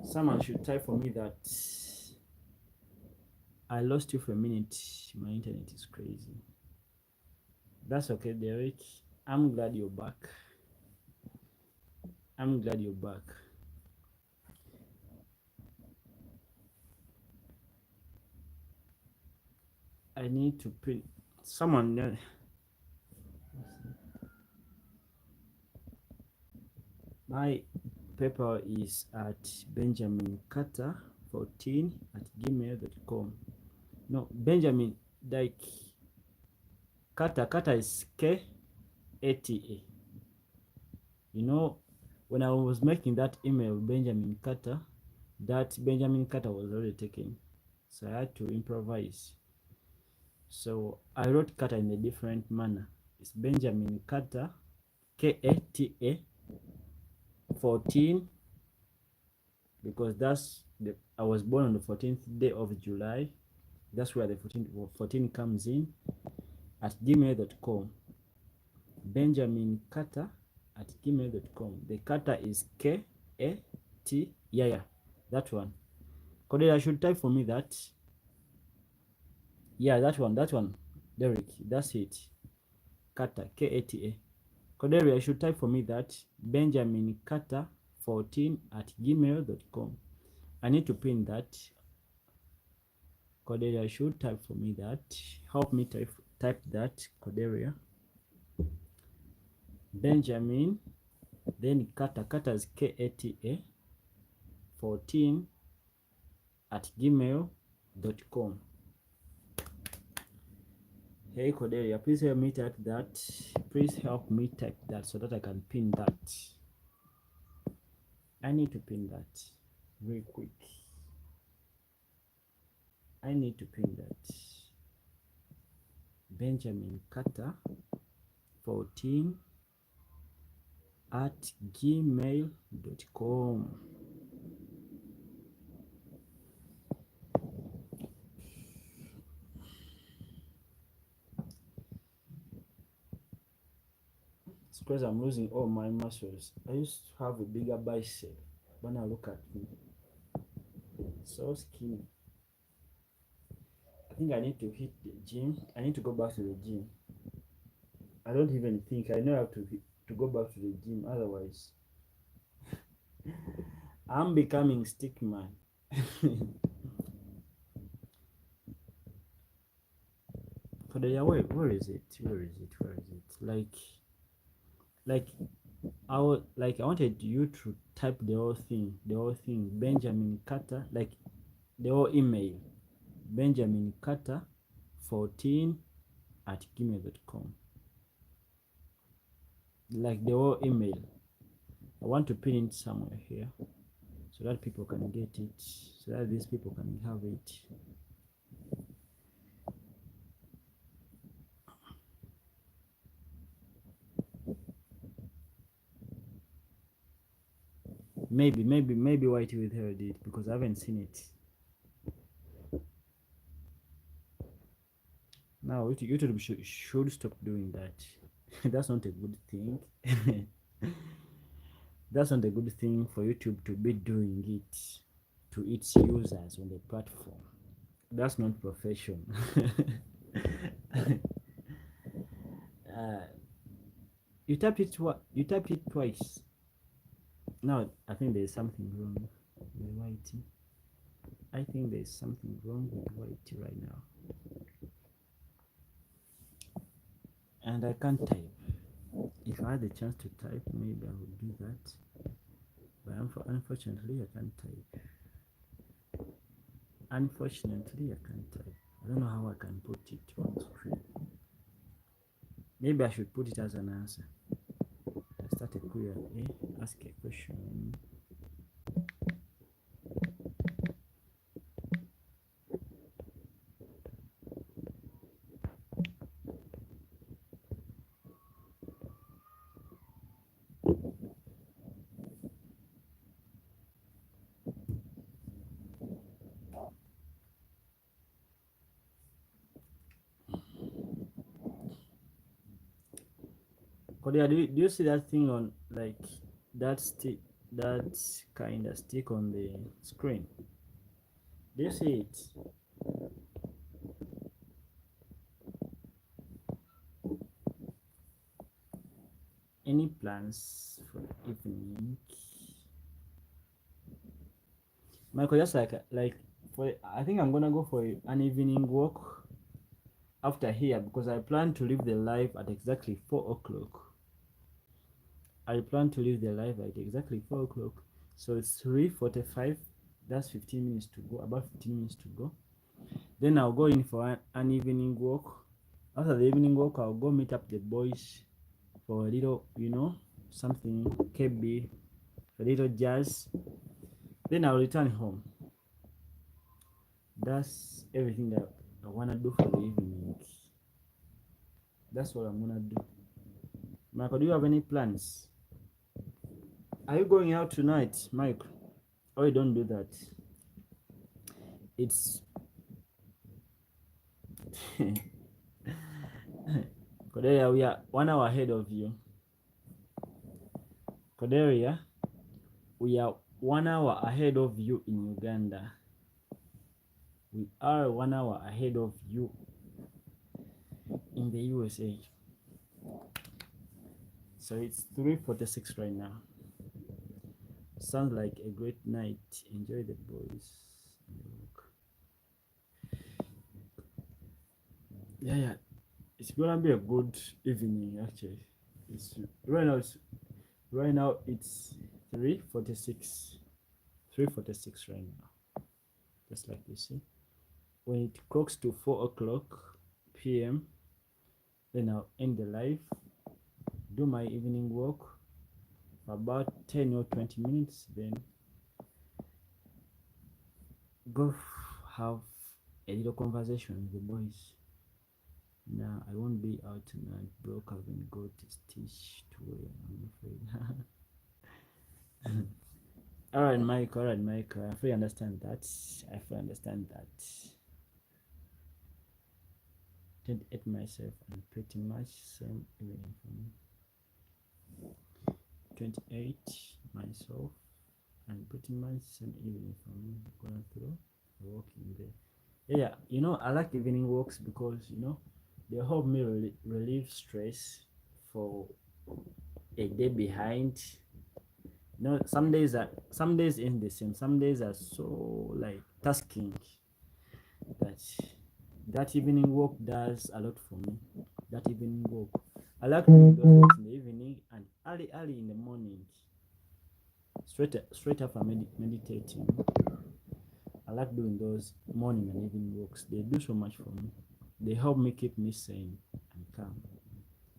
[SPEAKER 1] Someone should type for me that I lost you for a minute. My internet is crazy. That's okay, Derek. I'm glad you're back. I need to print someone. My PayPal is at Benjamin Carter 14 at gmail.com. No, Benjamin, like Carter is K-A-T-A. When I was making that email, Benjamin Carter, that Benjamin Carter was already taken. So I had to improvise. So I wrote Carter in a different manner. It's Benjamin Carter, K-A-T-A, 14, because I was born on the 14th day of July. That's where the 14 comes in, at gmail.com. Benjamin Carter at gmail.com. The Carter is K-A-T, yeah, that one. Cordelia, should type for me that. Yeah, that one. Derek, that's it. Carter, K-A-T-A. Cordelia, should type for me that. Benjamin Carter 14 at gmail.com. I need to pin that. Cordelia should type for me that. Help me type that, Cordelia. Benjamin, then Carter is K-A-T-A 14 at gmail.com. Hey Cordelia, please help me type that. Please help me type that so that I can pin that. I need to pin that real quick. I need to pin that. Benjamin Carter 14 at gmail.com. It's because I'm losing all my muscles. I used to have a bigger bicep. When I look at me, so skinny. I think I need to hit the gym. I need to go back to the gym. I don't even think I know how to to go back to the gym. Otherwise, I'm becoming stick man. Cordelia, where is it? Where is it? Where is it? Like I wanted you to type the whole thing. Benjamin Carter, like the whole email. Benjamin Carter 14 at gmail.com. Like the whole email. I want to pin it somewhere here so that people can get it, so that these people can have it. Maybe Whitey withheld it because I haven't seen it. Now YouTube should stop doing that. That's not a good thing. That's not a good thing for YouTube to be doing it to its users on the platform. That's not professional. You tapped it. You tapped it twice. Now I think there's something wrong with Whitey. I think there's something wrong with Whitey right now, and I can't type. If I had the chance to type, maybe I would do that. But unfortunately, I can't type. Unfortunately, I can't type. I don't know how I can put it on screen. Maybe I should put it as an answer. Start a query, ask a question. Kodia, do you see that thing on like that stick, that kind of stick on the screen? Do you see it? Any plans for the evening? Michael, just like for I think I'm gonna go for an evening walk after here because I plan to leave the live at exactly 4 o'clock. I plan to leave the live at exactly 4 o'clock. So it's 3:45. That's 15 minutes to go. About 15 minutes to go. Then I'll go in for an evening walk. After the evening walk, I'll go meet up the boys for a little, something KB, a little jazz. Then I'll return home. That's everything that I wanna do for the evening. That's what I'm gonna do. Michael, do you have any plans? Are you going out tonight, Mike? Oh, you don't do that. It's Cordelia, we are 1 hour ahead of you. Cordelia, we are 1 hour ahead of you in Uganda. We are 1 hour ahead of you in the USA. So it's 3:46 right now. Sounds like a great night. Enjoy the boys. Yeah. It's gonna be a good evening actually. It's right now it's 3:46. 3:46 right now. Just like you see. When it clocks to 4 o'clock PM, then I'll end the live, do my evening walk for about 10 or 20 minutes, then go have a little conversation with the boys. Nah, I won't be out tonight. Broke, haven't got a stitch to wear, I'm afraid. All right, Mike. I fully understand that. 28 myself and pretty much same evening for me. 28 myself and pretty much same evening for me. Going through walking there. Yeah, I like evening walks because they help me relieve stress for a day behind. Some days ain't the same. Some days are so like tasking that that evening walk does a lot for me. That evening walk, I like doing those walks in the evening and early in the morning, straight after meditating. I like doing those morning and evening walks. They do so much for me. They help me keep me sane and calm.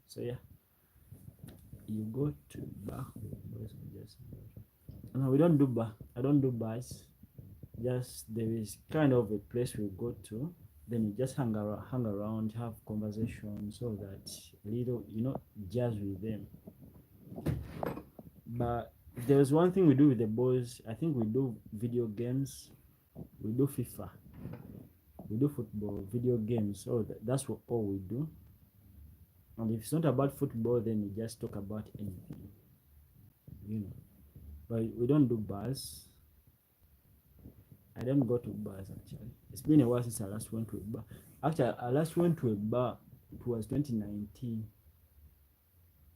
[SPEAKER 1] So yeah, you go to bar. No, we don't do bar. I don't do bars. Just there is kind of a place we go to. Then you just hang around, have conversation, so that little jazz with them. But if there was one thing we do with the boys, I think we do video games. We do FIFA. We do football, video games. So that's what all we do. And if it's not about football, then we just talk about anything, you know. But we don't do bars. I don't go to bars actually. It's been a while since I last went to a bar. Actually, I last went to a bar. It was 2019.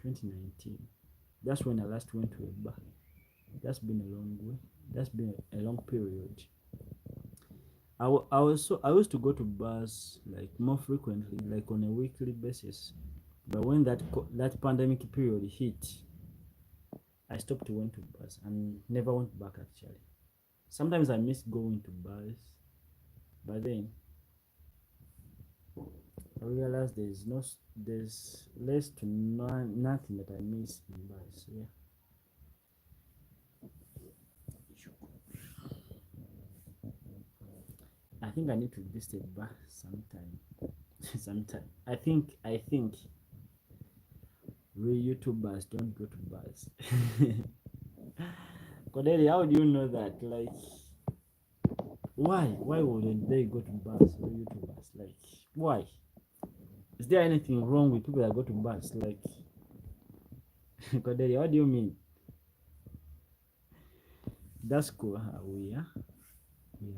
[SPEAKER 1] 2019. That's when I last went to a bar. That's been a long way. That's been a long period. I used to go to bars like more frequently, like on a weekly basis. But when that pandemic period hit, I stopped going to bars and never went back actually. Sometimes I miss going to bars, but then I realized there's less to nothing that I miss in bars. So yeah. I think I need to visit a bar sometime. Sometime. I think real YouTubers don't go to bars. Cordelia, how do you know that? Like, why wouldn't they go to bars? Real YouTubers, like, why? Is there anything wrong with people that go to bars? Like, Cordelia, what do you mean? That's cool. We are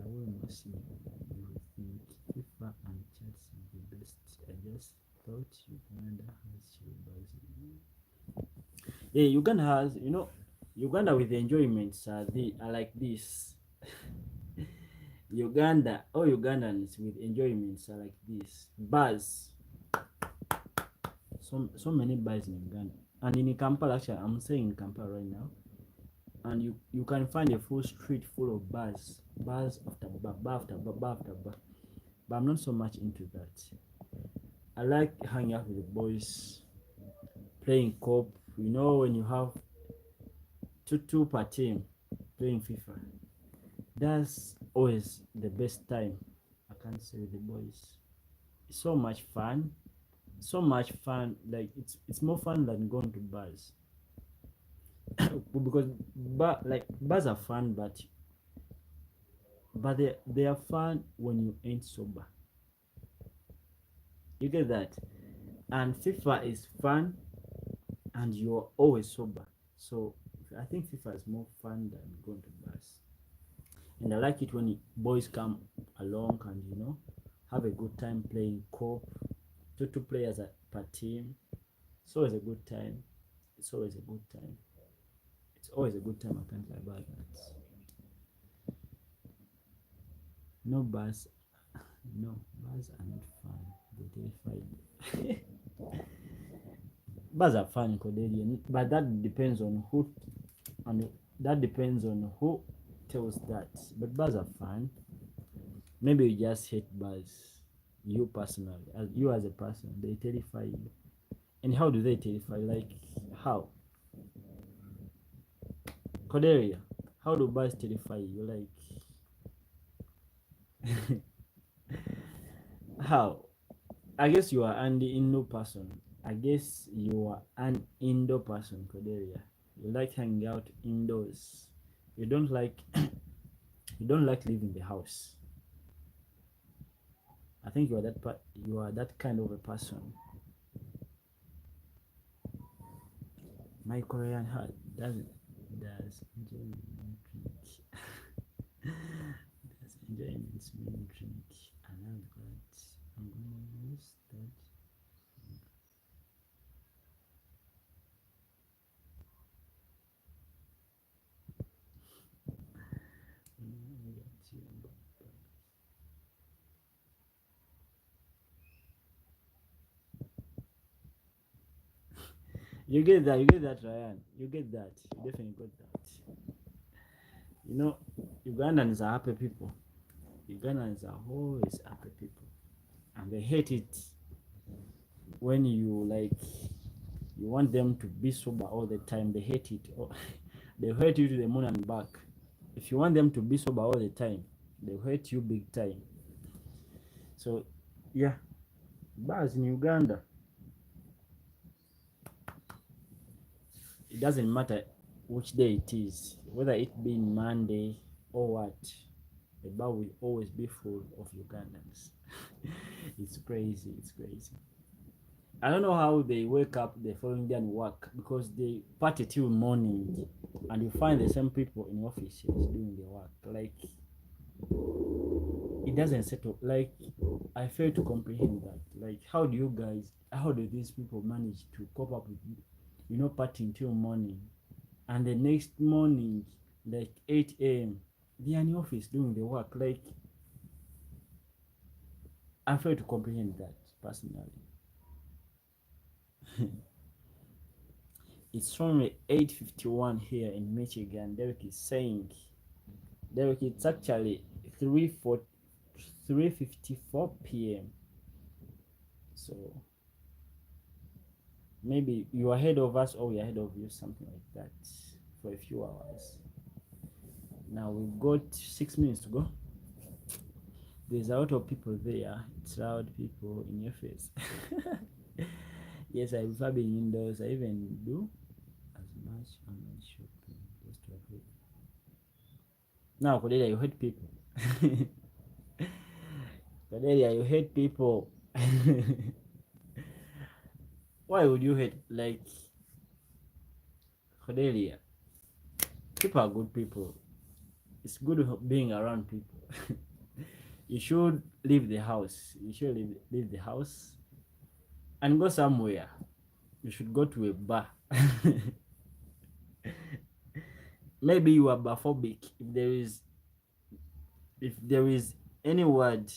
[SPEAKER 1] almost in everything. FIFA and Chelsea the best. I just thought Uganda has bars. Yeah, Uganda has, Uganda with the enjoyments are like this. Uganda, all Ugandans with enjoyments are like this. Bars, so many bars in Uganda, and in Kampala. Actually, I'm saying in Kampala right now, and you can find a full street full of bars after bar after bar after bar. But I'm not so much into that. I like hanging out with the boys, playing cop. When you have two per team playing FIFA, that's always the best time. I can't say with the boys. It's so much fun. So much fun. Like it's more fun than going to bars. Because bars are fun, but they are fun when you ain't sober. You get that? And FIFA is fun and you're always sober. So I think FIFA is more fun than going to bars. And I like it when boys come along and have a good time playing co-op. Two players per team. It's always a good time. It's always a good time. It's always a good time. I can't lie about that. No bars. No, bars are not fun. They terrify you. Bars are fun, Cordelia, but that depends on who, and that depends on who tells that. But bars are fun. Maybe you just hate bars. You personally, as you as a person, they terrify you. And how do they terrify? Like how? Cordelia, how do bars terrify you? Like how? I guess you are an indoor person. I guess you are an indoor person, Cordelia. You like hanging out indoors. You don't like you don't like leaving the house. I think you are that kind of a person. My Korean heart does enjoyment drink. Does enjoyment mean drink? I love that. I'm gonna use that. You get that. You get that, Ryan. You get that. You definitely got that. You know, Ugandans are happy people. Ugandans are always happy people, and they hate it when you like you want them to be sober all the time. They hate it. They hate you to the moon and back. If you want them to be sober all the time, they hate you big time. So, yeah, bars in Uganda, it doesn't matter which day it is, whether it be Monday or what, the bar will always be full of Ugandans. It's crazy. It's crazy. I don't know how they wake up the following day and work because they party till morning, and you find the same people in offices doing the work. Like it doesn't settle. Like I fail to comprehend that. Like how do these people manage to cope up with partying till morning, and the next morning like 8 a.m. they are in the office doing the work. Like I fail to comprehend that personally. It's only 8:51 here in Michigan. Derek is saying, Derek, it's actually 3:54 p.m. So maybe you're ahead of us or we're ahead of you, something like that, for a few hours. Now we've got 6 minutes to go. There's a lot of people there. It's loud people in your face. Yes, I prefer being indoors. I even do as much online shopping just to avoid. Now, Cordelia, you hate people. Cordelia, you hate people. Why would you hate? Like, Cordelia, people are good people. It's good being around people. You should leave the house. You should leave the house and go somewhere. You should go to a bar. Maybe you are barphobic. If there is any word,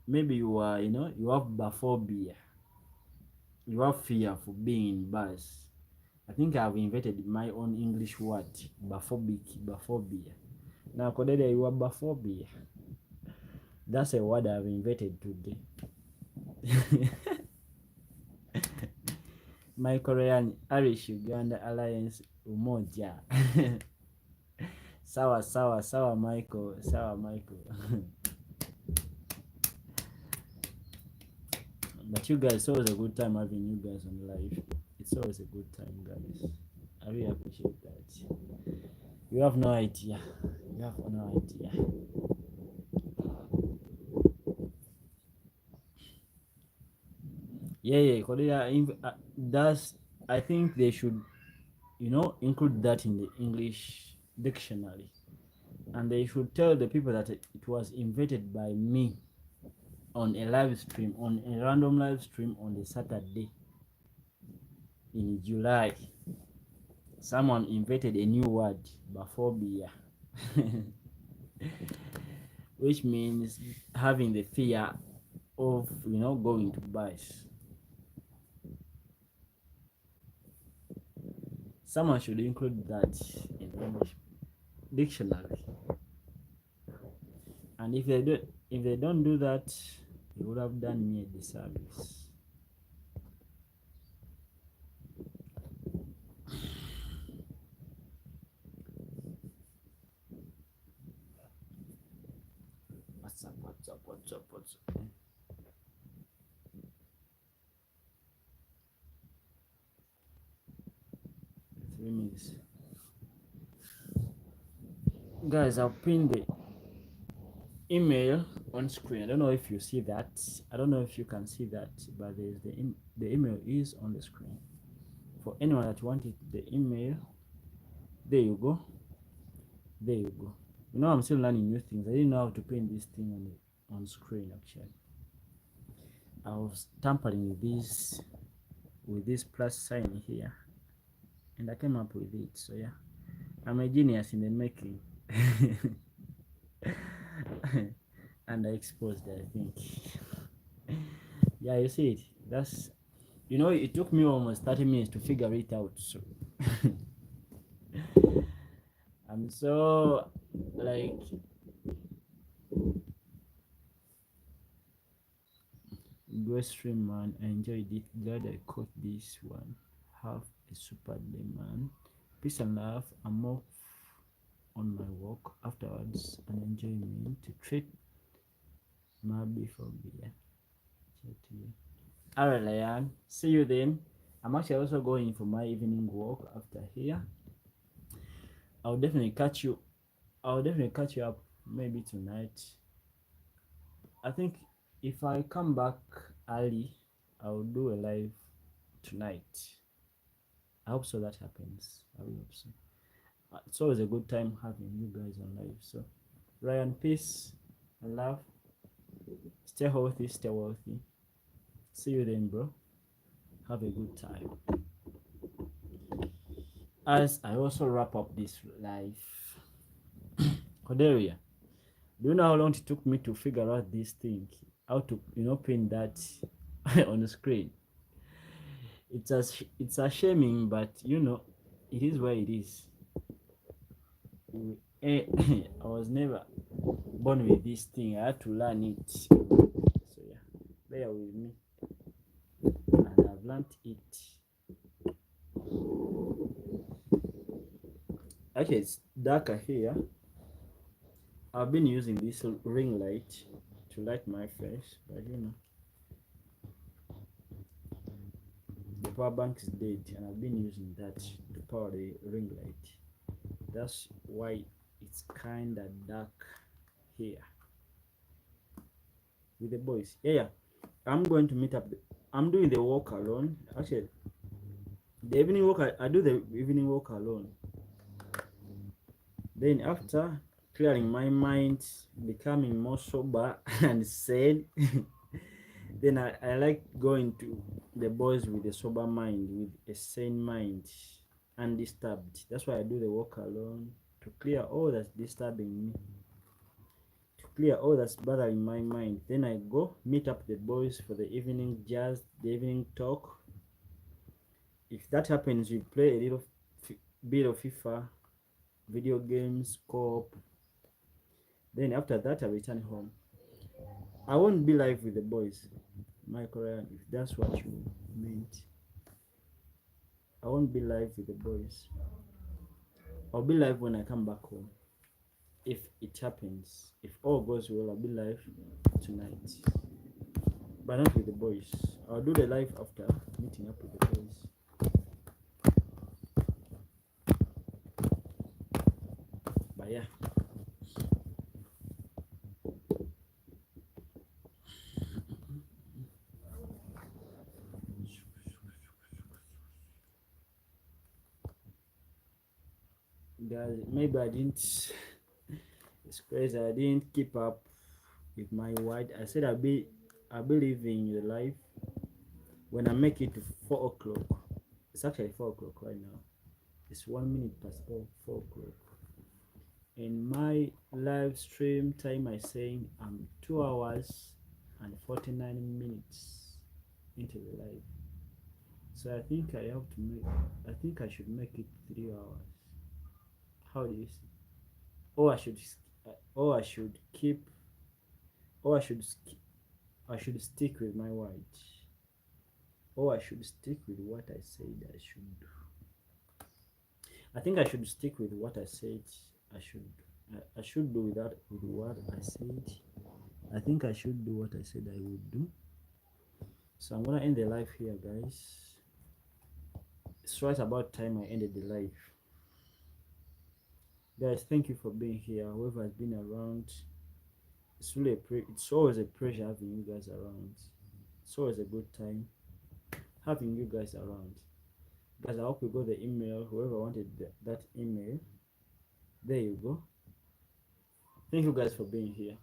[SPEAKER 1] maybe you are, you have barphobia. You have fear for being in bars. I think I've invented my own English word, barphobia. Now, Cordelia, you are barphobia. That's a word I've invented today. My Korean Irish Uganda Alliance Umoja. Sawa Michael. But you guys, it's always a good time having you guys on live. It's always a good time, guys. I really appreciate that. You have no idea. Yeah, Korea. I think they should, include that in the English dictionary, and they should tell the people that it was invented by me on a random live stream on the Saturday in July. Someone invented a new word, baphobia, which means having the fear of going to bars. Someone should include that in English dictionary. And if they don't do that, they would have done me a disservice. What's up? 3 minutes. Guys, I'll pin the email on screen. I don't know if you see that. I don't know if you can see that, but there's the email is on the screen. For anyone that wanted the email, there you go. I'm still learning new things. I didn't know how to pin this thing on screen actually. I was tampering with this plus sign here, and I came up with it. So yeah, I'm a genius in the making. And I exposed it, I think. Yeah, you see it. You know, it took me almost 30 minutes to figure it out. So I'm so like go stream, man. I enjoyed it. Glad I caught this one. Have a super day, man. Peace and love. I'm off on my walk afterwards and enjoyment to treat my before beer. Chat to you. Alright, Lion. See you then. I'm actually also going for my evening walk after here. I'll definitely catch you. I'll definitely catch you up maybe tonight. I think if I come back early, I'll do a live tonight. I hope so that happens. I will hope so. It's always a good time having you guys on live. So, Ryan, peace and love. Stay healthy, stay wealthy. See you then, bro. Have a good time. As I also wrap up this live, Cordelia, do you know how long it took me to figure out this thing? How to, pin that on the screen? It's a shaming, but it is where it is. I was never born with this thing. I had to learn it. So yeah, bear with me, and I've learned it. Actually, it's darker here. I've been using this ring light to light my face, but the power bank is dead, and I've been using that to power the ring light. That's why it's kind of dark here with the boys. Yeah, I'm going to meet up. I'm doing the walk alone. Actually, the evening walk, I do the evening walk alone. Then after clearing my mind, becoming more sober and sane, then I like going to the boys with a sober mind, with a sane mind, undisturbed. That's why I do the walk alone to clear all that's disturbing me, to clear all that's bothering my mind. Then I go meet up the boys for the evening jazz, the evening talk. If that happens, we play a little bit of FIFA, video games, co-op. Then after that, I return home. I won't be live with the boys, Michael, if that's what you meant. I won't be live with the boys. I'll be live when I come back home. If it happens, if all goes well, I'll be live tonight. But not with the boys. I'll do the live after meeting up with the boys. But yeah. Guys, maybe I didn't. It's crazy. I didn't keep up with my word. I said I'll be leaving the live when I make it to 4 o'clock. It's actually 4 o'clock right now. It's 1 minute past 4 o'clock. In my live stream time, I saying I'm 2 hours and 49 minutes into the live. So I think I have to make. I think I should make it 3 hours. How do you see? Or I should. Or I should keep. Or I should stick with my words. Or I should stick with what I said I should do. I think I should stick with what I said I should. I should do that with what I said. I think I should do what I said I would do. So I'm gonna end the live here, guys. It's right about time I ended the live. Guys, thank you for being here. Whoever has been around, it's really it's always a pleasure having you guys around. It's always a good time having you guys around. Guys, I hope you got the email. Whoever wanted that email, there you go. Thank you guys for being here.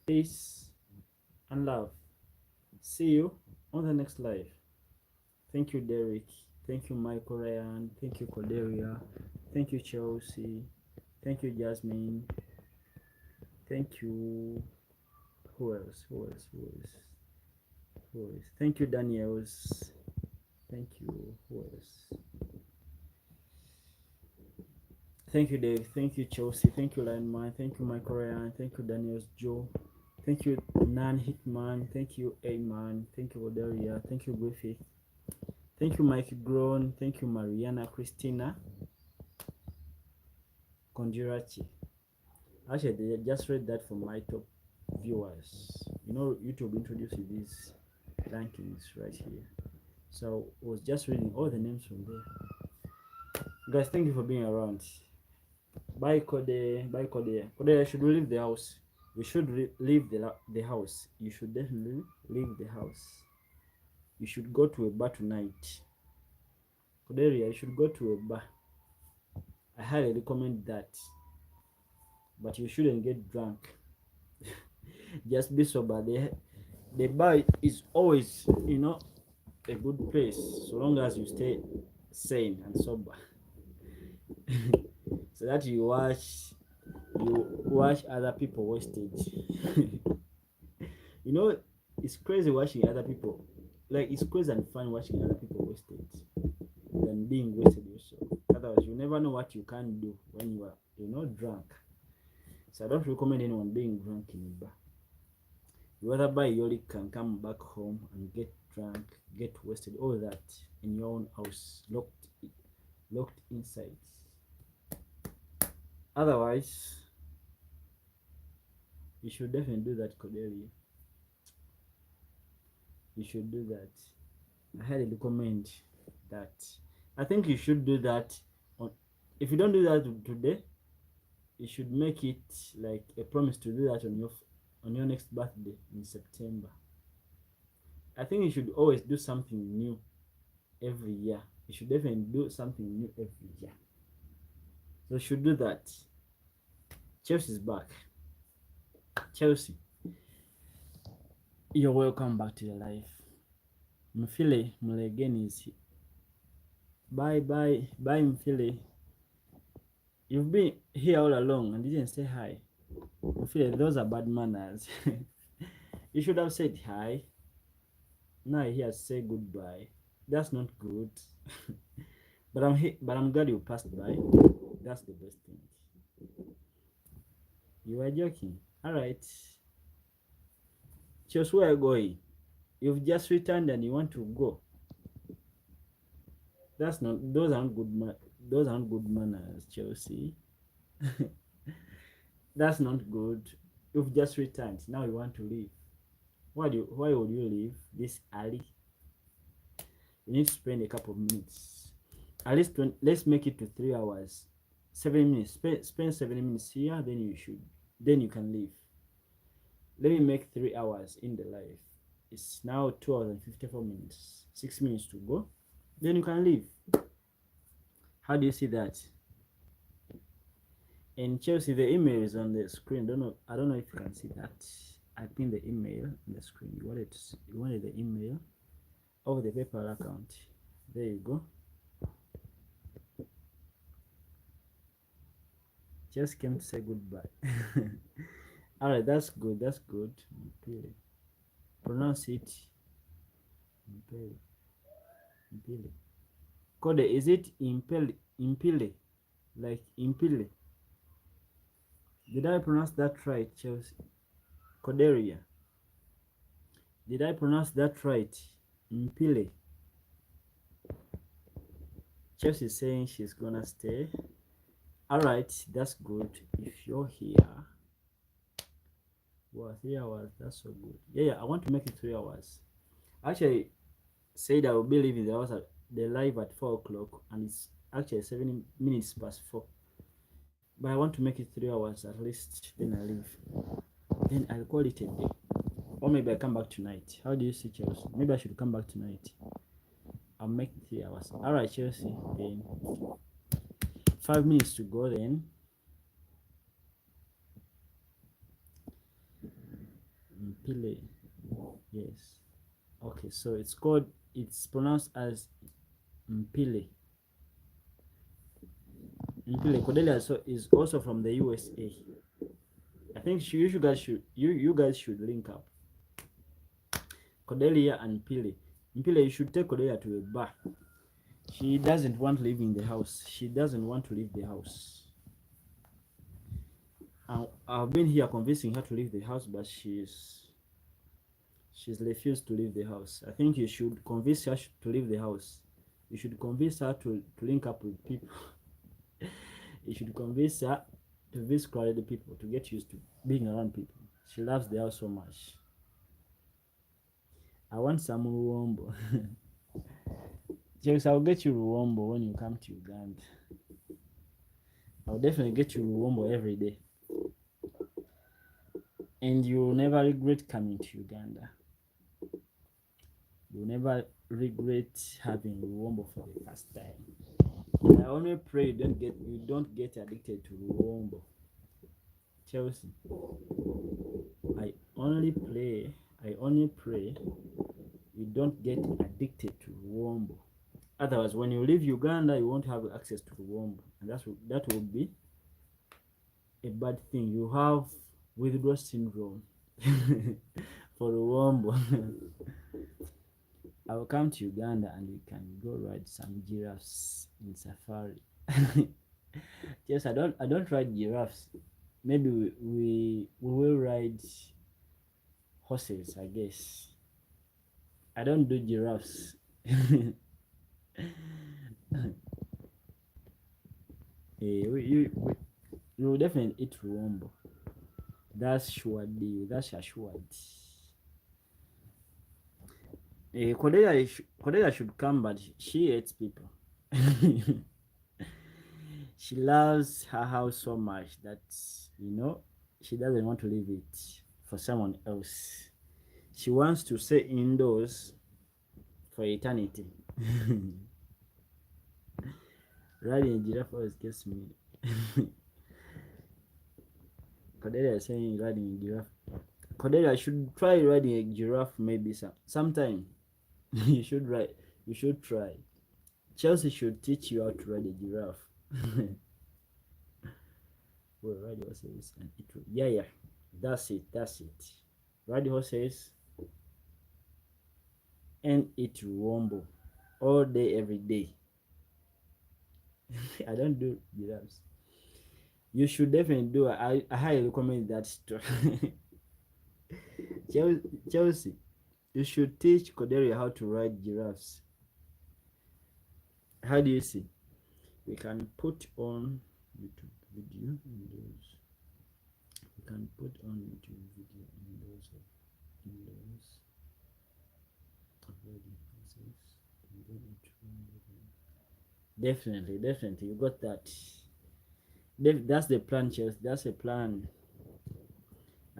[SPEAKER 1] Peace and love. See you on the next live. Thank you, Derek. Thank you, Michael Ryan. Thank you, Cordelia. Thank you, Chelsea. Thank you, Jasmine. Thank you. Who else? Thank you, Daniels. Thank you. Who else? Thank you, Dave. Thank you, Chelsea. Thank you, Lion Man. Thank you, Michael Ryan. Thank you, Daniels Joe. Thank you, Nan Hitman. Thank you, A-Man. Thank you, Odelia. Thank you, Griffith. Thank you, Mike Grown. Thank you, Mariana Christina Conjurachi. Actually, they just read that from my top viewers. You know, YouTube introduces these rankings right here. So I was just reading all the names from there. Guys, thank you for being around. Bye, Kode. Bye, Kode. Kode, should we leave the house? We should leave the house. You should definitely leave the house. You should go to a bar tonight. Koderia, you should go to a bar. I highly recommend that. But you shouldn't get drunk. Just be sober. The bar is always, you know, a good place so long as you stay sane and sober. So that you watch other people wasted. You know, it's crazy watching other people. Like, it's crazy and fun watching other people wasted than being wasted yourself. Otherwise, you never know what you can do when you are, you know, drunk. So I don't recommend anyone being drunk in a bar. You rather buy your liquor and come back home and get drunk, get wasted, all that in your own house, locked inside. Otherwise, you should definitely do that, Cordelia. You should do that. I highly recommend that. I think you should do that. If you don't do that today, you should make it like a promise to do that on your next birthday in September. I think you should always do something new every year. You should definitely do something new every year. So you should do that. Chelsea is back. Chelsea, you're welcome back to your life. Mfile Mulegeni is here. Bye, Mfile. You've been here all along and didn't say hi. Mfile, those are bad manners. You should have said hi. Now you're here to say goodbye. That's not good. But I'm glad you passed by. That's the best thing. You are joking. Alright. Chelsea, where are you going? You've just returned and you want to go. Those aren't good manners, Chelsea. That's not good. You've just returned. Now you want to leave. Why would you leave this early? You need to spend a couple of minutes. At least let's make it to 3 hours. 7 minutes. Spend 7 minutes here, then you can leave. Let me make 3 hours in the life. It's now 2 hours and 54 minutes. 6 minutes to go. Then you can leave. How do you see that? And Chelsea, the email is on the screen. I don't know if you can see that. I pinned the email on the screen. You wanted the email of the PayPal account. There you go. Just came to say goodbye. Alright, that's good. Impile. Pronounce it. Impile. Code, is it Impile? Like Impile? Did I pronounce that right, Chelsea? Cordelia. Did I pronounce that right? Impile. Chelsea is saying she's gonna stay. Alright, that's good. If you're here. Wow, 3 hours. That's so good. Yeah, I want to make it 3 hours. Actually, said I will be leaving the live at 4 o'clock, and it's actually 7 minutes past 4. But I want to make it 3 hours at least. Then I leave. Then I'll call it a day. Or maybe I come back tonight. How do you see, Chelsea? Maybe I should come back tonight. I'll make 3 hours. Alright, Chelsea. Then 5 minutes to go then. Mpile. Yes. Okay, so it's pronounced as Mpile. Mpile. Cordelia is also from the USA. I think you guys should link up. Cordelia and Mpile. Mpile, you should take Cordelia to a bar. She doesn't want to live in the house. She doesn't want to leave the house. I've been here convincing her to leave the house, but she's refused to leave the house. I think you should convince her to leave the house. You should convince her to link up with people. You should convince her to visit crowded people, to get used to being around people. She loves the house so much. I want some Ruombo. James, I'll get you Ruombo when you come to Uganda. I'll definitely get you Ruombo every day. And you'll never regret coming to Uganda. You'll never regret having Ruombo for the first time. I only pray you don't get addicted to Ruombo. Chelsea. I only pray you don't get addicted to Ruombo. Otherwise, when you leave Uganda, you won't have access to Ruombo, and that will be a bad thing. You have withdrawal syndrome for Ruombo. I will come to Uganda and we can go ride some giraffes in safari. Yes, I don't ride giraffes. Maybe we will ride horses, I guess. I don't do giraffes. You will definitely eat Ruombo. That's assured. Cordelia should come, but she hates people. She loves her house so much that, she doesn't want to leave it for someone else. She wants to stay indoors for eternity. Riding a giraffe always gets me. Cordelia is saying riding a giraffe. Cordelia should try riding a giraffe maybe sometime. You should try. Chelsea should teach you how to ride a giraffe. Well, ride horses and it will, yeah. That's it. Ride horses and eat Ruombo all day, every day. I don't do giraffes. You should definitely do it. I highly recommend that store. Chelsea, you should teach Cordelia how to ride giraffes. How do you see? We can put on YouTube video in those. We can put on YouTube video in those. Definitely, you got that. That's the plan, Chelsea. That's a plan.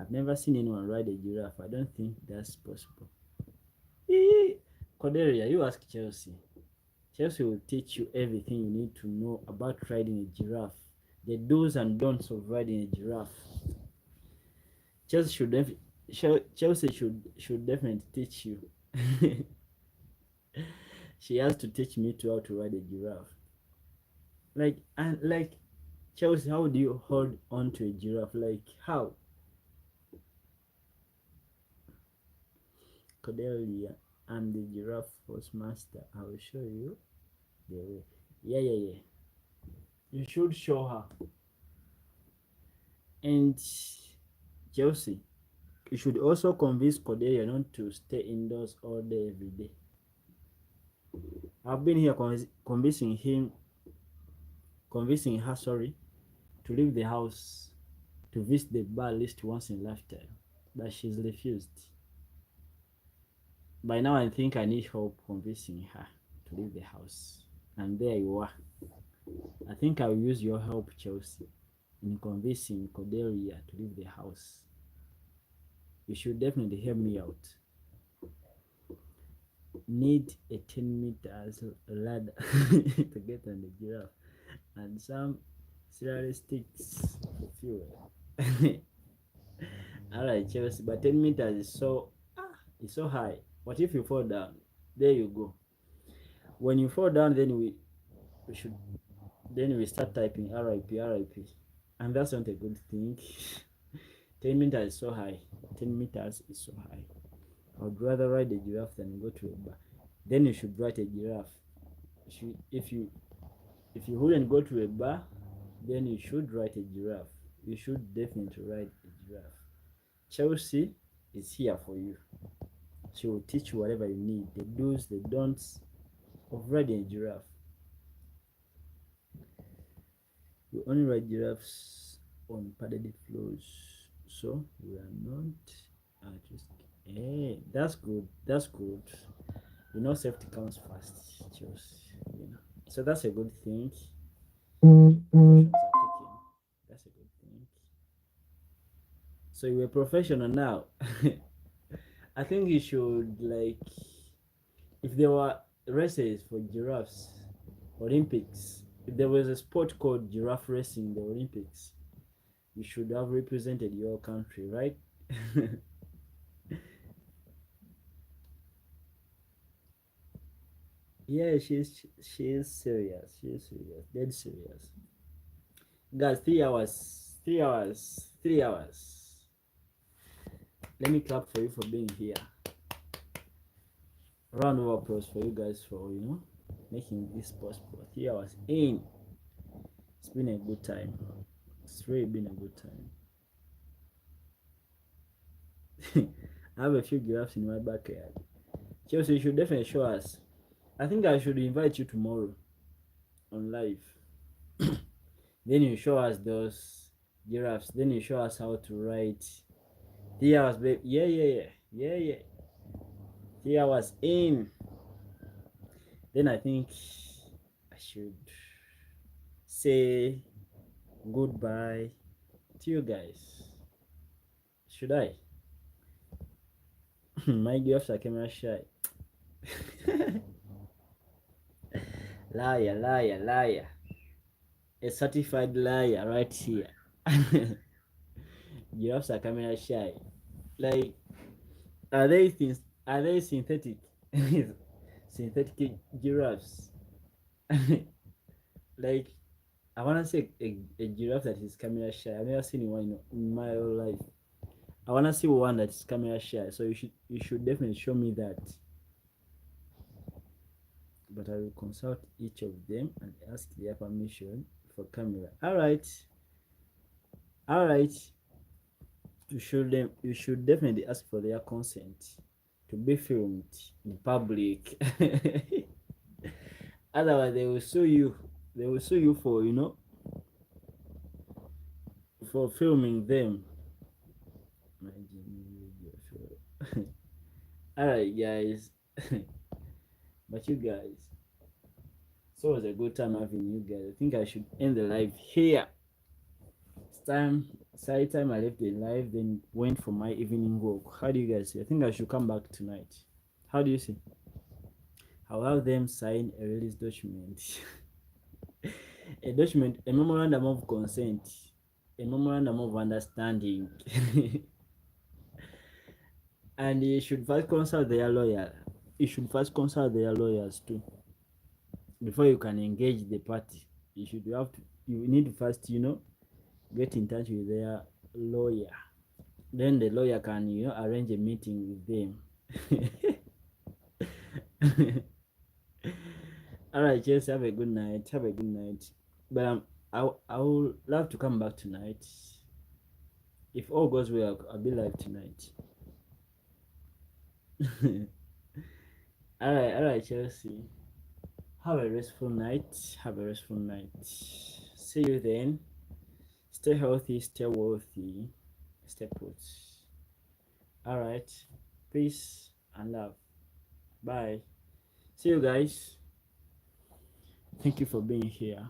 [SPEAKER 1] I've never seen anyone ride a giraffe. I don't think that's possible. Cordelia, you ask Chelsea. Chelsea will teach you everything you need to know about riding a giraffe. The do's and don'ts of riding a giraffe. Chelsea should definitely teach you. She has to teach me how to ride a giraffe. Like Chelsea, how do you hold on to a giraffe? Like how? Cordelia, I'm the giraffe horse master. I will show you the way. Yeah. You should show her. And Chelsea, you should also convince Cordelia not to stay indoors all day, every day. I've been here convincing her, to leave the house, to visit the bar at least once in a lifetime, but she's refused. By now, I think I need help convincing her to leave the house. And there you are. I think I will use your help, Chelsea, in convincing Cordelia to leave the house. You should definitely help me out. Need a 10 meters ladder to get on the giraffe and some celery sticks for fuel. Alright, Chelsea, but 10 meters is so high. What if you fall down? There you go. When you fall down, then we start typing RIP, and that's not a good thing. 10 meters is so high. 10 meters is so high. I would rather ride a giraffe than go to a bar. then you should write a giraffe. If you wouldn't go to a bar, then you should write a giraffe. You should definitely write a giraffe. Chelsea is here for you. She will teach you whatever you need, the do's, the don'ts of riding a giraffe. We only ride giraffes on padded floors, so we are not at risk. Hey, that's good. That's good. Safety comes first. Just So that's a good thing. Precautions are taken. That's a good thing. So you're a professional now. I think you should if there were races for giraffes, Olympics. If there was a sport called giraffe racing in the Olympics, you should have represented your country, right? Yeah, she's serious. She's serious. Dead serious. Guys, 3 hours. 3 hours. 3 hours. Let me clap for you for being here. Round of applause for you guys for making this possible. 3 hours in. It's been a good time. It's really been a good time. I have a few giraffes in my backyard. Chelsea, you should definitely show us. I think I should invite you tomorrow on live. Then you show us those giraffes. Then you show us how to write. 3 hours, babe. Yeah. 3 hours in. Then I think I should say goodbye to you guys. Should I? My giraffes are camera shy. Liar. A certified liar right here. Giraffes are camera shy. Like, are they synthetic? Synthetic giraffes. Like, I wanna say a giraffe that is camera shy. I've never seen one in my whole life. I wanna see one that is camera shy. So you should definitely show me that. But I will consult each of them and ask their permission for camera. Alright. You should definitely ask for their consent to be filmed in public. Otherwise they will sue you. They will sue you for filming them. Alright guys. But you guys, so it was a good time having you guys. I think I should end the live here. It's time I left the live, then went for my evening walk. How do you guys see? I think I should come back tonight. How do you see? I'll have them sign a release document. A memorandum of consent, a memorandum of understanding. And you should first consult their lawyer. You should first consult their lawyers too. Before you can engage the party. You need to first, get in touch with their lawyer. Then the lawyer can, arrange a meeting with them. Alright, just have a good night. Have a good night. But I would love to come back tonight. If all goes well, I'll be live tonight. Alright, Chelsea. Have a restful night. See you then. Stay healthy, stay wealthy, stay put. Alright. Peace and love. Bye. See you guys. Thank you for being here.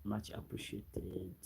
[SPEAKER 1] Much appreciated.